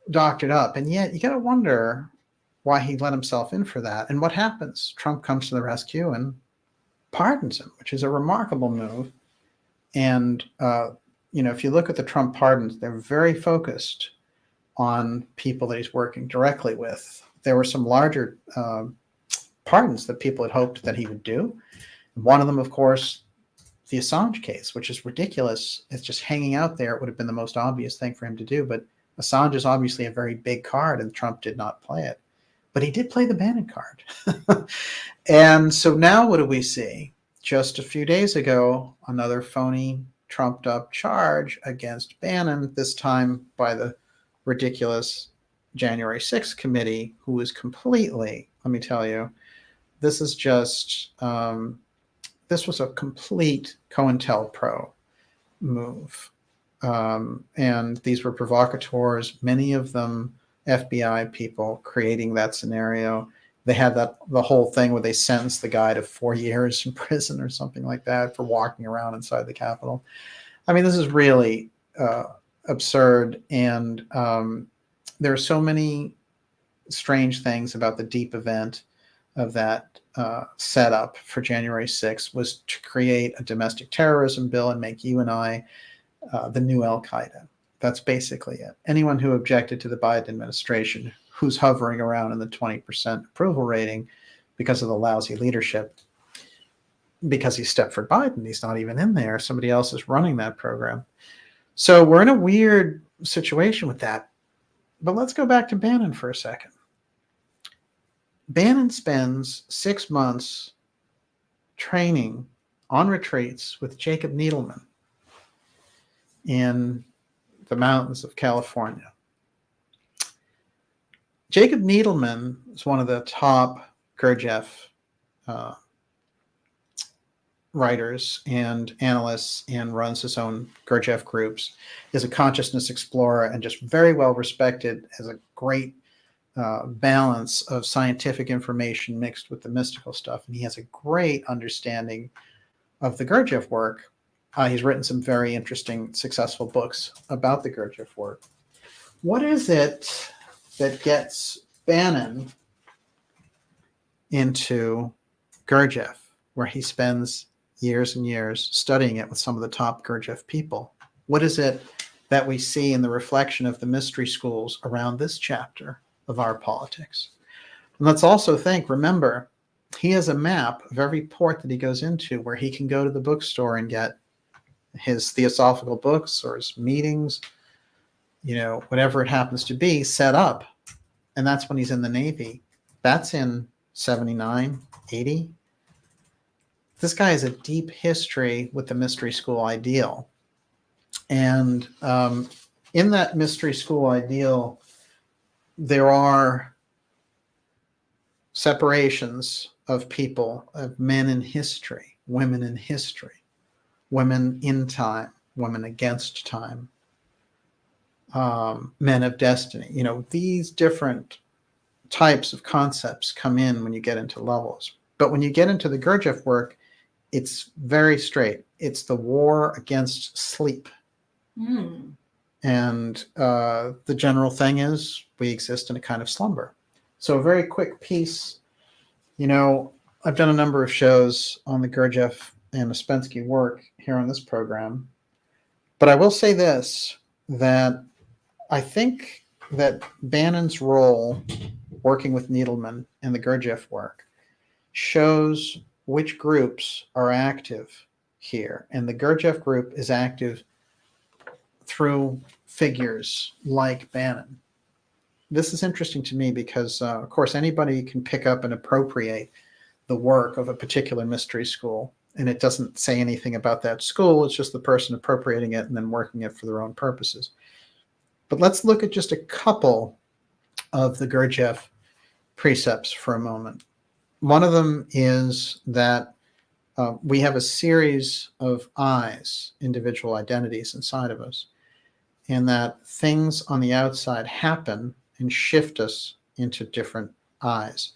doctored up. And yet you got to wonder why he let himself in for that. And what happens? Trump comes to the rescue and pardons him, which is a remarkable move. And, if you look at the Trump pardons, they're very focused on people that he's working directly with. There were some larger pardons that people had hoped that he would do. One of them, of course, the Assange case, which is ridiculous. It's just hanging out there. It would have been the most obvious thing for him to do. But Assange is obviously a very big card, and Trump did not play it. But he did play the Bannon card. And so now what do we see? Just a few days ago, another phony, trumped up charge against Bannon, this time by the ridiculous January 6th committee, who is completely, let me tell you, this is just, this was a complete COINTELPRO move. And these were provocateurs, many of them FBI people creating that scenario. They had the whole thing where they sentenced the guy to 4 years in prison or something like that for walking around inside the Capitol. I mean, this is really absurd. And there are so many strange things about the deep event of that setup for January 6th was to create a domestic terrorism bill and make you and I the new Al-Qaeda. That's basically it. Anyone who objected to the Biden administration, who's hovering around in the 20% approval rating because of the lousy leadership, because he's Stepford Biden, he's not even in there. Somebody else is running that program. So we're in a weird situation with that. But let's go back to Bannon for a second. Bannon spends 6 months training on retreats with Jacob Needleman in the mountains of California. Jacob Needleman is one of the top Gurdjieff writers and analysts, and runs his own Gurdjieff groups, is a consciousness explorer and just very well respected as a great balance of scientific information mixed with the mystical stuff. And he has a great understanding of the Gurdjieff work. He's written some very interesting, successful books about the Gurdjieff work. What is it that gets Bannon into Gurdjieff, where he spends years and years studying it with some of the top Gurdjieff people? What is it that we see in the reflection of the mystery schools around this chapter of our politics? And let's also remember, he has a map of every port that he goes into where he can go to the bookstore and get his theosophical books or his meetings, whatever it happens to be, set up. And that's when he's in the Navy. That's in 79, 80. This guy has a deep history with the mystery school ideal. And in that mystery school ideal, there are separations of people, of men in history, women in history, women in time, women against time, men of destiny. You know, these different types of concepts come in when you get into levels. But when you get into the Gurdjieff work, it's very straight. It's the war against sleep. Mm. And the general thing is we exist in a kind of slumber. So a very quick piece, you know, I've done a number of shows on the Gurdjieff and Ouspensky work here on this program. But I will say this, that I think that Bannon's role working with Needleman and the Gurdjieff work shows which groups are active here. And the Gurdjieff group is active through figures like Bannon. This is interesting to me because, of course, anybody can pick up and appropriate the work of a particular mystery school, and it doesn't say anything about that school. It's just the person appropriating it and then working it for their own purposes. But let's look at just a couple of the Gurdjieff precepts for a moment. One of them is that we have a series of eyes, individual identities inside of us, and that things on the outside happen and shift us into different eyes.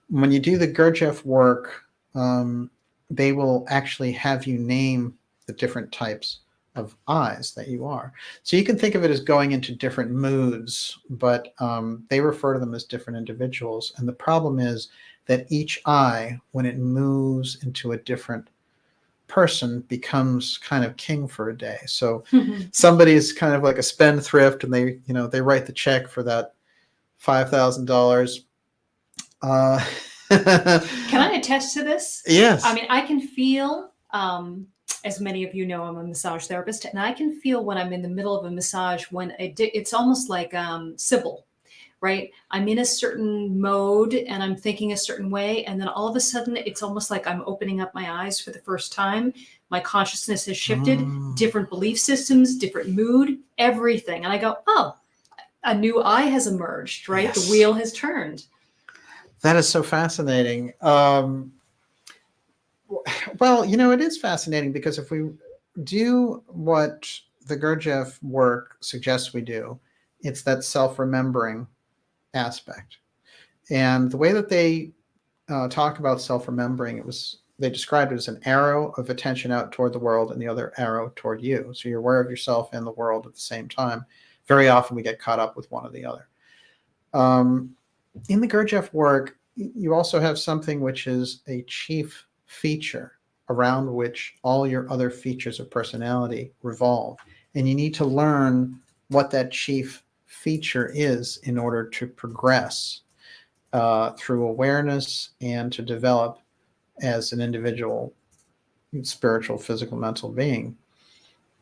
When you do the Gurdjieff work, they will actually have you name the different types of eyes that you are. So you can think of it as going into different moods, but they refer to them as different individuals. And the problem is that each eye, when it moves into a different person, becomes kind of king for a day. So somebody is kind of like a spendthrift, and they, you know, they write the check for that $5,000. Can I attest to this? Yes. I mean, I can feel, as many of you know, I'm a massage therapist, and I can feel when I'm in the middle of a massage when it's almost like Sybil, right? I'm in a certain mode and I'm thinking a certain way, and then all of a sudden it's almost like I'm opening up my eyes for the first time. My consciousness has shifted, different belief systems, different mood, everything. And I go, oh, a new eye has emerged, right? Yes. The wheel has turned. That is so fascinating. Well, you know, it is fascinating because if we do what the Gurdjieff work suggests we do, it's that self-remembering aspect. And the way that they talk about self-remembering, they described it as an arrow of attention out toward the world and the other arrow toward you. So you're aware of yourself and the world at the same time. Very often we get caught up with one or the other. In the Gurdjieff work, you also have something which is a chief feature around which all your other features of personality revolve. And you need to learn what that chief feature is in order to progress through awareness and to develop as an individual, spiritual, physical, mental being.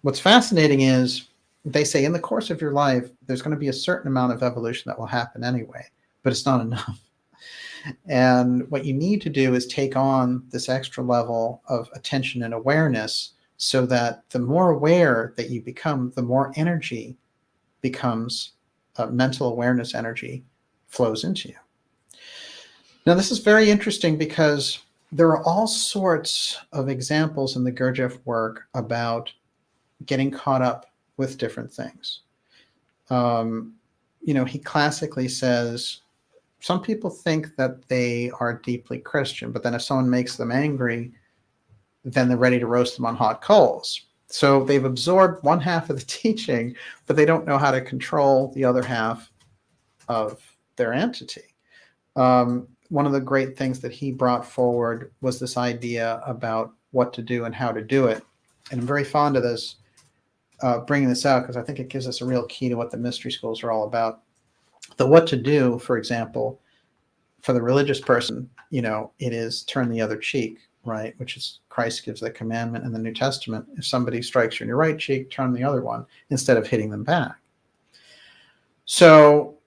What's fascinating is they say in the course of your life, there's going to be a certain amount of evolution that will happen anyway, but it's not enough. And what you need to do is take on this extra level of attention and awareness so that the more aware that you become, the more energy becomes, mental awareness energy flows into you. Now, this is very interesting because there are all sorts of examples in the Gurdjieff work about getting caught up with different things. You know, he classically says, some people think that they are deeply Christian, but then if someone makes them angry, then they're ready to roast them on hot coals. So they've absorbed one half of the teaching, but they don't know how to control the other half of their entity. One of the great things that he brought forward was this idea about what to do and how to do it. And I'm very fond of this, bringing this out, because I think it gives us a real key to what the mystery schools are all about. The what to do, for example, for the religious person, you know, it is turn the other cheek, right? Which is Christ gives the commandment in the New Testament. If somebody strikes you in your right cheek, turn the other one instead of hitting them back. So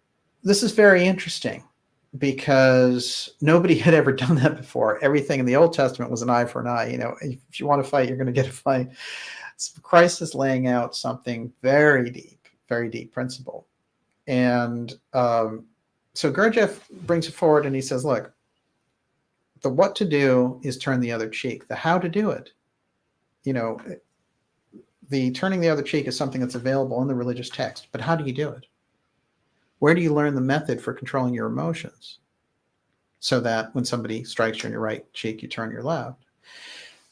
this is very interesting because nobody had ever done that before. Everything in the Old Testament was an eye for an eye. You know, if you want to fight, you're going to get a fight. So Christ is laying out something very deep, very deep principle. And so Gurdjieff brings it forward and he says, look, the what to do is turn the other cheek. The how to do it, the turning the other cheek is something that's available in the religious text. But how do you do it? Where do you learn the method for controlling your emotions so that when somebody strikes you on your right cheek, you turn your left?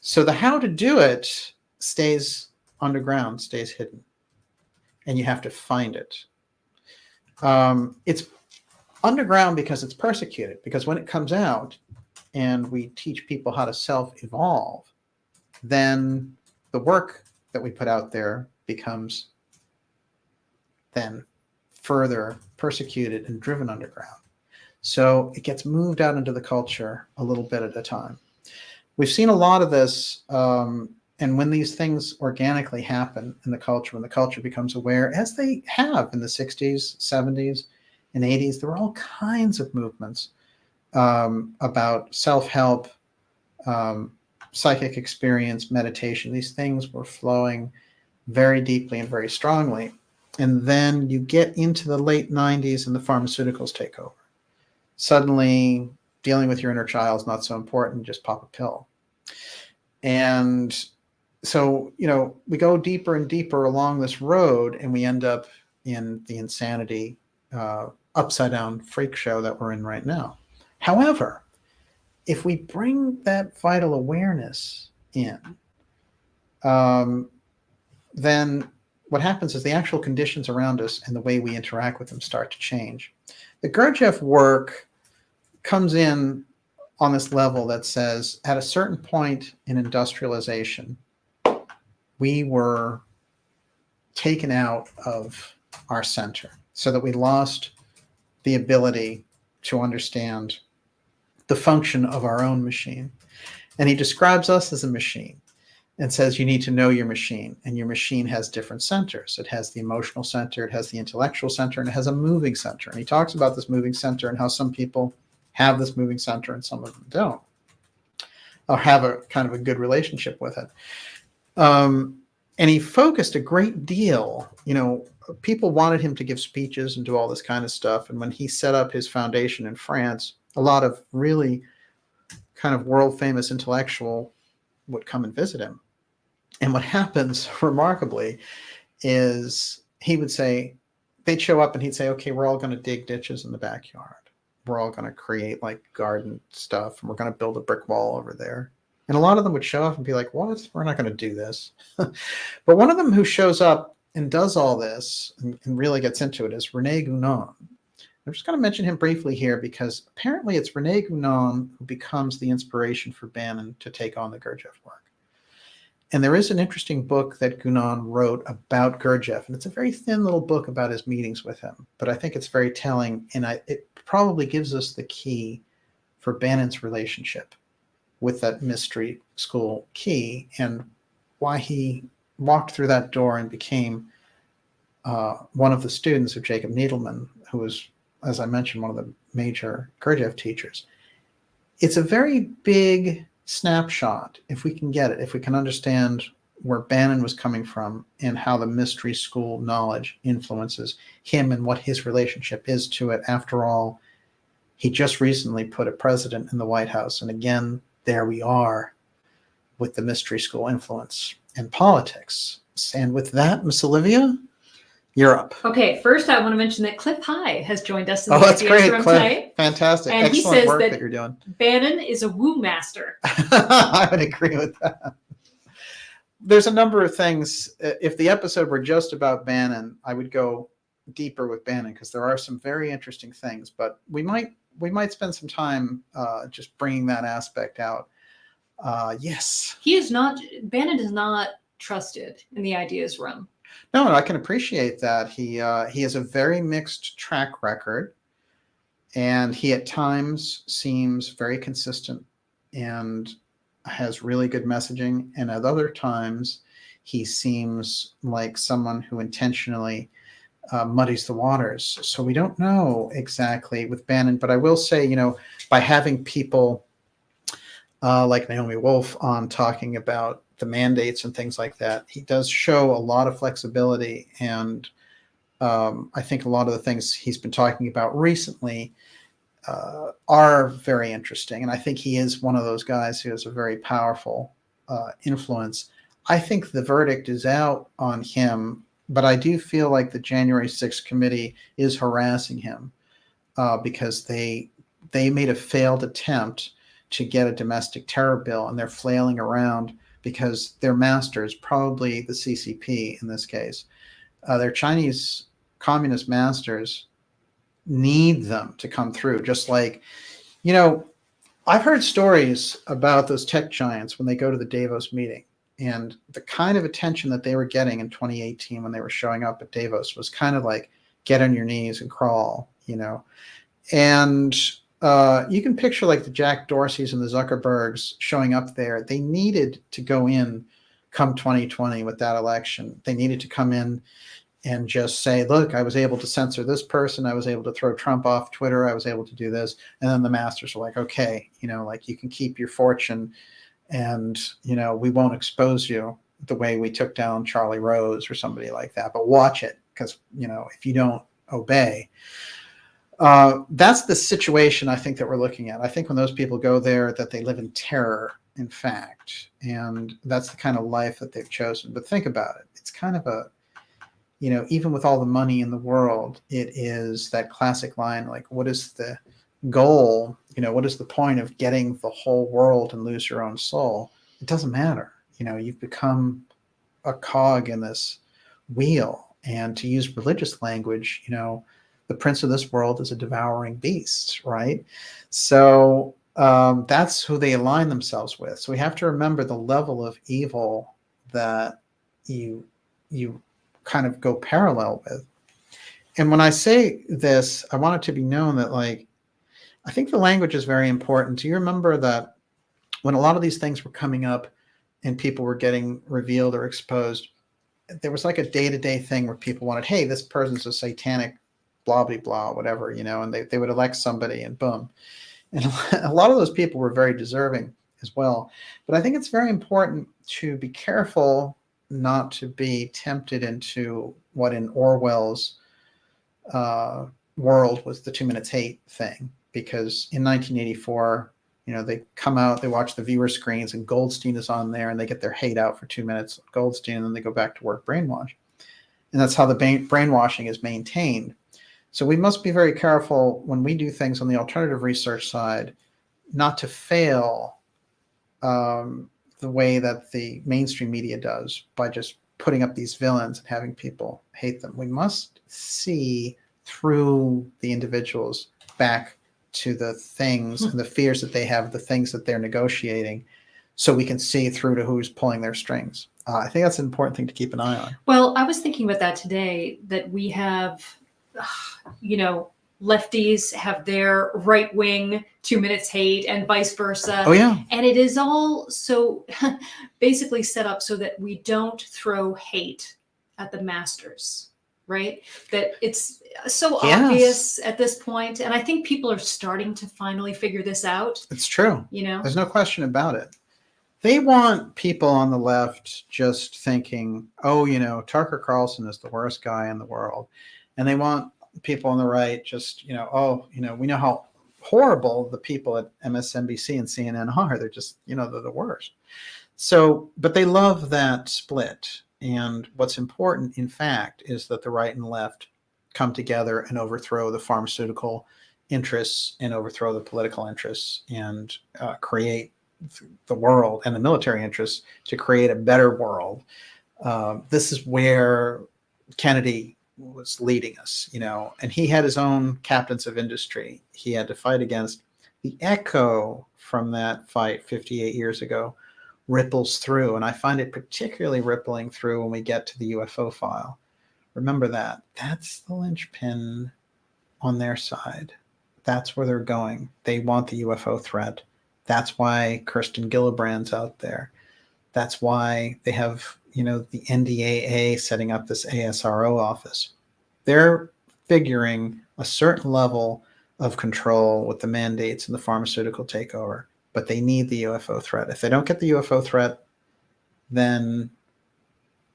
So the how to do it stays underground, stays hidden, and you have to find it. It's underground because it's persecuted, because when it comes out and we teach people how to self-evolve, then the work that we put out there becomes then further persecuted and driven underground. So it gets moved out into the culture a little bit at a time. We've seen a lot of this, and when these things organically happen in the culture, when the culture becomes aware, as they have in the 60s, 70s, and 80s, there were all kinds of movements about self-help, psychic experience, meditation. These things were flowing very deeply and very strongly. And then you get into the late 90s and the pharmaceuticals take over. Suddenly, dealing with your inner child is not so important, just pop a pill. And so, we go deeper and deeper along this road, and we end up in the insanity, upside down freak show that we're in right now. However, if we bring that vital awareness in, then what happens is the actual conditions around us and the way we interact with them start to change. The Gurdjieff work comes in on this level that says at a certain point in industrialization, we were taken out of our center so that we lost the ability to understand the function of our own machine. And he describes us as a machine and says you need to know your machine, and your machine has different centers. It has the emotional center, it has the intellectual center, and it has a moving center. And he talks about this moving center and how some people have this moving center and some of them don't, or have a kind of a good relationship with it. And he focused a great deal, people wanted him to give speeches and do all this kind of stuff. And when he set up his foundation in France, a lot of really kind of world famous intellectual would come and visit him. And what happens remarkably is he would say, they'd show up and he'd say, okay, we're all going to dig ditches in the backyard. We're all going to create like garden stuff, and we're going to build a brick wall over there. And a lot of them would show up and be like, what? We're not going to do this. But one of them who shows up and does all this and really gets into it is René Guénon. I'm just going to mention him briefly here because apparently it's René Guénon who becomes the inspiration for Bannon to take on the Gurdjieff work. And there is an interesting book that Guénon wrote about Gurdjieff, and it's a very thin little book about his meetings with him. But I think it's very telling, and it probably gives us the key for Bannon's relationship with that mystery school key and why he walked through that door and became one of the students of Jacob Needleman, who was, as I mentioned, one of the major Gurdjieff teachers. It's a very big snapshot, if we can get it, if we can understand where Bannon was coming from and how the mystery school knowledge influences him and what his relationship is to it. After all, he just recently put a president in the White House. And again, there we are with the mystery school influence and politics. And with that, Miss Olivia, you're up. Okay, first I want to mention that Cliff High has joined us in the that's Ideas great, Room Cliff. tonight. Fantastic. And he Excellent says work that that you're doing. Bannon is a woo master. I would agree with that. There's a number of things. If the episode were just about Bannon, I would go deeper with Bannon because there are some very interesting things. But we might spend some time just bringing that aspect out. Yes. Bannon is not trusted in the Ideas Room. No, I can appreciate that. He has a very mixed track record, and he at times seems very consistent and has really good messaging, and at other times he seems like someone who intentionally muddies the waters. So we don't know exactly with Bannon, but I will say, by having people like Naomi Wolf on talking about the mandates and things like that, he does show a lot of flexibility and I think a lot of the things he's been talking about recently are very interesting. And I think he is one of those guys who has a very powerful influence. I think the verdict is out on him, but I do feel like the January 6th committee is harassing him because they made a failed attempt to get a domestic terror bill, and they're flailing around because their masters, probably the CCP in this case, their Chinese communist masters need them to come through. Just like, I've heard stories about those tech giants when they go to the Davos meeting, and the kind of attention that they were getting in 2018 when they were showing up at Davos was kind of like, get on your knees and crawl, and you can picture like the Jack Dorseys and the Zuckerbergs showing up there. They needed to go in come 2020 with that election. They needed to come in and just say, look, I was able to censor this person. I was able to throw Trump off Twitter. I was able to do this. And then the masters were like, okay, like you can keep your fortune and, we won't expose you the way we took down Charlie Rose or somebody like that, but watch it. Because, if you don't obey, that's the situation I think that we're looking at. I think when those people go there, that they live in terror, in fact, and that's the kind of life that they've chosen. But think about it. It's kind of a, even with all the money in the world, it is that classic line, like, what is the goal? What is the point of getting the whole world and lose your own soul? It doesn't matter. You've become a cog in this wheel. And to use religious language, the prince of this world is a devouring beast, right? So that's who they align themselves with. So we have to remember the level of evil that you kind of go parallel with. And when I say this, I want it to be known that, like, I think the language is very important. Do you remember that when a lot of these things were coming up and people were getting revealed or exposed, there was like a day-to-day thing where people wanted, hey, this person's a satanic blah, blah, blah, whatever, and they would elect somebody and boom. And a lot of those people were very deserving as well. But I think it's very important to be careful not to be tempted into what in Orwell's world was the 2 minutes hate thing. Because in 1984, they come out, they watch the viewer screens, and Goldstein is on there, and they get their hate out for 2 minutes, Goldstein, and then they go back to work brainwashed. And that's how the brainwashing is maintained. So we must be very careful when we do things on the alternative research side, not to fail the way that the mainstream media does by just putting up these villains and having people hate them. We must see through the individuals back to the things and the fears that they have, the things that they're negotiating, so we can see through to who's pulling their strings. I think that's an important thing to keep an eye on. Well, I was thinking about that today, that we have, lefties have their right wing 2 minutes hate and vice versa. Oh, yeah. And it is all so basically set up so that we don't throw hate at the masters, right? That it's so obvious at this point. And I think people are starting to finally figure this out. It's true. There's no question about it. They want people on the left just thinking, oh, Tucker Carlson is the worst guy in the world. And they want people on the right just, we know how horrible the people at MSNBC and CNN are. They're just, they're the worst. So, but they love that split. And what's important, in fact, is that the right and left come together and overthrow the pharmaceutical interests and overthrow the political interests and create the world and the military interests to create a better world. This is where Kennedy was leading us, and he had his own captains of industry. He had to fight against the echo from that fight 58 years ago ripples through. And I find it particularly rippling through when we get to the UFO file. Remember that. That's the linchpin on their side. That's where they're going. They want the UFO threat. That's why Kirsten Gillibrand's out there. That's why they have, the NDAA setting up this ASRO office. They're figuring a certain level of control with the mandates and the pharmaceutical takeover, but they need the UFO threat. If they don't get the UFO threat, then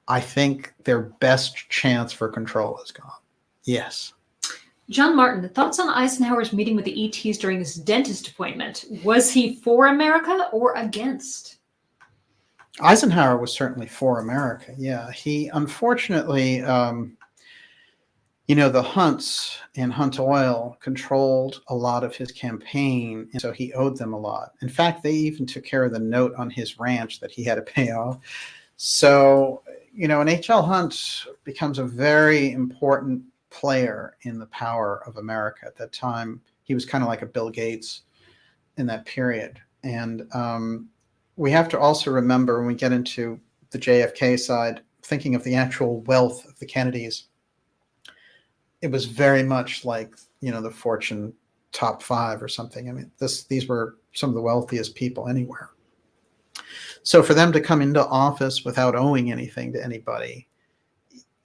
I think their best chance for control is gone. Yes. John Martin, thoughts on Eisenhower's meeting with the ETs during his dentist appointment? Was he for America or against? Eisenhower was certainly for America. Yeah. He unfortunately, the Hunts and Hunt Oil controlled a lot of his campaign, and so he owed them a lot. In fact, they even took care of the note on his ranch that he had to pay off. So, an H.L. Hunt becomes a very important player in the power of America at that time. He was kind of like a Bill Gates in that period. And we have to also remember when we get into the JFK side, thinking of the actual wealth of the Kennedys, it was very much like, the Fortune top 5 or something. I mean, these were some of the wealthiest people anywhere. So for them to come into office without owing anything to anybody,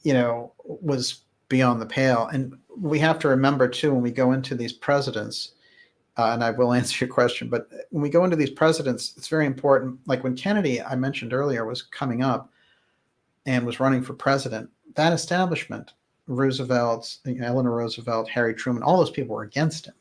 was beyond the pale. And we have to remember too, when we go into these presidents, and I will answer your question, but when we go into these presidents, it's very important. Like when Kennedy, I mentioned earlier, was coming up and was running for president, that establishment, Roosevelt, Eleanor Roosevelt, Harry Truman, all those people were against him.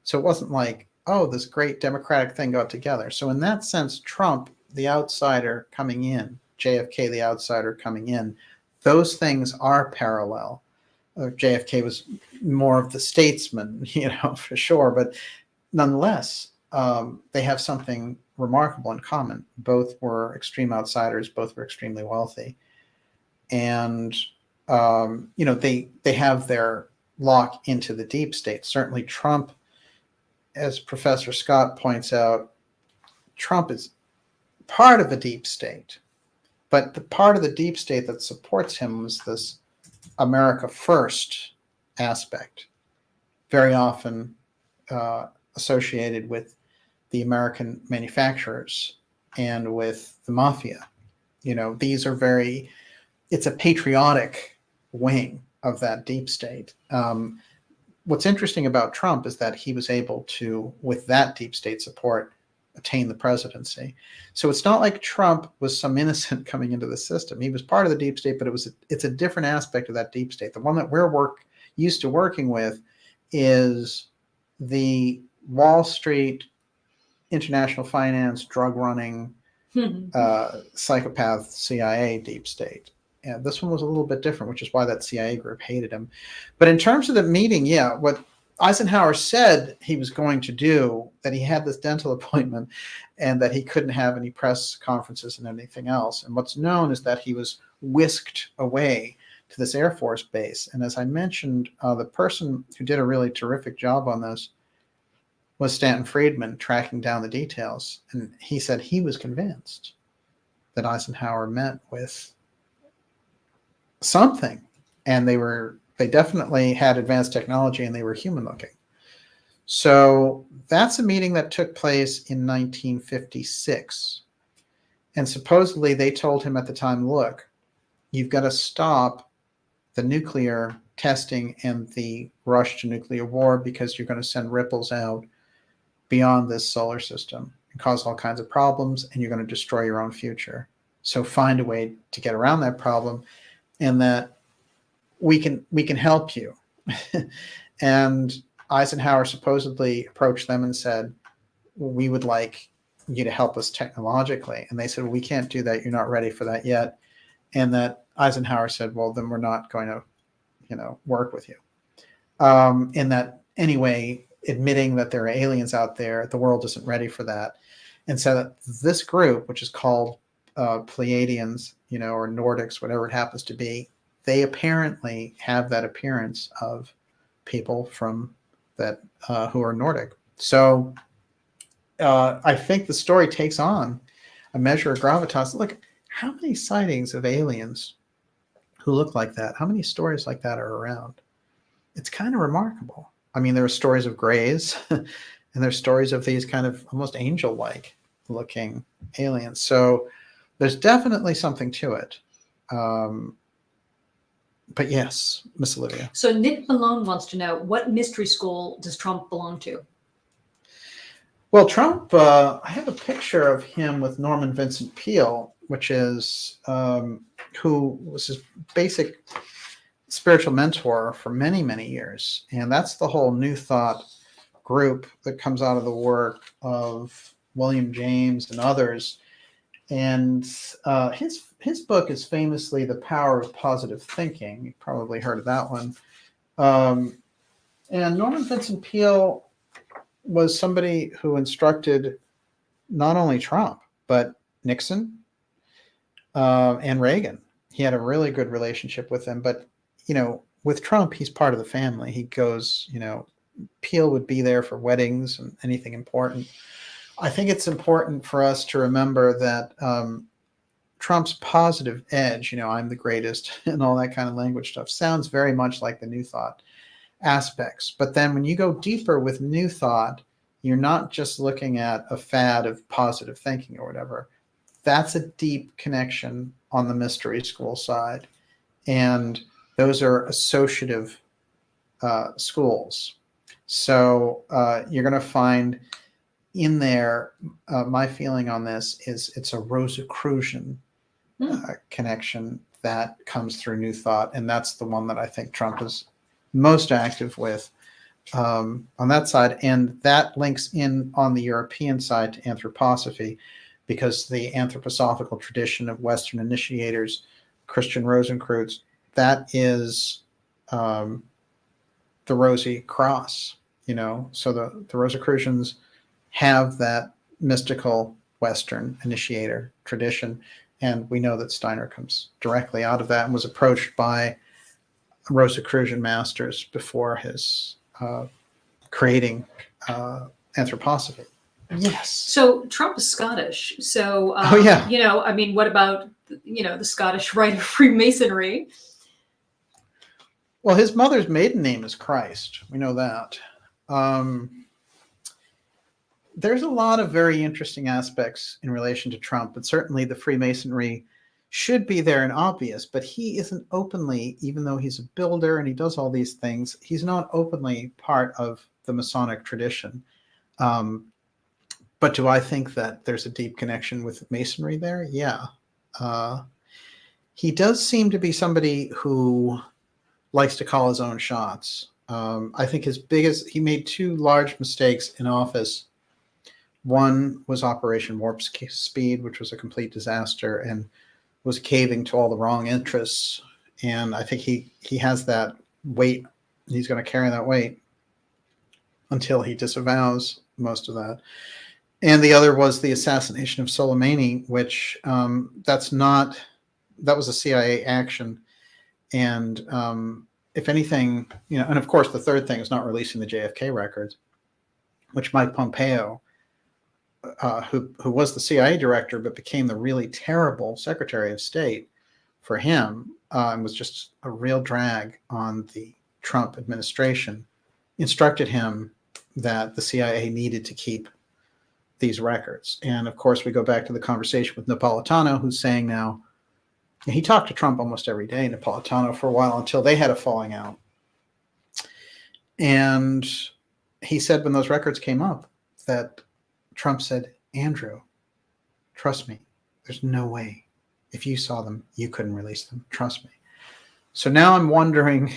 So it wasn't like, oh, this great democratic thing got together. So in that sense, Trump, the outsider coming in, JFK, the outsider coming in, those things are parallel. JFK was more of the statesman, for sure. But nonetheless, they have something remarkable in common. Both were extreme outsiders. Both were extremely wealthy. And they have their lock into the deep state. Certainly Trump, as Professor Scott points out, Trump is part of the deep state. But the part of the deep state that supports him was this America first aspect, very often associated with the American manufacturers and with the mafia. These are it's a patriotic wing of that deep state. What's interesting about Trump is that he was able to, with that deep state support, attain the presidency. So it's not like Trump was some innocent coming into the system. He was part of the deep state, but it's a different aspect of that deep state. The one that we're used to working with is the Wall Street, international finance, drug running, psychopath CIA deep state. And this one was a little bit different, which is why that CIA group hated him. But in terms of the meeting, what Eisenhower said he was going to do, that he had this dental appointment and that he couldn't have any press conferences and anything else. And what's known is that he was whisked away to this Air Force base. And as I mentioned, the person who did a really terrific job on this was Stanton Friedman, tracking down the details. And he said he was convinced that Eisenhower met with something, and they definitely had advanced technology and they were human looking. So that's a meeting that took place in 1956. And supposedly they told him at the time, look, you've got to stop the nuclear testing and the rush to nuclear war because you're going to send ripples out beyond this solar system and cause all kinds of problems, and you're going to destroy your own future. So find a way to get around that problem, and that we can help you. And Eisenhower supposedly approached them and said, we would like you to help us technologically. And they said, well, we can't do that. You're not ready for that yet. And that Eisenhower said, well, then we're not going to, work with you. In that anyway, admitting that there are aliens out there, the world isn't ready for that. And so that this group, which is called Pleiadians, or Nordics, whatever it happens to be, they apparently have that appearance of people from that who are Nordic. So I think the story takes on a measure of gravitas. Look, how many sightings of aliens who look like that? How many stories like that are around? It's kind of remarkable. I mean, there are stories of grays, and there's stories of these kind of almost angel-like looking aliens. So there's definitely something to it. But yes, Miss Olivia. So Nick Malone wants to know, what mystery school does Trump belong to? Well, Trump, I have a picture of him with Norman Vincent Peale, which is who was his basic spiritual mentor for many, many years. And that's the whole New Thought group that comes out of the work of William James and others. And his book is famously The Power of Positive Thinking. You probably heard of that one. And Norman Vincent Peale was somebody who instructed not only Trump, but Nixon and Reagan. He had a really good relationship with them. But, with Trump, he's part of the family. He goes, Peale would be there for weddings and anything important. I think it's important for us to remember that Trump's positive edge, I'm the greatest and all that kind of language stuff, sounds very much like the New Thought aspects. But then when you go deeper with New Thought, you're not just looking at a fad of positive thinking or whatever. That's a deep connection on the mystery school side. And those are associative schools. So you're going to find in there, my feeling on this is it's a Rosicrucian connection that comes through New Thought. And that's the one that I think Trump is most active with on that side. And that links in on the European side to anthroposophy, because the anthroposophical tradition of Western initiators, Christian Rosenkreuz, that is the Rosy Cross, So the Rosicrucians have that mystical Western initiator tradition. And we know that Steiner comes directly out of that and was approached by Rosicrucian masters before his creating anthroposophy. Yes. So Trump is Scottish. So, what about, the Scottish rite of Freemasonry? Well, his mother's maiden name is Christ. We know that. There's a lot of very interesting aspects in relation to Trump, but certainly the Freemasonry should be there and obvious, but he isn't openly, even though he's a builder and he does all these things, he's not openly part of the Masonic tradition. But do I think that there's a deep connection with Masonry there? Yeah. He does seem to be somebody who likes to call his own shots. I think he made two large mistakes in office. One was Operation Warp Speed, which was a complete disaster and was caving to all the wrong interests. And I think he has that weight. He's going to carry that weight until he disavows most of that. And the other was the assassination of Soleimani, which that was a CIA action. And if anything, and of course the third thing is not releasing the JFK records, which Mike Pompeo, who was the CIA director but became the really terrible Secretary of State for him, and was just a real drag on the Trump administration, instructed him that the CIA needed to keep these records. And of course, we go back to the conversation with Napolitano, who's saying now, he talked to Trump almost every day, Napolitano, for a while until they had a falling out. And he said when those records came up that Trump said, Andrew, trust me, there's no way. If you saw them, you couldn't release them. Trust me. So now I'm wondering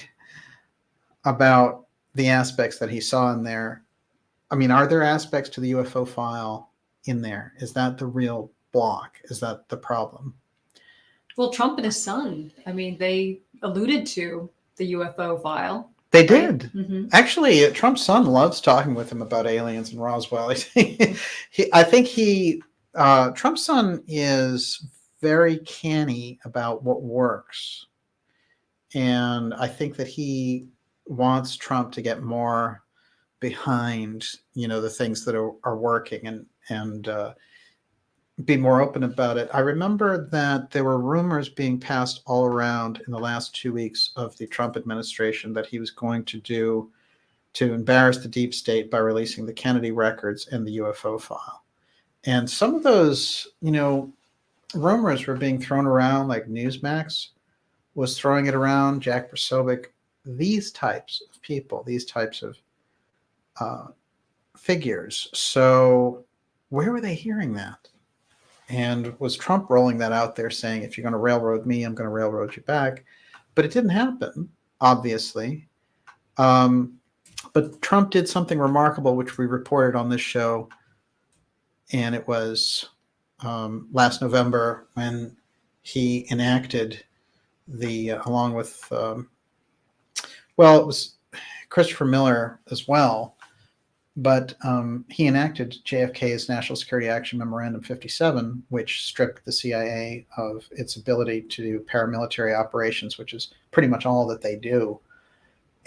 about the aspects that he saw in there. I mean, are there aspects to the UFO file in there? Is that the real block? Is that the problem? Well, Trump and his son, they alluded to the UFO file. They did. Right? Mm-hmm. Actually, Trump's son loves talking with him about aliens and Roswell. I think Trump's son is very canny about what works. And I think that he wants Trump to get more behind, the things that are working and be more open about it. I remember that there were rumors being passed all around in the last 2 weeks of the Trump administration that he was going to do to embarrass the deep state by releasing the Kennedy records and the UFO file. And some of those, rumors were being thrown around, like Newsmax was throwing it around, Jack Posobiec, these types of people, these types of figures. So where were they hearing that? And was Trump rolling that out there saying, if you're going to railroad me, I'm going to railroad you back? But it didn't happen. obviously. But Trump did something remarkable, which we reported on this show, and it was last November when he enacted along with, well, it was Christopher Miller as well, but he enacted JFK's National Security Action Memorandum 57, which stripped the CIA of its ability to do paramilitary operations, which is pretty much all that they do.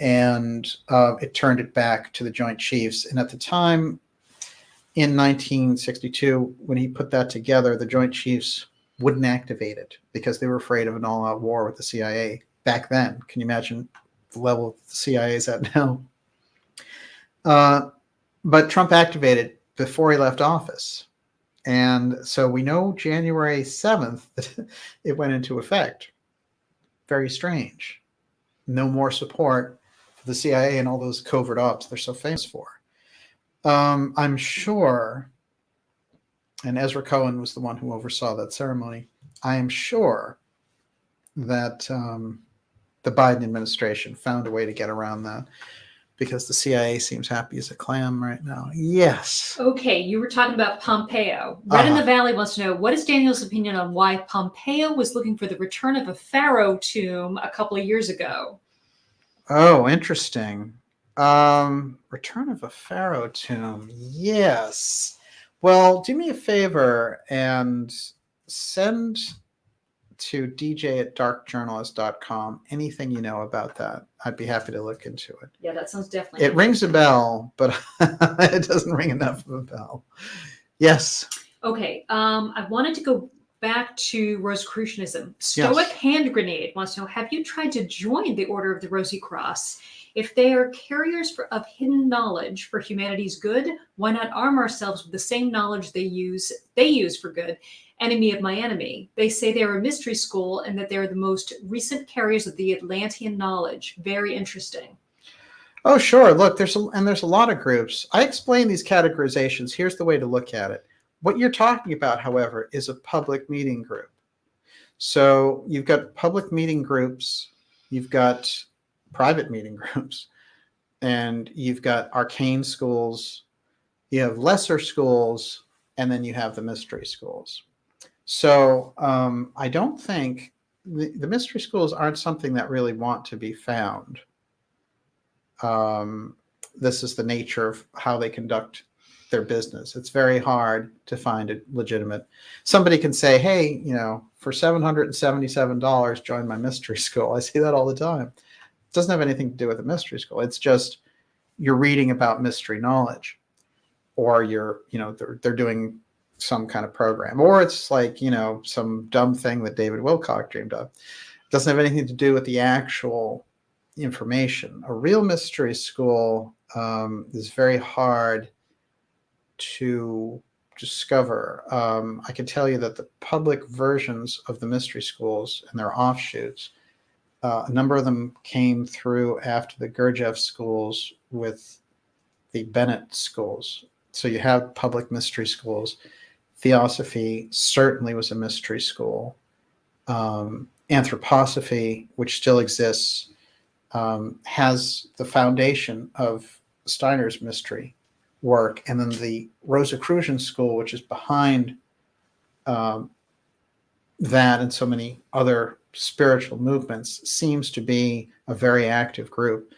And it turned it back to the Joint Chiefs. And at the time, in 1962, when he put that together, the Joint Chiefs wouldn't activate it because they were afraid of an all-out war with the CIA back then. Can you imagine the level the CIA is at now? But Trump activated before he left office. And so we know January 7th that it went into effect. Very strange. No more support for the CIA and all those covert ops they're so famous for. I'm sure, and Ezra Cohen was the one who oversaw that ceremony, I am sure that the Biden administration found a way to get around that, because the CIA seems happy as a clam right now. Yes. Okay, you were talking about Pompeo. Red in the Valley wants to know, what is Daniel's opinion on why Pompeo was looking for the return of a pharaoh tomb a couple of years ago? Oh, interesting. Return of a pharaoh tomb. Yes. Well, do me a favor and send to dj@darkjournalist.com anything you know about that. I'd be happy to look into it. Yeah, that sounds definitely. It rings a bell, but it doesn't ring enough of a bell. Yes. Okay. I wanted to go back to Rosicrucianism. Stoic Hand Grenade wants to know, have you tried to join the Order of the Rosy Cross? If they are carriers of hidden knowledge for humanity's good, why not arm ourselves with the same knowledge they use for good? Enemy of my enemy. They say they are a mystery school and that they're the most recent carriers of the Atlantean knowledge. Very interesting. Oh, sure. Look, there's a lot of groups. I explain these categorizations. Here's the way to look at it. What you're talking about, however, is a public meeting group. So you've got public meeting groups, you've got private meeting groups, and you've got arcane schools, you have lesser schools, and then you have the mystery schools. So I don't think the mystery schools aren't something that really want to be found. This is the nature of how they conduct their business. It's very hard to find it legitimate. Somebody can say, hey, for $777, join my mystery school. I see that all the time. It doesn't have anything to do with a mystery school. It's just you're reading about mystery knowledge, or they're doing some kind of program, or it's like, some dumb thing that David Wilcock dreamed of. It doesn't have anything to do with the actual information. A real mystery school is very hard to discover. I can tell you that the public versions of the mystery schools and their offshoots, a number of them came through after the Gurdjieff schools with the Bennett schools. So you have public mystery schools. Theosophy certainly was a mystery school. Anthroposophy, which still exists, has the foundation of Steiner's mystery work. And then the Rosicrucian school, which is behind that and so many other spiritual movements, seems to be a very active group.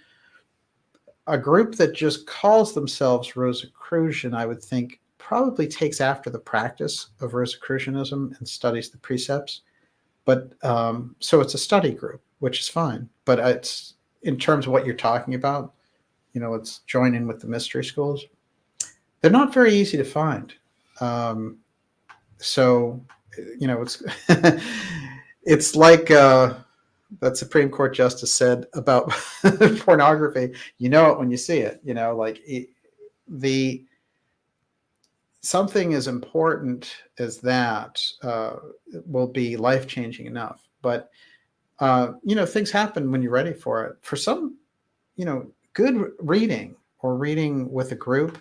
A group that just calls themselves Rosicrucian, I would think, probably takes after the practice of Rosicrucianism and studies the precepts. But so it's a study group, which is fine. But it's, in terms of what you're talking about, it's joining with the mystery schools. They're not very easy to find. So, it's it's like that Supreme Court justice said about pornography. You know it when you see it. Something as important as that will be life-changing enough. But things happen when you're ready for it. For some, good reading or reading with a group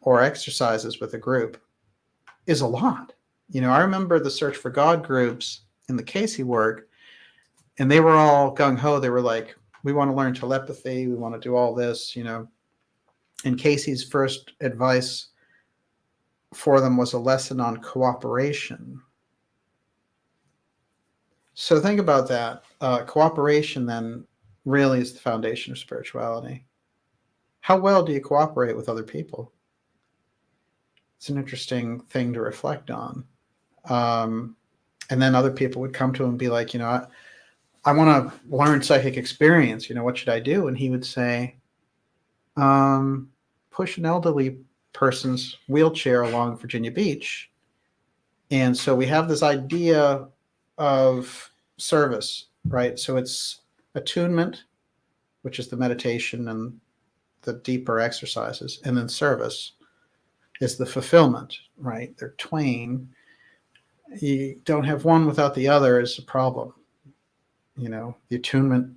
or exercises with a group is a lot. I remember the Search for God groups in the Casey work, and they were all gung-ho. They were like, we want to learn telepathy. We want to do all this, And Casey's first advice for them was a lesson on cooperation. So think about that. Cooperation then really is the foundation of spirituality. How well do you cooperate with other people? It's an interesting thing to reflect on. And then other people would come to him and be like, I want to learn psychic experience. What should I do? And he would say, push an elderly person's wheelchair along Virginia Beach. And so we have this idea of service, right? So it's attunement, which is the meditation and the deeper exercises, and then service is the fulfillment, right? They're twain. You don't have one without the other is a problem. The attunement,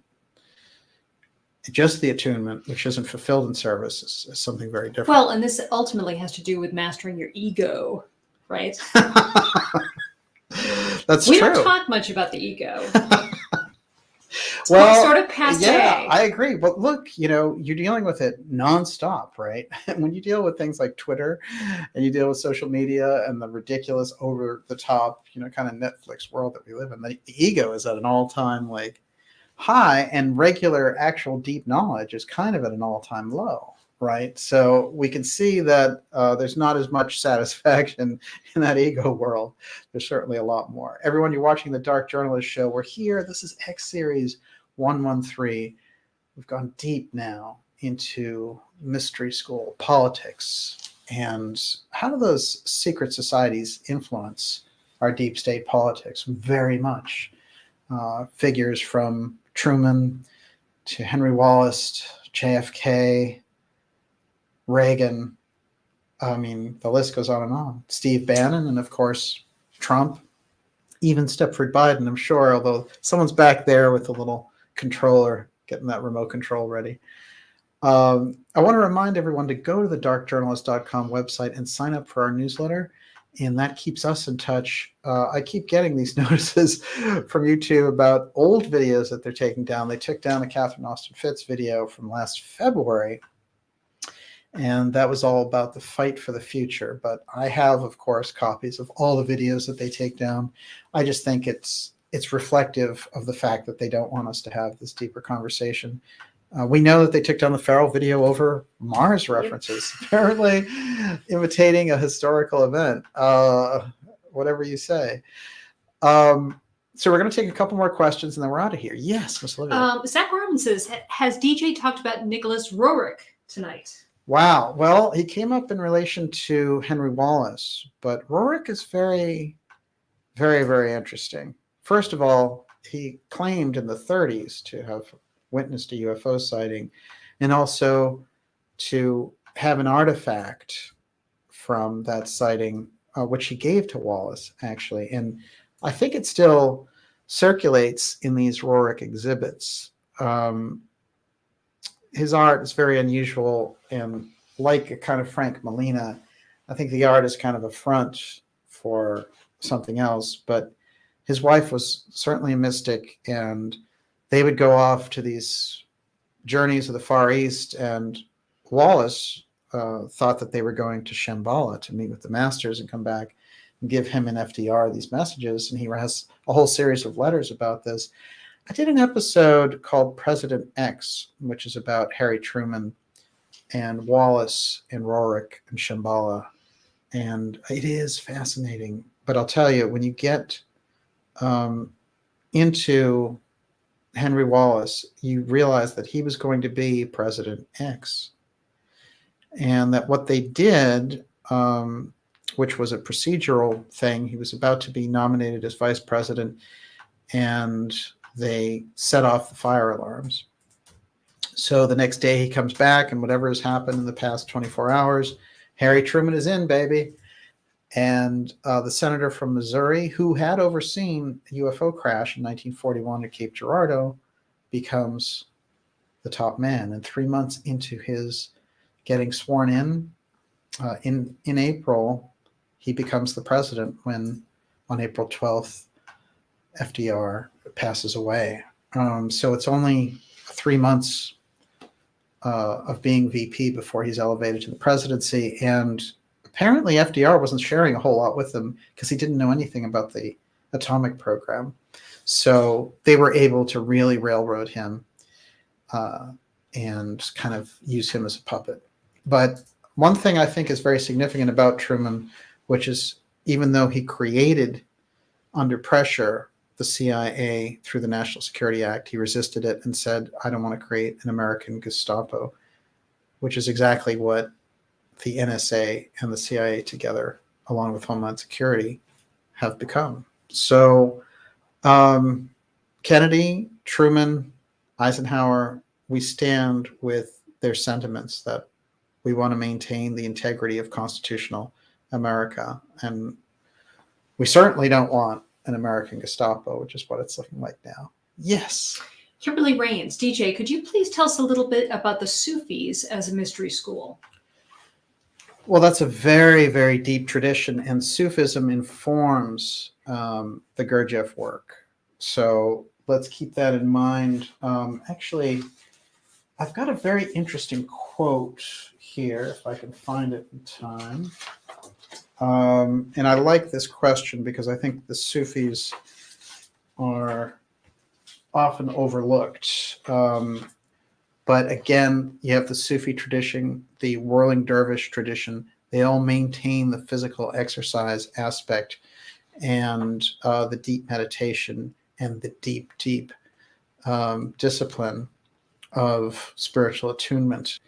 just the attunement, which isn't fulfilled in service, is something very different. Well, and this ultimately has to do with mastering your ego, right? That's we true. We don't talk much about the ego. Well, sort of passe. Yeah, I agree. But look, you're dealing with it nonstop, right? When you deal with things like Twitter and you deal with social media and the ridiculous, over the top, kind of Netflix world that we live in, the ego is at an all-time high, and regular, actual deep knowledge is kind of at an all-time low, right? So we can see that there's not as much satisfaction in that ego world. There's certainly a lot more. Everyone, you're watching the Dark Journalist Show. We're here. This is X Series 113. We've gone deep now into mystery school politics, and how do those secret societies influence our deep state politics? Very much. Figures from Truman to Henry Wallace, JFK, Reagan. I mean, the list goes on and on. Steve Bannon, and of course, Trump, even Stepford Biden, I'm sure, although someone's back there with a little controller, getting that remote control ready. I want to remind everyone to go to the darkjournalist.com website and sign up for our newsletter. And that keeps us in touch. I keep getting these notices from YouTube about old videos that they're taking down. They took down a Catherine Austin Fitts video from last February, and that was all about the fight for the future. But I have, of course, copies of all the videos that they take down. I just think it's reflective of the fact that they don't want us to have this deeper conversation. We know that they took down the Farrell video over Mars references, apparently imitating a historical event, whatever you say. So we're going to take a couple more questions and then we're out of here. Yes, Miss Olivia. Zach Robin says, has DJ talked about Nicholas Roerich tonight? Wow. Well, he came up in relation to Henry Wallace, but Roerich is very, very, very interesting. First of all, he claimed in the 30s to have witnessed a UFO sighting, and also to have an artifact from that sighting, which he gave to Wallace, actually. And I think it still circulates in these Roerich exhibits. His art is very unusual, and like a kind of Frank Molina, I think the art is kind of a front for something else. But his wife was certainly a mystic, and they would go off to these journeys of the Far East, and Wallace thought that they were going to Shambhala to meet with the masters and come back and give him and FDR these messages. And he has a whole series of letters about this. I did an episode called President X, which is about Harry Truman and Wallace and Roerich and Shambhala. And it is fascinating. But I'll tell you, when you get into Henry Wallace, you realize that he was going to be President X. And that what they did, which was a procedural thing, he was about to be nominated as vice president, and they set off the fire alarms. So the next day he comes back, and whatever has happened in the past 24 hours, Harry Truman is in, baby. And the senator from Missouri, who had overseen a UFO crash in 1941 at Cape Girardeau, becomes the top man. And 3 months into his getting sworn in April, he becomes the president when, on April 12th, FDR passes away. So it's only a 3 months of being VP before he's elevated to the presidency. And apparently FDR wasn't sharing a whole lot with him because he didn't know anything about the atomic program. So they were able to really railroad him and kind of use him as a puppet. But one thing I think is very significant about Truman, which is even though he created under pressure the CIA through the National Security Act, he resisted it and said, I don't want to create an American Gestapo, which is exactly what the NSA and the CIA together, along with Homeland Security, have become. So Kennedy, Truman, Eisenhower, we stand with their sentiments that we want to maintain the integrity of constitutional America. And we certainly don't want an American Gestapo, which is what it's looking like now. Yes. Kimberly Rains, DJ, could you please tell us a little bit about the Sufis as a mystery school? Well, that's a very, very deep tradition, and Sufism informs the Gurdjieff work. So let's keep that in mind. Actually, I've got a very interesting quote here, if I can find it in time. And I like this question because I think the Sufis are often overlooked. But again, you have the Sufi tradition, the whirling dervish tradition. They all maintain the physical exercise aspect and the deep meditation and the deep, deep discipline of spiritual attunement.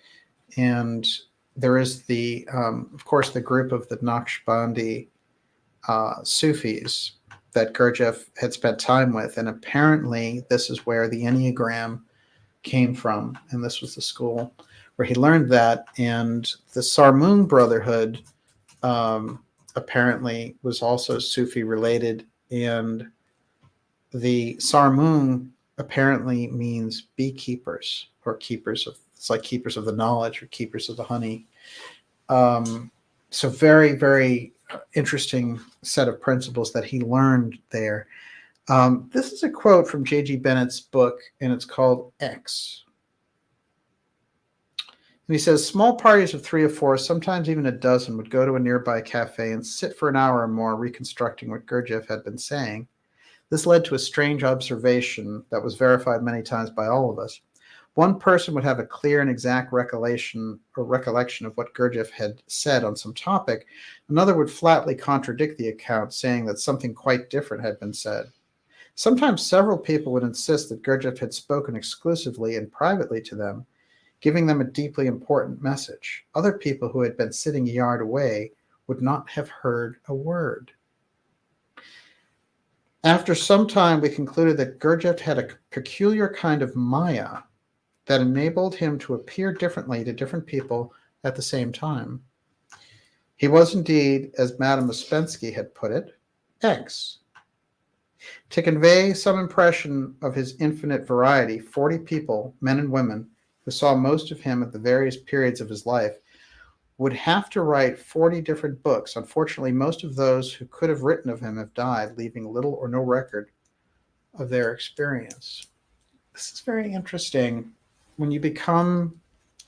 And there is the, of course, the group of the Naqshbandi Sufis that Gurdjieff had spent time with. And apparently this is where the Enneagram came from. And this was the school where he learned that. And the Sarmoon Brotherhood apparently was also Sufi related. And the Sarmoon apparently means beekeepers or keepers of, it's like keepers of the knowledge or keepers of the honey. So very, very interesting set of principles that he learned there. This is a quote from J.G. Bennett's book, and it's called X. And he says, small parties of 3 or 4, sometimes even a dozen, would go to a nearby cafe and sit for an hour or more reconstructing what Gurdjieff had been saying. This led to a strange observation that was verified many times by all of us. One person would have a clear and exact recollection of what Gurdjieff had said on some topic. Another would flatly contradict the account, saying that something quite different had been said. Sometimes several people would insist that Gurdjieff had spoken exclusively and privately to them, giving them a deeply important message. Other people who had been sitting a yard away would not have heard a word. After some time, we concluded that Gurdjieff had a peculiar kind of maya that enabled him to appear differently to different people at the same time. He was indeed, as Madame Ouspensky had put it, X. To convey some impression of his infinite variety, 40 people, men and women, who saw most of him at the various periods of his life, would have to write 40 different books. Unfortunately, most of those who could have written of him have died, leaving little or no record of their experience. This is very interesting. When you become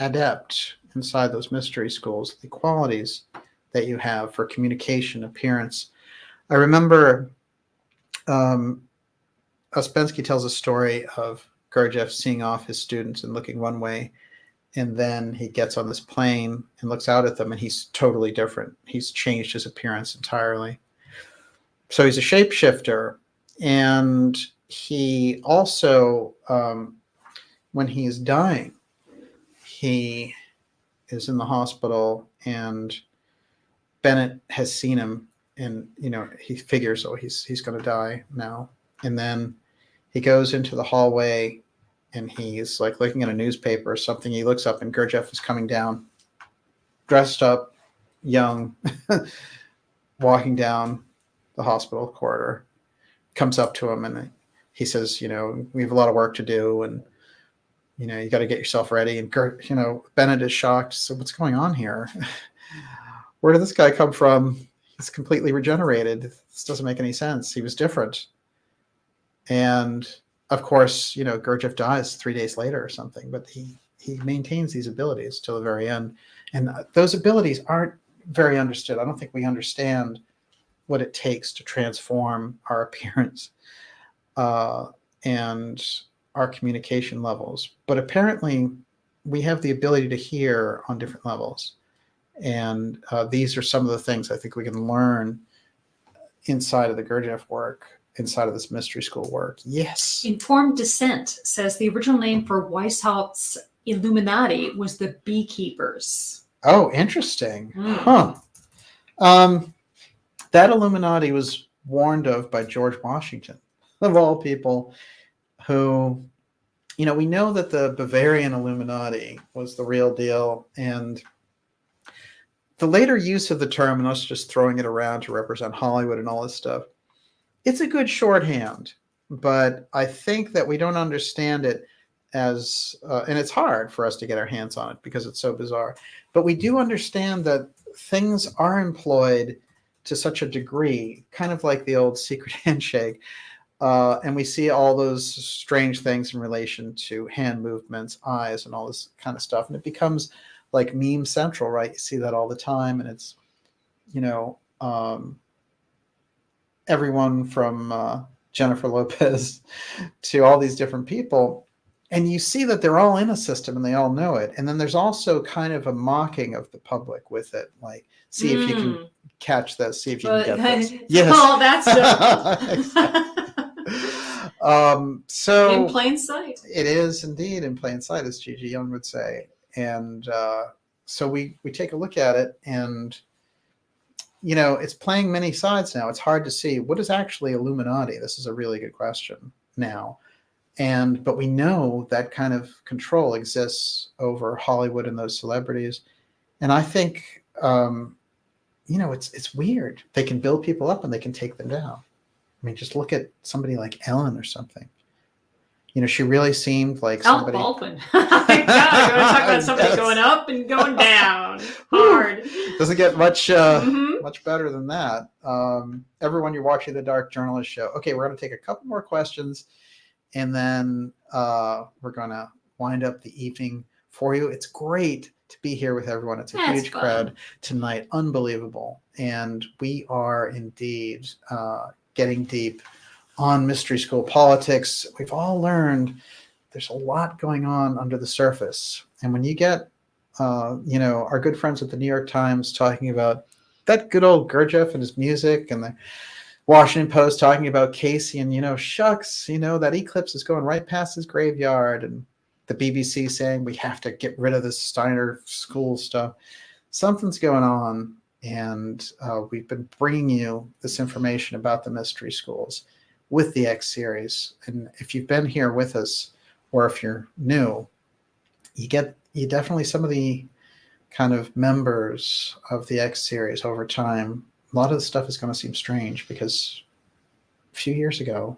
adept inside those mystery schools, the qualities that you have for communication, appearance. I remember Ouspensky tells a story of Gurdjieff seeing off his students and looking one way, and then he gets on this plane and looks out at them, and he's totally different. He's changed his appearance entirely. So he's a shapeshifter, and he also, when he is dying, he is in the hospital, and Bennett has seen him, and he figures, oh, he's going to die now. And then he goes into the hallway, and he's like looking at a newspaper or something. He looks up, and Gurdjieff is coming down, dressed up, young, walking down the hospital corridor. Comes up to him, and he says, we have a lot of work to do, and you got to get yourself ready. And Bennett is shocked. So what's going on here? Where did this guy come from? He's completely regenerated. This doesn't make any sense. He was different. And of course, Gurdjieff dies 3 days later or something, but he maintains these abilities till the very end. And those abilities aren't very understood. I don't think we understand what it takes to transform our appearance and our communication levels. But apparently, we have the ability to hear on different levels. And these are some of the things I think we can learn inside of the Gurdjieff work, inside of this mystery school work. Yes. Informed Dissent says the original name for Weishaupt's Illuminati was the Beekeepers. Oh, interesting. Huh. That Illuminati was warned of by George Washington, of all people, who, we know that the Bavarian Illuminati was the real deal. And the later use of the term, and us just throwing it around to represent Hollywood and all this stuff, it's a good shorthand. But I think that we don't understand it as, and it's hard for us to get our hands on it because it's so bizarre. But we do understand that things are employed to such a degree, kind of like the old secret handshake. And we see all those strange things in relation to hand movements, eyes, and all this kind of stuff. And it becomes like meme central, right? You see that all the time. And it's, everyone from Jennifer Lopez to all these different people. And you see that they're all in a system and they all know it. And then there's also kind of a mocking of the public with it. Like, see if you can catch this, see if you can get this. Yes. Oh, that's so in plain sight. It is indeed in plain sight, as Gigi Young would say. And so we take a look at it, and it's playing many sides now. It's hard to see what is actually Illuminati. This is a really good question now. But we know that kind of control exists over Hollywood and those celebrities. And I think, it's weird. They can build people up and they can take them down. I mean, just look at somebody like Ellen or something. She really seemed like somebody. Baldwin. God, you want to talk about somebody going up and going down hard. Doesn't get much much better than that. Everyone, you're watching the Dark Journalist Show. Okay, we're going to take a couple more questions, and then we're going to wind up the evening for you. It's great to be here with everyone. It's a huge crowd tonight. Unbelievable. And we are indeed getting deep on mystery school politics. We've all learned there's a lot going on under the surface. And when you get, our good friends at the New York Times talking about that good old Gurdjieff and his music, and the Washington Post talking about Casey, and, shucks, that eclipse is going right past his graveyard, and the BBC saying we have to get rid of this Steiner school stuff. Something's going on. And we've been bringing you this information about the mystery schools with the X series. And if you've been here with us, or if you're new, you definitely some of the kind of members of the X series over time. A lot of the stuff is going to seem strange because a few years ago,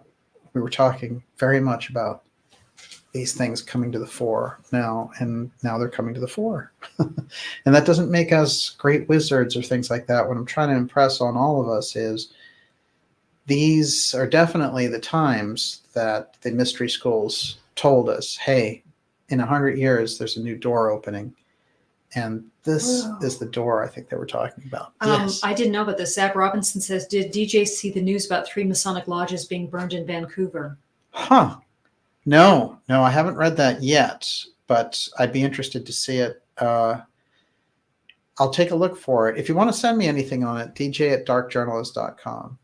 we were talking very much about these things coming to the fore now, and now they're coming to the fore. And that doesn't make us great wizards or things like that. What I'm trying to impress on all of us is these are definitely the times that the mystery schools told us, hey, in 100 years, there's a new door opening. And this is the door I think they were talking about. Yes. I didn't know about this. Zach Robinson says, did DJ see the news about 3 Masonic lodges being burned in Vancouver? Huh. No, I haven't read that yet, but I'd be interested to see it. I'll take a look for it. If you want to send me anything on it, dj@darkjournalist.com.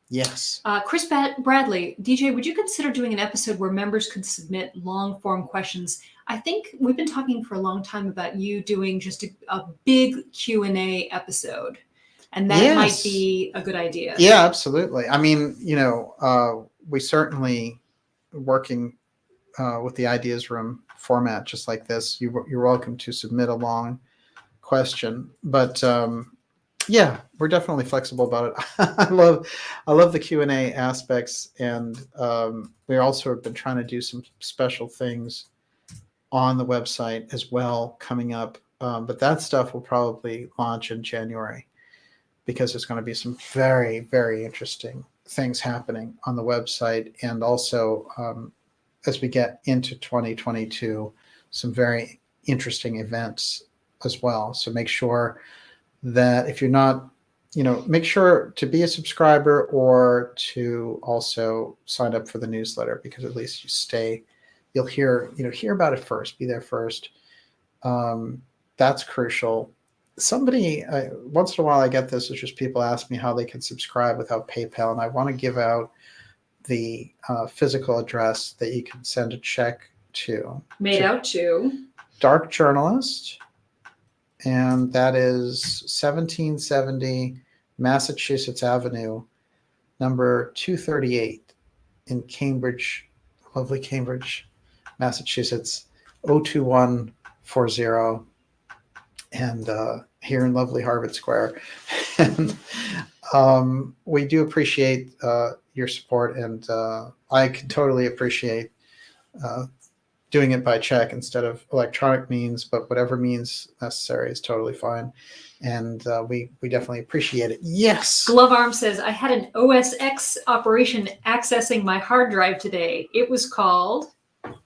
Yes. Chris Bradley, DJ, would you consider doing an episode where members could submit long-form questions? I think we've been talking for a long time about you doing just a big Q&A episode, and that might be a good idea. Yeah, absolutely. I mean, we certainly working with the Ideas Room format just like this. You're welcome to submit a long question, but yeah, we're definitely flexible about it. I love the Q&A aspects, and we also have been trying to do some special things on the website as well coming up, but that stuff will probably launch in January because there's going to be some very, very interesting things happening on the website, and also as we get into 2022, some very interesting events as well. So make sure that if you're not, make sure to be a subscriber or to also sign up for the newsletter, because at least you'll hear about it first, be there first. That's crucial. Somebody, once in a while I get this, it's just people ask me how they can subscribe without PayPal. And I want to give out the physical address that you can send a check to. Made out to Dark Journalist. And that is 1770 Massachusetts Avenue, number 238 in Cambridge, lovely Cambridge, Massachusetts, 02140. And here in lovely Harvard Square. And we do appreciate your support, and I can totally appreciate doing it by check instead of electronic means, but whatever means necessary is totally fine. And we definitely appreciate it. Yes. Glove Arm says, I had an OS operation accessing my hard drive today. It was called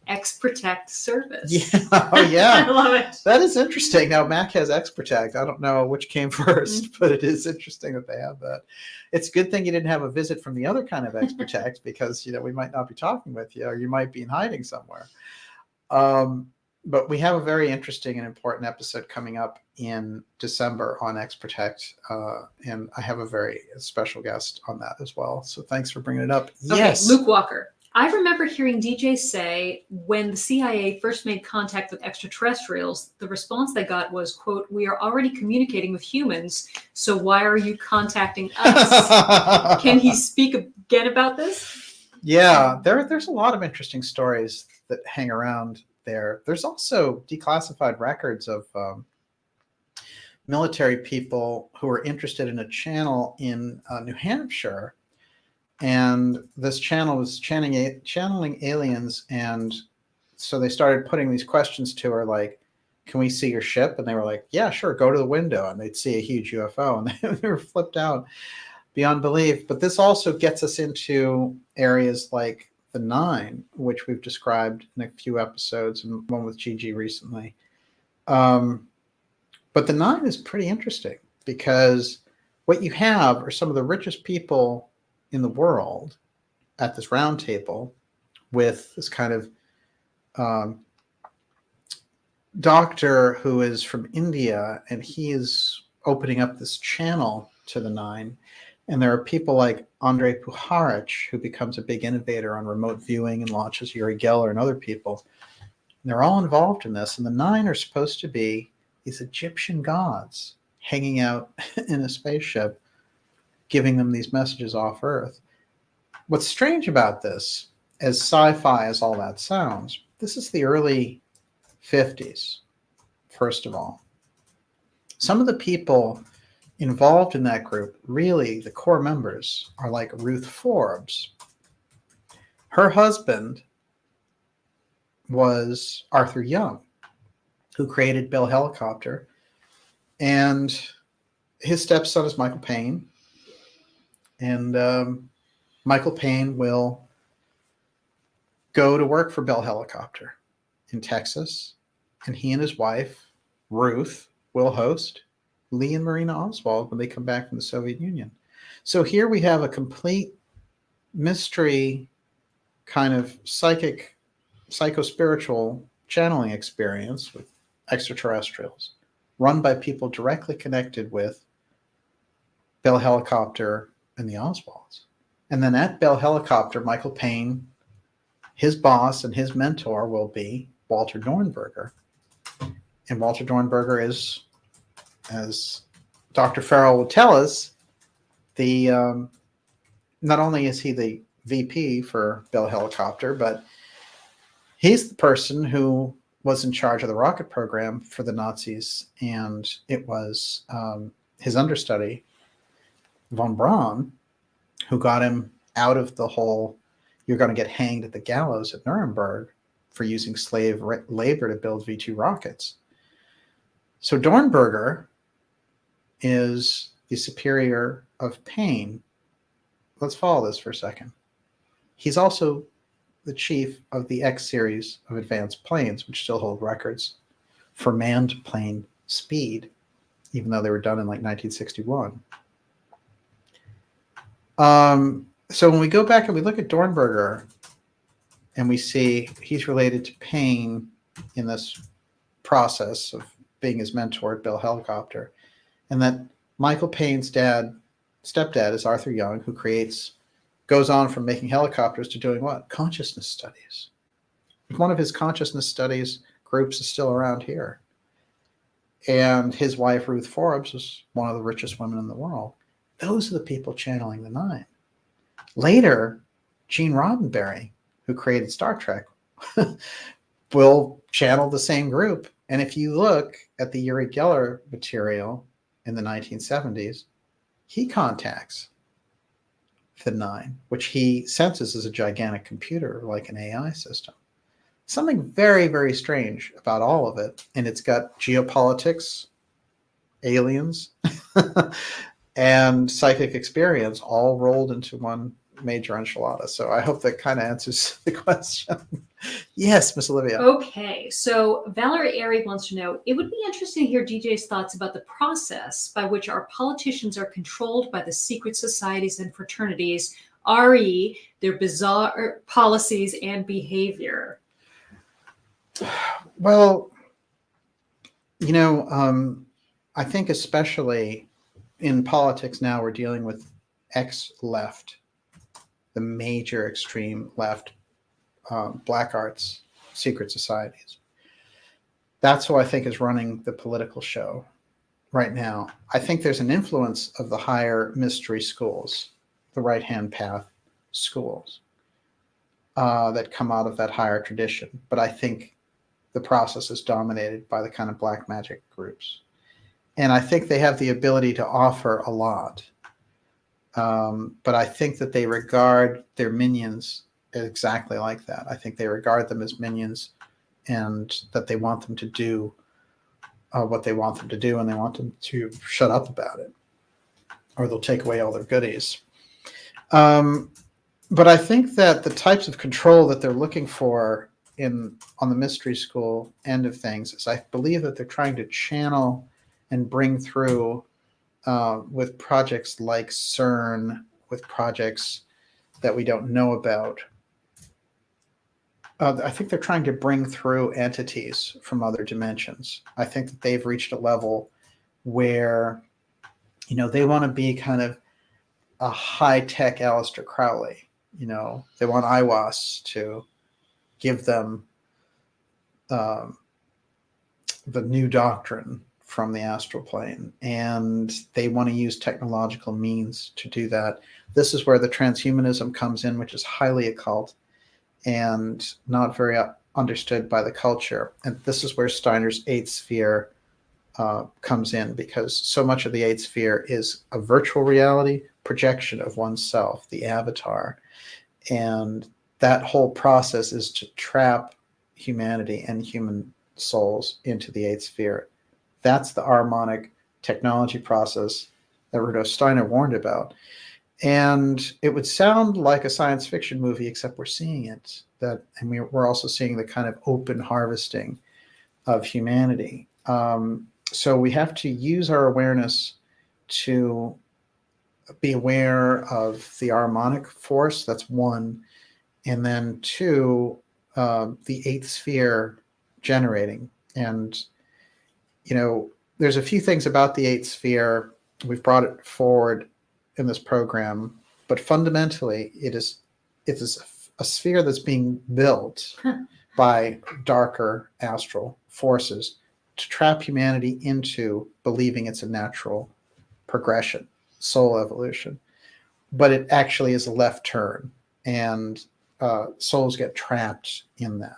X-Protect Service. Yeah. Oh, yeah. I love it. That is interesting. Now, Mac has X-Protect. I don't know which came first, but it is interesting that they have that. It's a good thing you didn't have a visit from the other kind of X-Protect because, we might not be talking with you, or you might be in hiding somewhere. But we have a very interesting and important episode coming up in December on X-Protect, and I have a very special guest on that as well. So thanks for bringing it up. Okay, Yes. Luke Walker. I remember hearing DJ say when the CIA first made contact with extraterrestrials, the response they got was, quote, we are already communicating with humans, so why are you contacting us? Can he speak again about this? Yeah, there's a lot of interesting stories that hang around there. There's also declassified records of military people who are interested in a channel in New Hampshire. And this channel was channeling aliens. And so they started putting these questions to her, like, can we see your ship? And they were like, yeah, sure, go to the window. And they'd see a huge UFO. And they were flipped out beyond belief. But this also gets us into areas like the Nine, which we've described in a few episodes, and one with Gigi recently. But the Nine is pretty interesting because what you have are some of the richest people in the world at this round table with this kind of doctor who is from India, and he is opening up this channel to the Nine. And there are people like Andrei Puharich, who becomes a big innovator on remote viewing and launches Uri Geller and other people. And they're all involved in this. And the Nine are supposed to be these Egyptian gods hanging out in a spaceship, giving them these messages off Earth. What's strange about this, as sci-fi as all that sounds, this is the early 50s, first of all. Some of the people involved in that group, really the core members, are like Ruth Forbes. Her husband was Arthur Young, who created Bell Helicopter, and his stepson is Michael Payne. And Michael Payne will go to work for Bell Helicopter in Texas, and he and his wife, Ruth, will host Lee and Marina Oswald when they come back from the Soviet Union. So here we have a complete mystery kind of psycho-spiritual channeling experience with extraterrestrials run by people directly connected with Bell Helicopter and the Oswalds. And then at Bell Helicopter, Michael Payne, his boss and his mentor will be Walter Dornberger. And Walter Dornberger is, as Dr. Farrell will tell us, not only is he the VP for Bell Helicopter, but he's the person who was in charge of the rocket program for the Nazis, and it was his understudy, von Braun, who got him out of the whole, you're going to get hanged at the gallows at Nuremberg for using slave labor to build V-2 rockets. So Dornberger is the superior of Payne. Let's follow this for a second. He's also the chief of the X series of advanced planes, which still hold records for manned plane speed, even though they were done in like 1961. So when we go back and we look at Dornberger and we see he's related to Payne in this process of being his mentor at Bell Helicopter, and that Michael Payne's stepdad is Arthur Young, who goes on from making helicopters to doing what? Consciousness studies. One of his consciousness studies groups is still around here. And his wife, Ruth Forbes, was one of the richest women in the world. Those are the people channeling the nine. Later, Gene Roddenberry, who created Star Trek, will channel the same group. And if you look at the Uri Geller material in the 1970s, he contacts the nine, which he senses as a gigantic computer, like an AI system. Something very, very strange about all of it. And it's got geopolitics, aliens, and psychic experience all rolled into one major enchilada. So I hope that kind of answers the question. Yes, Miss Olivia. Okay, so Valerie Airy wants to know, it would be interesting to hear DJ's thoughts about the process by which our politicians are controlled by the secret societies and fraternities, re their bizarre policies and behavior. Well, I think especially in politics now, we're dealing with ex-left, the major extreme left, black arts, secret societies. That's who I think is running the political show right now. I think there's an influence of the higher mystery schools, the right-hand path schools, that come out of that higher tradition. But I think the process is dominated by the kind of black magic groups. And I think they have the ability to offer a lot. But I think that they regard their minions exactly like that. I think they regard them as minions, and that they want them to do what they want them to do, and they want them to shut up about it, or they'll take away all their goodies. But I think that the types of control that they're looking for on the mystery school end of things is, I believe that they're trying to channel and bring through with projects like CERN, with projects that we don't know about. I think they're trying to bring through entities from other dimensions. I think that they've reached a level where, they want to be kind of a high-tech Aleister Crowley. They want IWAS to give them the new doctrine from the astral plane, and they want to use technological means to do that. This is where the transhumanism comes in, which is highly occult and not very understood by the culture. And this is where Steiner's eighth sphere comes in, because so much of the eighth sphere is a virtual reality projection of oneself, the avatar. And that whole process is to trap humanity and human souls into the eighth sphere. That's the harmonic technology process that Rudolf Steiner warned about. And it would sound like a science fiction movie, except we're seeing it. And we're also seeing the kind of open harvesting of humanity. So we have to use our awareness to be aware of the harmonic force. That's one. And then two, the eighth sphere generating. And, there's a few things about the eighth sphere. We've brought it forward in this program, but fundamentally it is a sphere that's being built by darker astral forces to trap humanity into believing it's a natural progression, soul evolution. But it actually is a left turn, and souls get trapped in that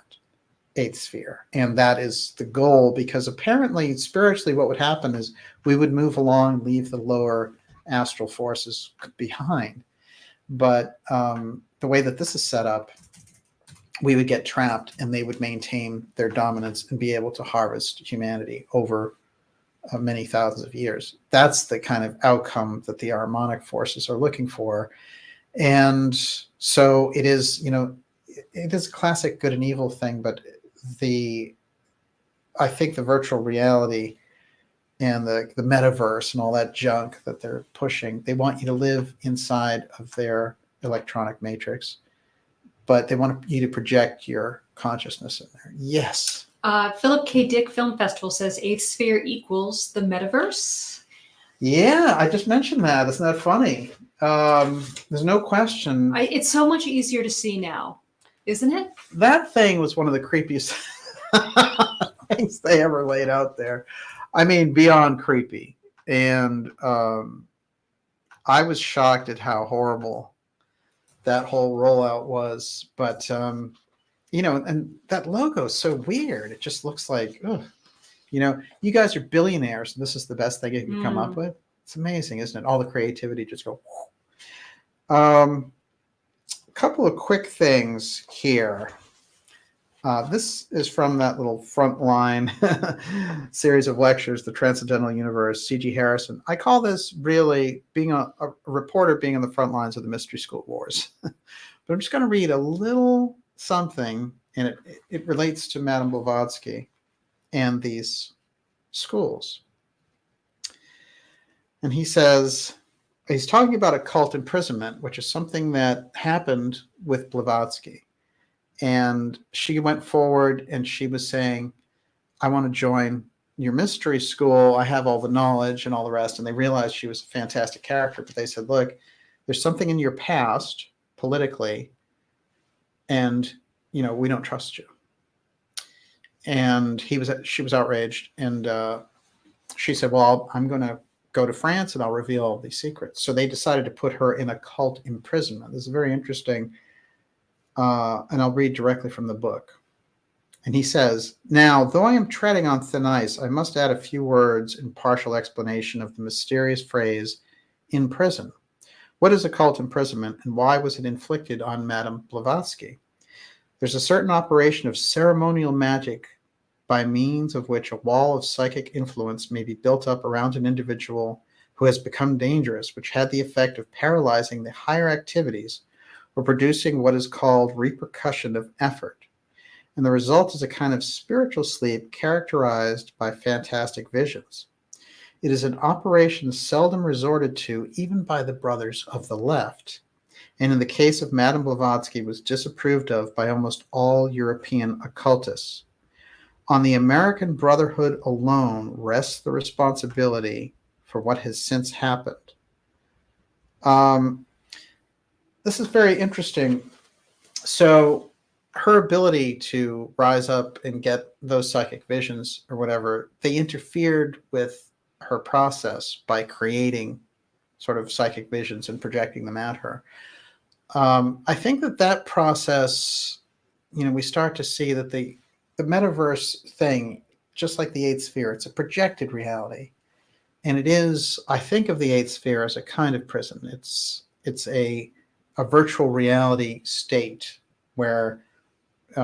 eighth sphere. And that is the goal, because apparently spiritually what would happen is we would move along and leave the lower astral forces behind. But the way that this is set up, we would get trapped, and they would maintain their dominance and be able to harvest humanity over many thousands of years. That's the kind of outcome that the harmonic forces are looking for. And so it is, it is a classic good and evil thing, but I think the virtual reality and the metaverse and all that junk that they're pushing, they want you to live inside of their electronic matrix, but they want you to project your consciousness in there. Yes. Philip K. Dick Film Festival says eighth sphere equals the metaverse. Yeah, I just mentioned that. Isn't that funny? There's no question. It's so much easier to see now, isn't it? That thing was one of the creepiest things they ever laid out there. I mean, beyond creepy. And I was shocked at how horrible that whole rollout was. But, you know, and that logo is so weird. It just looks like, ugh. You know, you guys are billionaires, and this is the best thing you can come up with. It's amazing, isn't it? All the creativity just go. A couple of quick things here. This is from that little frontline series of lectures, The Transcendental Universe, C.G. Harrison. I call this really being a reporter being on the front lines of the Mystery School Wars. But I'm just going to read a little something, and it relates to Madame Blavatsky and these schools. And he says, he's talking about occult imprisonment, which is something that happened with Blavatsky. And she went forward and she was saying, I want to join your mystery school. I have all the knowledge and all the rest. And they realized she was a fantastic character. But they said, look, there's something in your past politically, and, you know, we don't trust you. And she was outraged. And she said, well, I'm going to go to France and I'll reveal all these secrets. So they decided to put her in occult imprisonment. This is very interesting. And I'll read directly from the book. And he says, now, though I am treading on thin ice, I must add a few words in partial explanation of the mysterious phrase, in prison. What is occult imprisonment, and why was it inflicted on Madame Blavatsky? There's a certain operation of ceremonial magic by means of which a wall of psychic influence may be built up around an individual who has become dangerous, which had the effect of paralyzing the higher activities or producing what is called repercussion of effort. And the result is a kind of spiritual sleep characterized by fantastic visions. It is an operation seldom resorted to even by the brothers of the left, and in the case of Madame Blavatsky was disapproved of by almost all European occultists. On the American Brotherhood alone rests the responsibility for what has since happened. This is very interesting. So her ability to rise up and get those psychic visions or whatever, they interfered with her process by creating sort of psychic visions and projecting them at her. I think that process, you know, we start to see that the metaverse thing, just like the eighth sphere, it's a projected reality. And it is, I think of the eighth sphere as a kind of prison. It's a virtual reality state where, you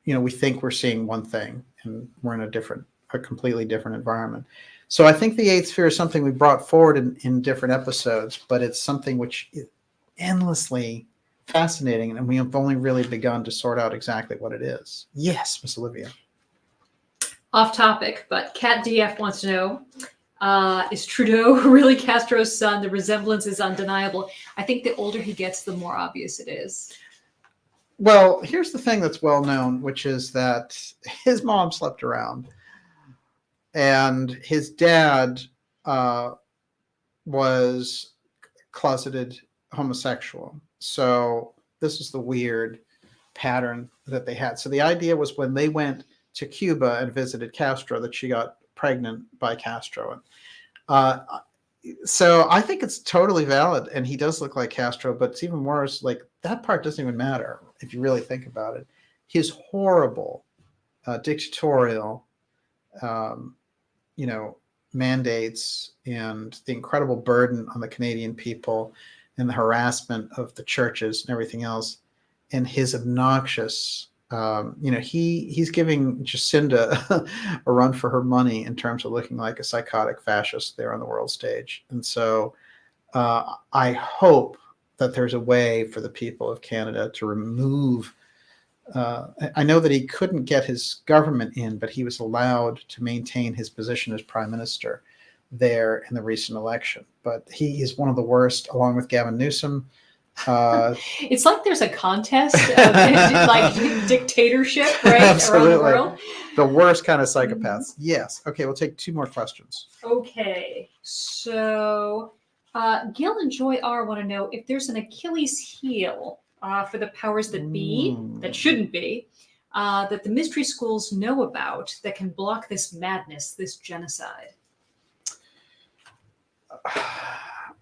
know, we think we're seeing one thing and we're in a completely different environment. So I think the eighth sphere is something we brought forward in different episodes, but it's something which is endlessly fascinating, and we have only really begun to sort out exactly what it is. Yes, Miss Olivia. Off topic, but Cat DF wants to know, is Trudeau really Castro's son? The resemblance is undeniable. I think the older he gets, the more obvious it is. Well, here's the thing that's well known, which is that his mom slept around, and his dad was closeted homosexual. So this is the weird pattern that they had. So the idea was when they went to Cuba and visited Castro that she got pregnant by Castro. So I think it's totally valid, and he does look like Castro, but it's even worse. Like, that part doesn't even matter if you really think about it. His horrible, dictatorial, you know, mandates and the incredible burden on the Canadian people and the harassment of the churches and everything else, and his obnoxious, you know, he's giving Jacinda a run for her money in terms of looking like a psychotic fascist there on the world stage. And so I hope that there's a way for the people of Canada to remove I know that he couldn't get his government in, but he was allowed to maintain his position as prime minister there in the recent election. But he is one of the worst, along with Gavin Newsom. It's like there's a contest of like dictatorship, right, Absolutely. around the world. The worst kind of psychopaths. Yes. Okay, we'll take 2 more questions. Okay, so Gil and Joy R want to know if there's an Achilles heel for the powers that be, that shouldn't be, that the mystery schools know about that can block this madness, this genocide.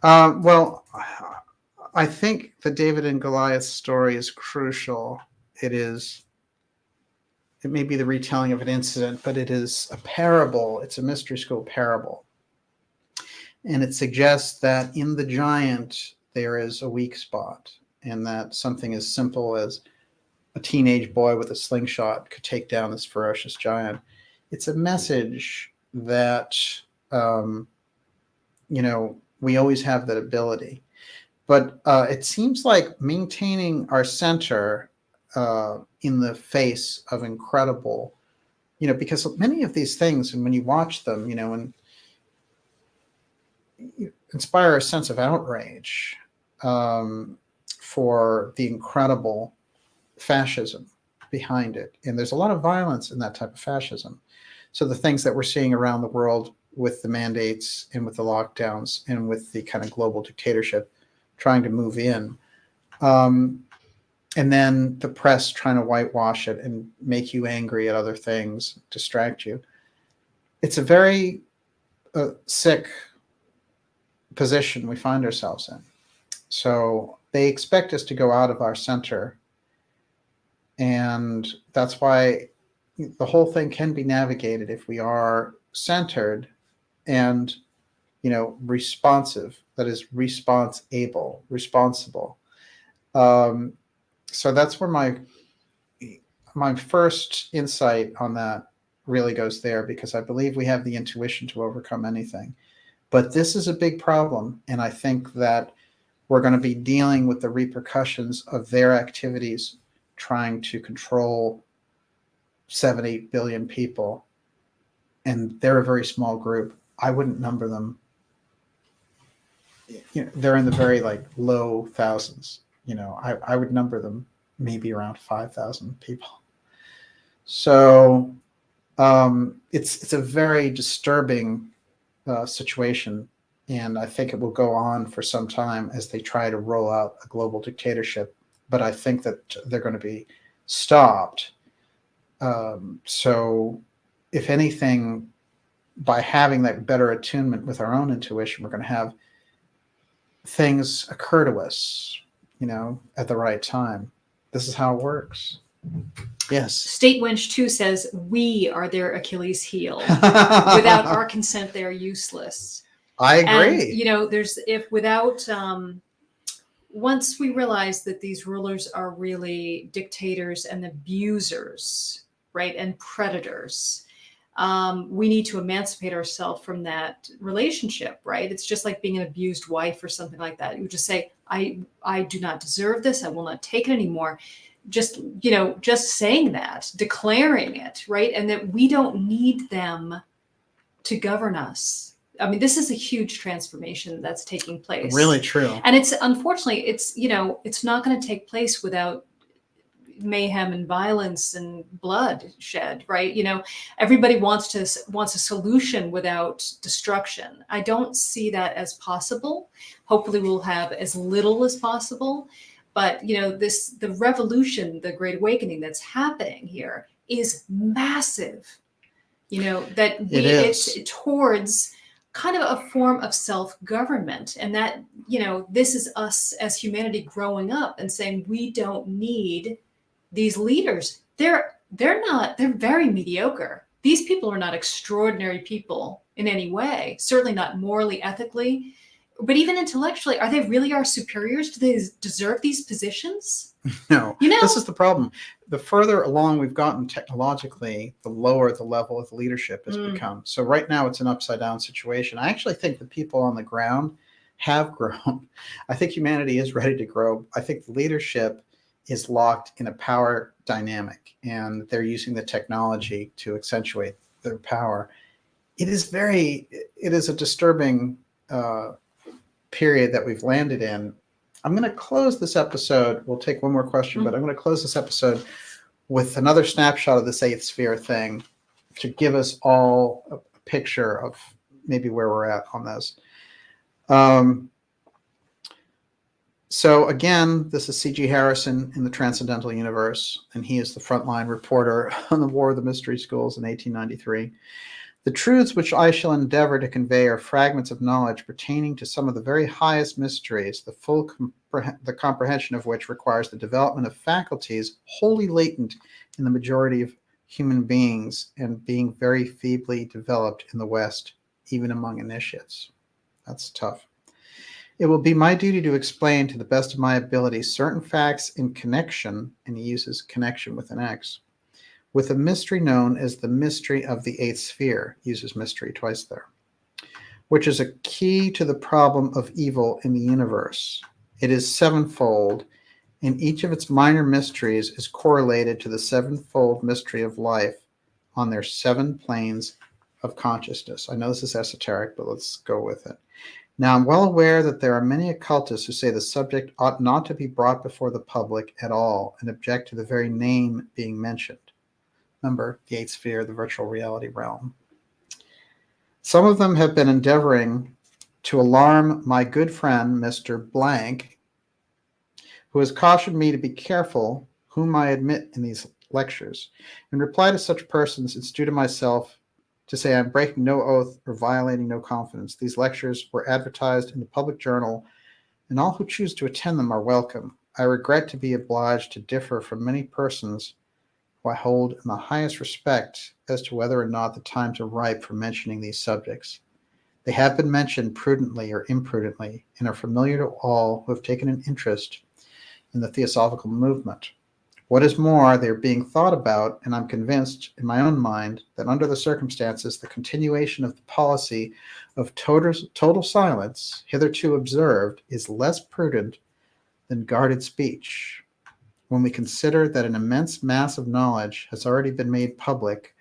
Well, I think the David and Goliath story is crucial. It may be the retelling of an incident, but it is a parable. It's a mystery school parable. And it suggests that in the giant, there is a weak spot, and that something as simple as a teenage boy with a slingshot could take down this ferocious giant. It's a message that, we always have that ability. But it seems like maintaining our center in the face of incredible, because many of these things, and when you watch them, and you inspire a sense of outrage for the incredible fascism behind it. And there's a lot of violence in that type of fascism. So the things that we're seeing around the world with the mandates and with the lockdowns and with the kind of global dictatorship trying to move in, and then the press trying to whitewash it and make you angry at other things, distract you. It's a very sick position we find ourselves in. So they expect us to go out of our center. And that's why the whole thing can be navigated if we are centered and, responsive, that is responsible. So that's where my first insight on that really goes there, because I believe we have the intuition to overcome anything. But this is a big problem, and I think that we're going to be dealing with the repercussions of their activities trying to control 7-8 billion people, and they're a very small group. I wouldn't number them. They're in the very low thousands. I would number them maybe around 5,000 people. So it's a very disturbing situation, and I think it will go on for some time as they try to roll out a global dictatorship. But I think that they're going to be stopped. So if anything, by having that better attunement with our own intuition, we're going to have things occur to us, at the right time. This is how it works. Yes. State Wench 2 says, we are their Achilles heel. Without our consent, they are useless. I agree. And, once we realize that these rulers are really dictators and abusers, right, and predators, we need to emancipate ourselves from that relationship, right? It's just like being an abused wife or something like that. You just say, I do not deserve this. I will not take it anymore. Just saying that, declaring it, right? And that we don't need them to govern us. I mean, this is a huge transformation that's taking place. Really true. And it's unfortunately, it's not going to take place without mayhem and violence and bloodshed, right? Everybody wants a solution without destruction. I don't see that as possible. Hopefully we'll have as little as possible. But, the revolution, the Great Awakening that's happening here is massive, it's towards kind of a form of self-government. And that, this is us as humanity growing up and saying, we don't need these leaders. They're very mediocre. These people are not extraordinary people in any way, certainly not morally, ethically, but even intellectually. Are they really our superiors? Do they deserve these positions? No. This is the problem. The further along we've gotten technologically, the lower the level of leadership has become. So right now it's an upside down situation. I actually think the people on the ground have grown. I think humanity is ready to grow. I think the leadership is locked in a power dynamic, and they're using the technology to accentuate their power. It is a disturbing period that we've landed in. I'm going to close this episode. We'll take one more question, but I'm going to close this episode with another snapshot of this eighth sphere thing to give us all a picture of maybe where we're at on this. So again, this is C.G. Harrison in the Transcendental Universe, and he is the frontline reporter on the War of the Mystery Schools in 1893. The truths which I shall endeavor to convey are fragments of knowledge pertaining to some of the very highest mysteries, the comprehension of which requires the development of faculties wholly latent in the majority of human beings and being very feebly developed in the West, even among initiates. That's tough. It will be my duty to explain to the best of my ability certain facts in connection, and he uses connection with an X, with a mystery known as the mystery of the eighth sphere, uses mystery twice there, which is a key to the problem of evil in the universe. It is sevenfold, and each of its minor mysteries is correlated to the sevenfold mystery of life on their 7 planes of consciousness. I know this is esoteric, but let's go with it. Now, I'm well aware that there are many occultists who say the subject ought not to be brought before the public at all and object to the very name being mentioned. Remember, the eighth sphere, the virtual reality realm. Some of them have been endeavoring to alarm my good friend, Mr. Blank, who has cautioned me to be careful whom I admit in these lectures. In reply to such persons, it's due to myself to say I'm breaking no oath or violating no confidence. These lectures were advertised in the public journal, and all who choose to attend them are welcome. I regret to be obliged to differ from many persons who I hold in the highest respect as to whether or not the times are ripe for mentioning these subjects. They have been mentioned prudently or imprudently and are familiar to all who have taken an interest in the theosophical movement. What is more, they are being thought about, and I'm convinced in my own mind that under the circumstances, the continuation of the policy of total silence hitherto observed is less prudent than guarded speech. When we consider that an immense mass of knowledge has already been made public,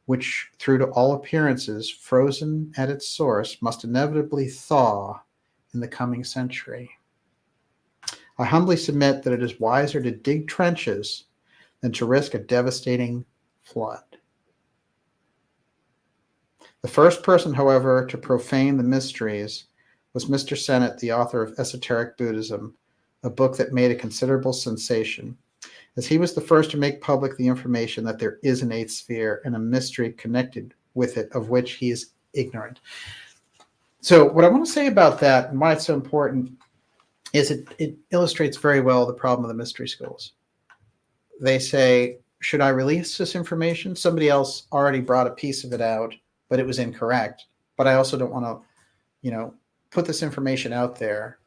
which, through to all appearances, frozen at its source, must inevitably thaw in the coming century. I humbly submit that it is wiser to dig trenches than to risk a devastating flood. The first person, however, to profane the mysteries was Mr. Sennett, the author of Esoteric Buddhism, a book that made a considerable sensation, as he was the first to make public the information that there is an eighth sphere and a mystery connected with it of which he is ignorant. So what I want to say about that and why it's so important is it illustrates very well the problem of the mystery schools. They say, should I release this information? Somebody else already brought a piece of it out, but it was incorrect. But I also don't want to, put this information out there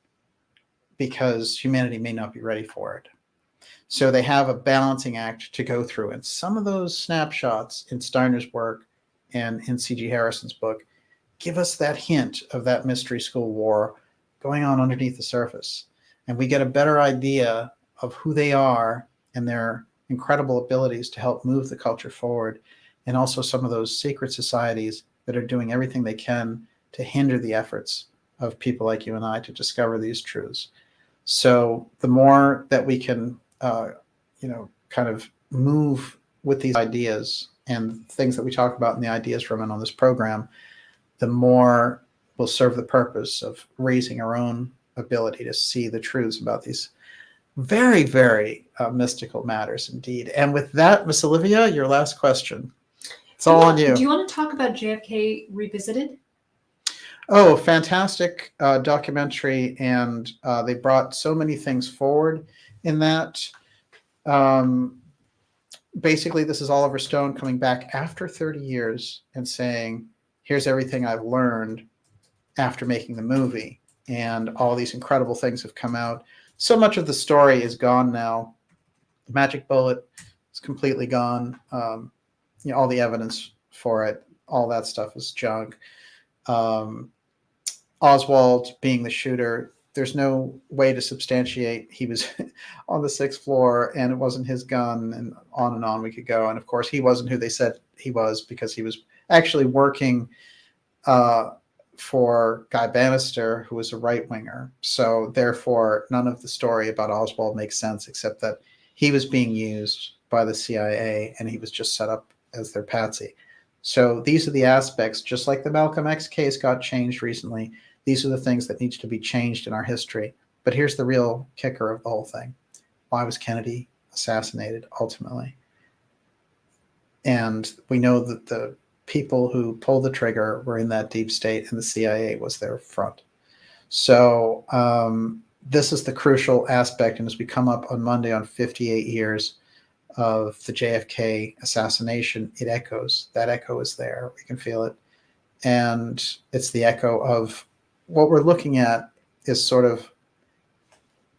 because humanity may not be ready for it. So they have a balancing act to go through. And some of those snapshots in Steiner's work and in C.G. Harrison's book give us that hint of that mystery school war going on underneath the surface. And we get a better idea of who they are and their incredible abilities to help move the culture forward, and also some of those secret societies that are doing everything they can to hinder the efforts of people like you and I to discover these truths. So the more that we can, kind of move with these ideas and things that we talk about in the Ideas from and on this program, the more will serve the purpose of raising our own ability to see the truths about these very, very mystical matters indeed. And with that, Miss Olivia, your last question. It's all on you. Do you want to talk about JFK Revisited? Oh, fantastic documentary. And they brought so many things forward in that. Basically, this is Oliver Stone coming back after 30 years and saying, here's everything I've learned after making the movie, and all these incredible things have come out. So much of the story is gone now. The magic bullet is completely gone. All the evidence for it, all that stuff is junk. Oswald being the shooter, there's no way to substantiate he was on the 6th floor and it wasn't his gun, and on we could go. And of course, he wasn't who they said he was, because he was actually working for Guy Bannister, who was a right-winger. So therefore, none of the story about Oswald makes sense, except that he was being used by the CIA and he was just set up as their patsy. So these are the aspects, just like the Malcolm X case got changed recently. These are the things that needs to be changed in our history. But here's the real kicker of the whole thing. Why was Kennedy assassinated ultimately? And we know that the people who pulled the trigger were in that deep state, and the CIA was their front. So this is the crucial aspect. And as we come up on Monday on 58 years of the JFK assassination, it echoes. That echo is there. We can feel it. And it's the echo of what we're looking at is sort of,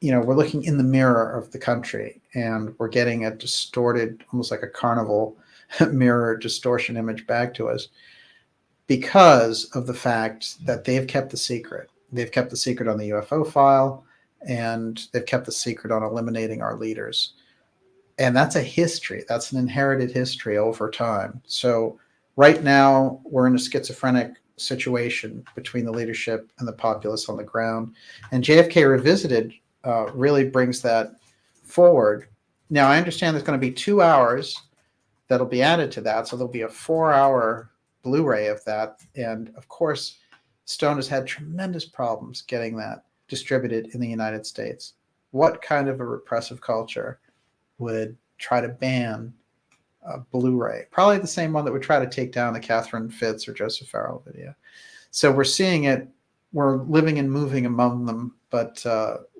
we're looking in the mirror of the country, and we're getting a distorted, almost like a carnival mirror distortion image back to us, because of the fact that they've kept the secret. They've kept the secret on the UFO file, and they've kept the secret on eliminating our leaders. And that's a history. That's an inherited history over time. So right now, we're in a schizophrenic situation between the leadership and the populace on the ground. And JFK Revisited really brings that forward. Now, I understand there's going to be 2 hours that'll be added to that. So there'll be a 4-hour Blu-ray of that. And of course, Stone has had tremendous problems getting that distributed in the United States. What kind of a repressive culture would try to ban a Blu-ray? Probably the same one that would try to take down the Catherine Fitz or Joseph Farrell video. So we're seeing it. We're living and moving among them, but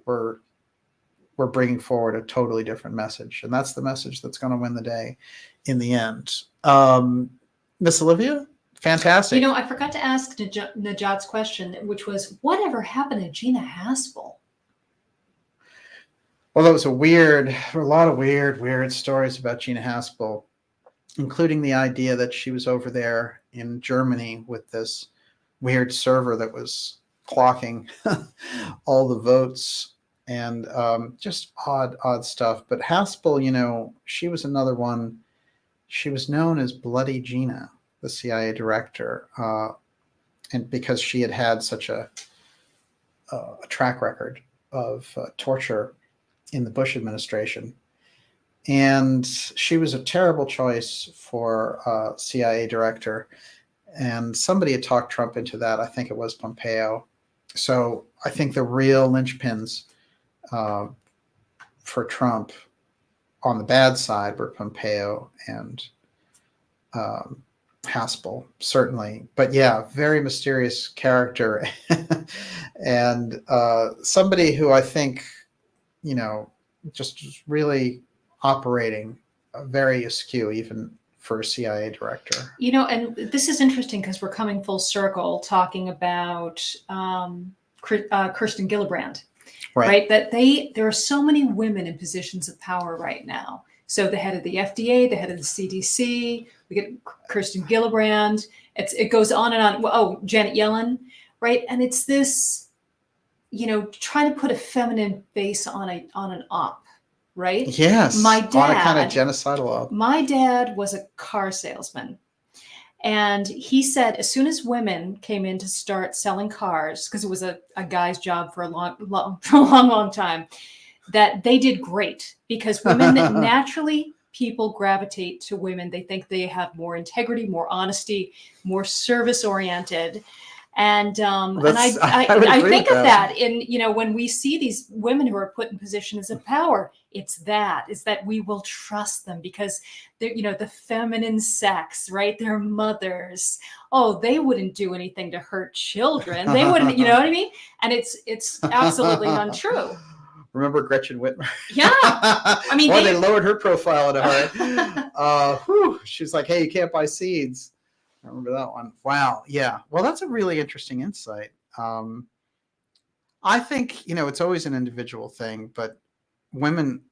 we're bringing forward a totally different message, and that's the message that's going to win the day in the end. Miss Olivia, fantastic. I forgot to ask Najat's question, which was, whatever happened to Gina Haspel? Well, that was a lot of weird stories about Gina Haspel, including the idea that she was over there in Germany with this weird server that was clocking all the votes, and just odd stuff. But Haspel, she was another one. She was known as Bloody Gina, the CIA director, and because she had such a track record of torture in the Bush administration. And she was a terrible choice for CIA director. And somebody had talked Trump into that. I think it was Pompeo. So I think the real linchpins for Trump on the bad side were Pompeo and Haspel, certainly. But yeah, very mysterious character. And somebody who I think, just really operating very askew, even for a CIA director. And this is interesting because we're coming full circle talking about Kirsten Gillibrand, right? That there are so many women in positions of power right now. So the head of the FDA, the head of the CDC, we get Kirsten Gillibrand. It goes on and on. Oh, Janet Yellen, right? And it's this, trying to put a feminine face on an op, right? Yes. My dad, on a kind of genocidal op. My dad was a car salesman. And he said, as soon as women came in to start selling cars, because it was a guy's job for a long time, that they did great, because women naturally, people gravitate to women. They think they have more integrity, more honesty, more service oriented. And I think of that in, when we see these women who are put in positions of power, is that we will trust them because they're, the feminine sex, right? They're mothers. Oh, they wouldn't do anything to hurt children. They wouldn't, you know what I mean? And it's absolutely untrue. Remember Gretchen Whitmer? Yeah. I mean, they lowered her profile in a hurry. She's like, hey, you can't buy seeds. I remember that one. Wow. Yeah. Well, that's a really interesting insight. I think, it's always an individual thing, but women,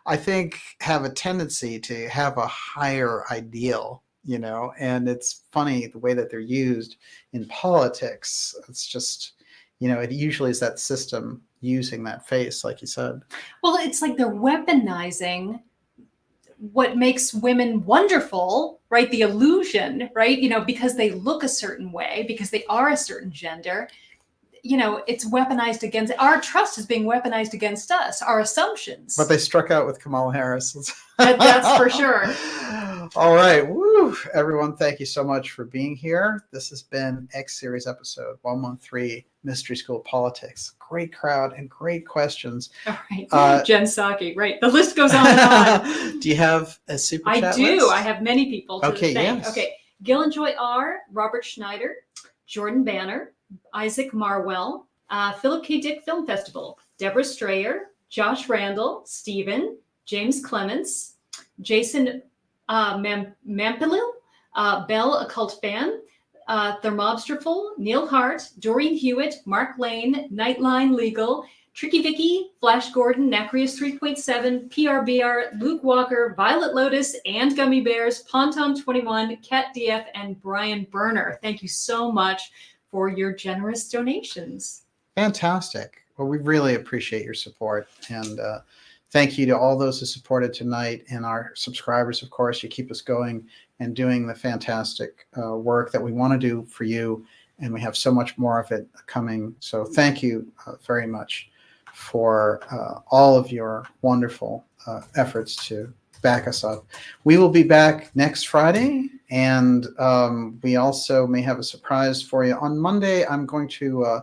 I think have a tendency to have a higher ideal, and it's funny the way that they're used in politics. It's just, it usually is that system using that face, like you said. Well, it's like they're weaponizing what makes women wonderful, right? The illusion, right? Because they look a certain way, because they are a certain gender, it's weaponized against, our trust is being weaponized against us, our assumptions. But they struck out with Kamala Harris. That's for sure. All right. Woo. Everyone, thank you so much for being here. This has been X Series episode 113, Mystery School Politics. Great crowd and great questions. All right. Jen Psaki, right. The list goes on and on. Do you have a super chat I do. list? I have many people to Okay, thank. yes. Okay. Gillenjoy R., Robert Schneider, Jordan Banner, Isaac Marwell, Philip K. Dick Film Festival, Deborah Strayer, Josh Randall, Stephen, James Clements, Jason Mampilil, Bell Occult Fan, Thermobsterful, Neil Hart, Doreen Hewitt, Mark Lane, Nightline Legal, Tricky Vicky, Flash Gordon, Nacrius 3.7, PRBR, Luke Walker, Violet Lotus, and Gummy Bears, Ponton 21, Kat DF, and Brian Berner. Thank you so much for your generous donations. Fantastic. Well, we really appreciate your support. And thank you to all those who supported tonight and our subscribers, of course. You keep us going and doing the fantastic work that we want to do for you. And we have so much more of it coming. So thank you very much for all of your wonderful efforts to back us up. We will be back next Friday. And we also may have a surprise for you. On Monday, I'm going to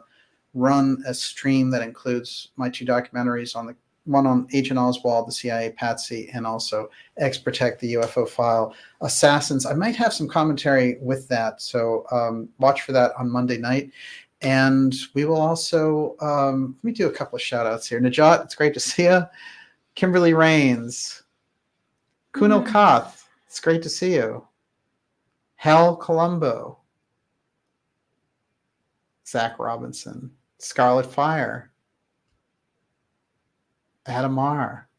run a stream that includes my 2 documentaries, on the one on Agent Oswald, the CIA Patsy, and also X Protect, the UFO File, Assassins. I might have some commentary with that, so watch for that on Monday night. And we will also, let me do a couple of shout outs here. Najat, it's great to see you. Kimberly Rains, Kunal Kath, it's great to see you. Hal Colombo, Zach Robinson, Scarlet Fire, Adamar,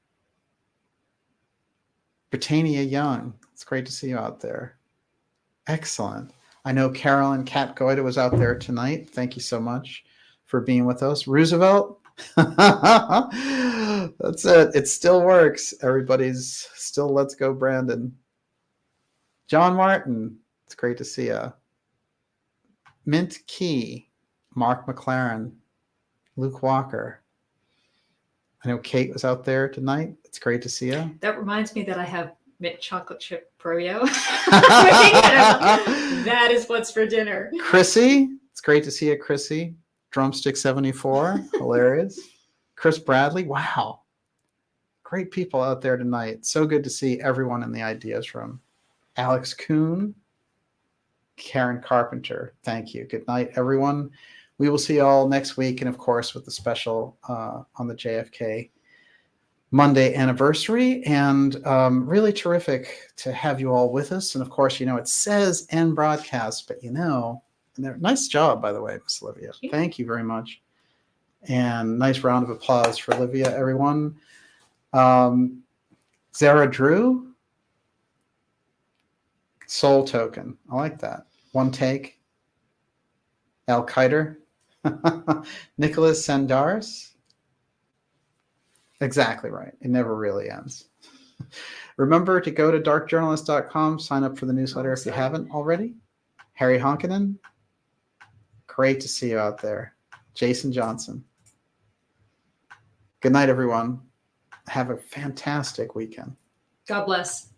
Britannia Young. It's great to see you out there. Excellent. I know Carolyn Kat Goida was out there tonight. Thank you so much for being with us. Roosevelt. That's it. It still works. Everybody's still Let's Go Brandon. John Martin. It's great to see you. Mint Key. Mark McLaren. Luke Walker. I know Kate was out there tonight. It's great to see you. That reminds me that I have mint chocolate chip froyo. That is what's for dinner. Chrissy. It's great to see you, Chrissy. Drumstick 74. Hilarious. Chris Bradley. Wow. Great people out there tonight. So good to see everyone in the Ideas Room. Alex Kuhn. Karen Carpenter. Thank you. Good night, everyone. We will see you all next week, and of course with the special on the JFK Monday anniversary. And really terrific to have you all with us. And of course, it says end broadcast, but nice job, by the way, Miss Olivia. Thank you very much. And nice round of applause for Olivia, everyone. Zara Drew, Soul Token. I like that. One Take. Al Kiter. Nicholas Sandaris. Exactly right. It never really ends. Remember to go to darkjournalist.com, sign up for the newsletter if you haven't already. Harry Honkinen. Great to see you out there. Jason Johnson. Good night, everyone. Have a fantastic weekend. God bless.